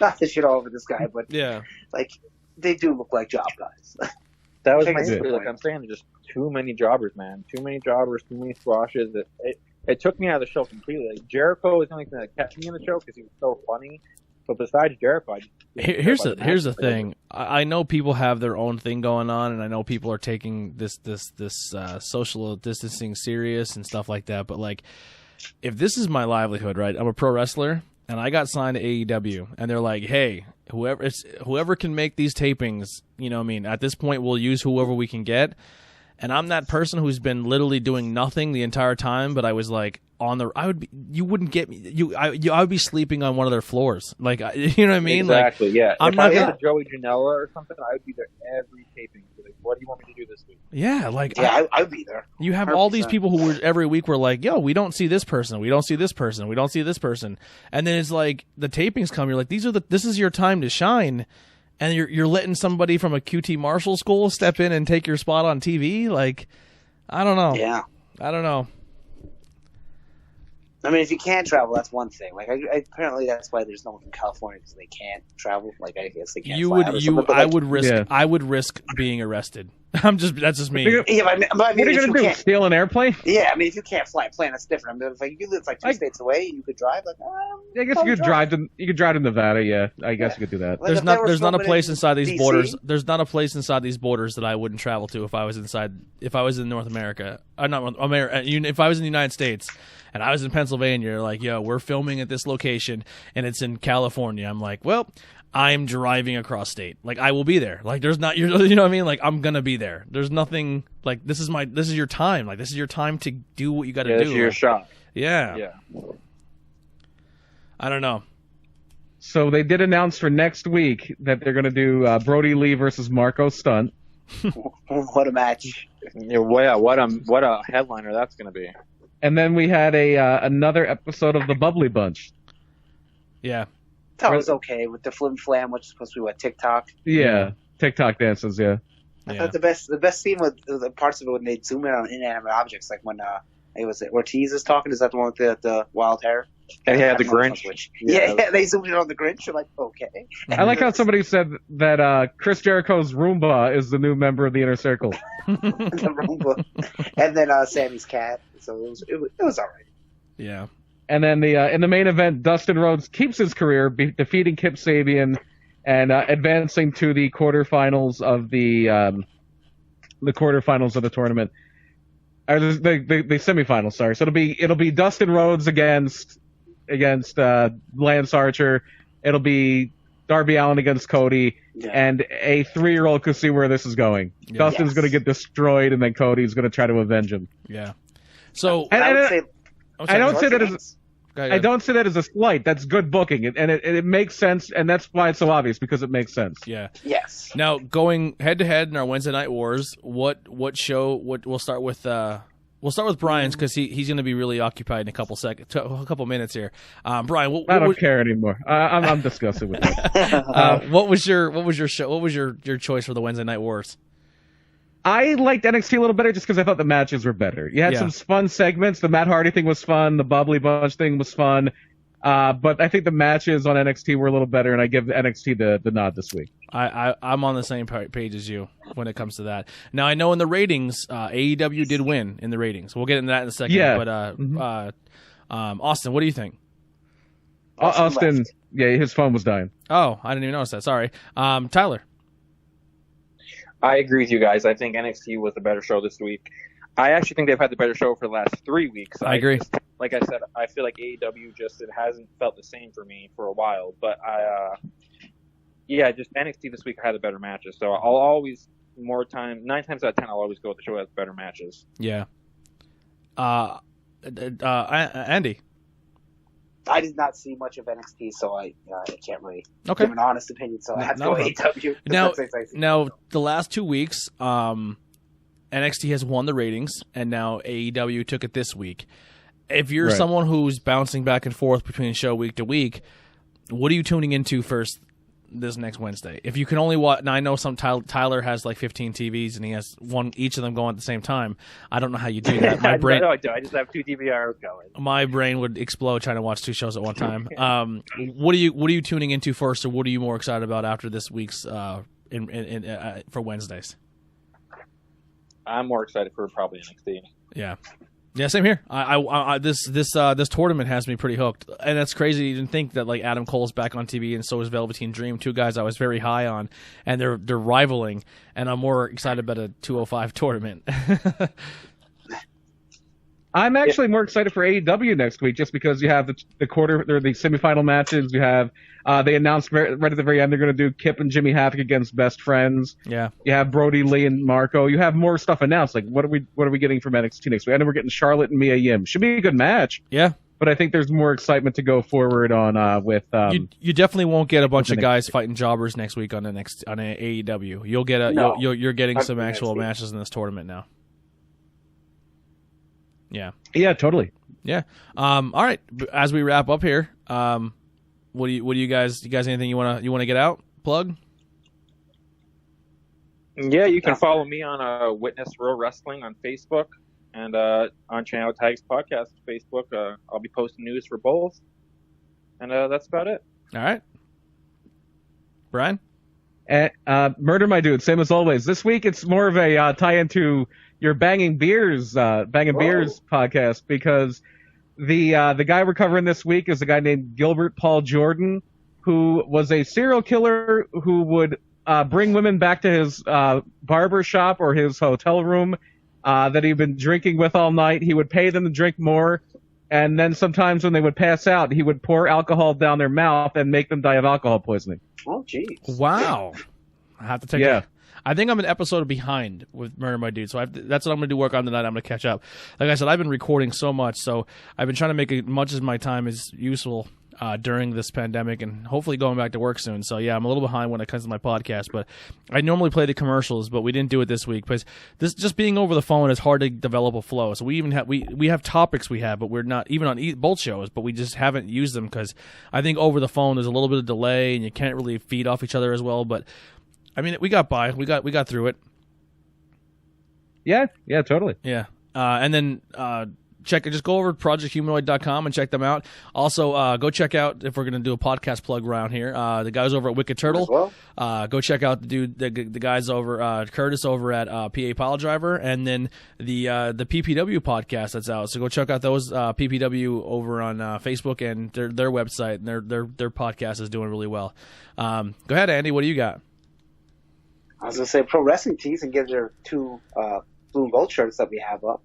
Not to shit all over this guy, but yeah, like they do look like job guys. That was my issue. Like I'm saying, just too many jobbers, man. Too many jobbers, too many squashes. It took me out of the show completely. Like, Jericho was the only thing that kept me in the show because he was so funny. But besides Jericho, here's the thing. I know people have their own thing going on, and I know people are taking this social distancing serious and stuff like that. But like, if this is my livelihood, right? I'm a pro wrestler, and I got signed to AEW, and they're like, hey, whoever can make these tapings, you know what I mean, at this point we'll use whoever we can get. And I'm that person who's been literally doing nothing the entire time, but I was like you wouldn't get me. I would be sleeping on one of their floors. Like, you know what I mean? Exactly, like, yeah. I'm if not I was Joey Janela or something, I would be there every taping. Like, what do you want me to do this week? Yeah, like I would be there. You have 100%. All these people who were every week were like, yo, we don't see this person, we don't see this person, we don't see this person, and then it's like the tapings come, you're like, this is your time to shine, and you're letting somebody from a QT Marshall School step in and take your spot on TV. Like, I don't know. Yeah, I don't know. I mean, if you can't travel, that's one thing. Like, apparently that's why there's no one from California because they can't travel. Like, I guess they can't. I would risk being arrested. That's just me. Yeah, but I mean, what are you gonna do? Steal an airplane? Yeah, I mean, if you can't fly a plane, that's different. I mean, if you live like 2 states away, and you could drive. Like, I guess you could drive to Nevada. Yeah, I guess you could do that. Like, there's not a place inside these borders. There's not a place inside these borders that I wouldn't travel to if I was in North America. Not America. If I was in the United States and I was in Pennsylvania, like, yo, we're filming at this location and it's in California. I'm like, well, I'm driving across state. Like, I will be there. Like, there's not, you know what I mean? Like, I'm gonna be there. There's nothing, like, this is your time. Like, this is your time to do what you got to do. This is your shot. Yeah. Yeah. I don't know. So they did announce for next week that they're gonna do Brody Lee versus Marco Stunt. What a match! Yeah, what a headliner that's gonna be. And then we had another episode of the Bubbly Bunch. Yeah. That was okay with the flim flam, which is supposed to be TikTok. Yeah, TikTok dances. Yeah. I thought the best scene with the parts of it when they zoom in on inanimate objects, like when it was Ortiz is talking. Is that the one with the wild hair? And he had the Grinch. Yeah, they zoomed in on the Grinch. You're like, okay. I like how somebody said that Chris Jericho's Roomba is the new member of the Inner Circle. The Roomba, and then Sammy's cat. So it was all right. Yeah. And then in the main event, Dustin Rhodes keeps his career, defeating Kip Sabian and advancing to the quarterfinals of the tournament, or the semifinals. Sorry, so it'll be Dustin Rhodes against Lance Archer. It'll be Darby Allin against Cody, and a 3-year-old could see where this is going. Yeah. Dustin's going to get destroyed, and then Cody's going to try to avenge him. Yeah. So I don't say that as a slight. That's good booking, and it makes sense, and that's why it's so obvious, because it makes sense. Yeah. Yes. Now, going head to head in our Wednesday Night Wars, what show? We'll start with Brian's, because he's going to be really occupied in a couple minutes here. Brian, I don't care anymore. I'm disgusted with that. What was your show? What was your choice for the Wednesday Night Wars? I liked NXT a little better just because I thought the matches were better. You had some fun segments. The Matt Hardy thing was fun. The Bubbly Bunch thing was fun. But I think the matches on NXT were a little better, and I give NXT the nod this week. I'm on the same page as you when it comes to that. Now, I know in the ratings, AEW did win in the ratings. We'll get into that in a second. Yeah. But Austin, what do you think? Austin, yeah, his phone was dying. Oh, I didn't even notice that. Sorry. Tyler. I agree with you guys. I think NXT was the better show this week. I actually think they've had the better show for the last 3 weeks. I agree. Like I said, I feel like AEW it hasn't felt the same for me for a while. But just NXT this week had the better matches. So I'll always 9 times out of 10, I'll always go with the show that has better matches. Yeah. Andy. I did not see much of NXT, so I can't really give an honest opinion. So I have to go AEW. Now, the last 2 weeks, NXT has won the ratings, and now AEW took it this week. If you're someone who's bouncing back and forth between show week to week, what are you tuning into first this next Wednesday? If you can only watch, now I know Tyler has like 15 TVs and he has each of them going at the same time. I don't know how you do that. My brain, I just have 2 DVRs going. My brain would explode trying to watch 2 shows at one time. What are you tuning into first, or what are you more excited about after this week's for Wednesdays? I'm more excited for probably NXT. Yeah, same here. This tournament has me pretty hooked, and that's crazy to even think that like Adam Cole's back on TV, and so is Velveteen Dream, 2 guys I was very high on, and they're rivaling, and I'm more excited about a 205 tournament. I'm actually more excited for AEW next week, just because you have the semifinal matches. You have they announced right at the very end they're going to do Kip and Jimmy Havoc against Best Friends. Yeah. You have Brody Lee and Marco. You have more stuff announced. Like what are we getting from NXT next week? I know we're getting Charlotte and Mia Yim. Should be a good match. Yeah. But I think there's more excitement to go forward on with. You definitely won't get a bunch of guys fighting jobbers next week on AEW. You'll get you're getting some actual matches in this tournament now. Yeah. Yeah, totally. Yeah. All right. As we wrap up here, what do you guys? You guys anything you wanna get out? Plug? Yeah, you can follow me on Witness Real Wrestling on Facebook and on Channel Tags Podcast Facebook. I'll be posting news for both, and that's about it. All right. Brian? Murder My Dude, same as always. This week it's more of a tie-in to your Banging Beers podcast, because the guy we're covering this week is a guy named Gilbert Paul Jordan, who was a serial killer who would bring women back to his barber shop or his hotel room that he'd been drinking with all night. He would pay them to drink more, and then sometimes when they would pass out, he would pour alcohol down their mouth and make them die of alcohol poisoning. Oh, jeez. Wow. I have to take it. I think I'm an episode behind with Murder My Dude, so that's what I'm going to do work on tonight. I'm going to catch up. Like I said, I've been recording so much, so I've been trying to make as much as my time is useful during this pandemic, and hopefully going back to work soon. So yeah, I'm a little behind when it comes to my podcast, but I normally play the commercials, but we didn't do it this week because this just being over the phone is hard to develop a flow. So we even have we have topics but we're not even on both shows, but we just haven't used them because I think over the phone there's a little bit of delay and you can't really feed off each other as well. But I mean, we got by, we got through it. Yeah, totally. Yeah, and then. Just go over to projecthumanoid.com and check them out. Also, go check out, if we're going to do a podcast plug around here, the guys over at Wicked Turtle. Go check out the guys over, Curtis over at PA Pile Driver, and then the PPW podcast that's out. So go check out those PPW over on Facebook and their website, and their podcast is doing really well. Go ahead, Andy. What do you got? I was going to say Pro Wrestling Tees and get their 2 blue and gold shirts that we have up.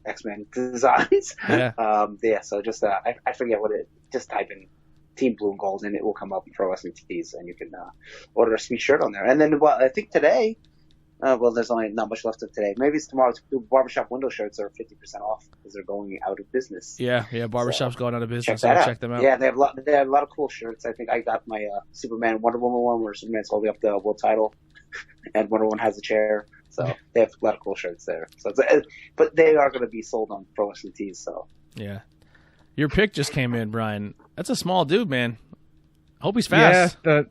X-Men designs. Yeah. So just I forget what it. Just type in Team Blue and Gold and it will come up in Pro Wrestling Tees, and you can order a sweet shirt on there. And then I think today, there's only not much left of today. Maybe it's tomorrow. Barbershop window shirts are 50% off because they're going out of business. Yeah. Barbershop's going out of business. Check them out. Yeah, they have a lot of cool shirts. I think I got my Superman and Wonder Woman one where Superman's holding up the world title, and Wonder Woman has a chair. So they have a lot of cool shirts there. So, but they are going to be sold on Pro Wrestling Tees. So yeah, your pick just came in, Brian. That's a small dude, man. Hope he's fast. Yeah,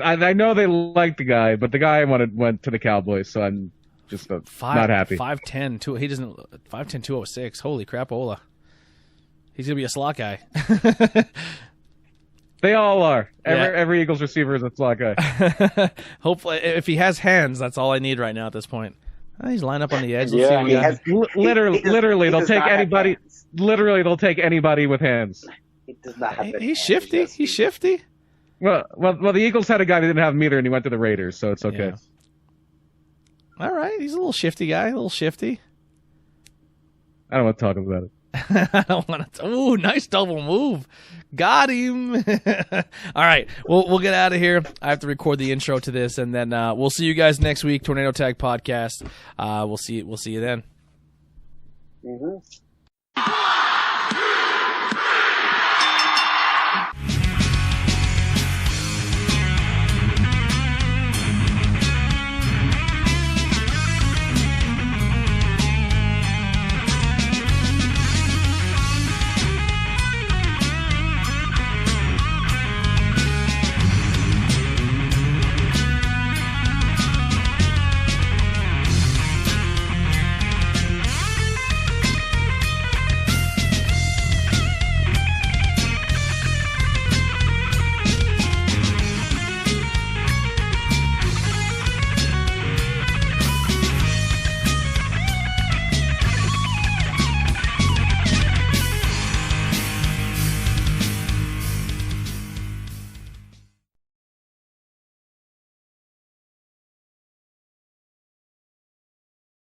I know they like the guy, but the guy went to the Cowboys, so I'm just not happy. 5'10", he doesn't 5'10", 206. Holy crapola! He's gonna be a slot guy. They all are. Every Eagles receiver is a slot guy. Hopefully, if he has hands, that's all I need right now at this point. He's lined up on the edge. Literally, they'll take anybody. Literally, they'll take anybody with hands. He does not have. He's shifty. He's shifty. Well, the Eagles had a guy that didn't have him either, and he went to the Raiders, so it's okay. Yeah. All right, he's a little shifty guy, a little shifty. I don't want to talk about it. I don't want to. Ooh, nice double move. Got him. All right, we'll get out of here. I have to record the intro to this, and then we'll see you guys next week. Tornado Tag Podcast. We'll see you then. Mm-hmm.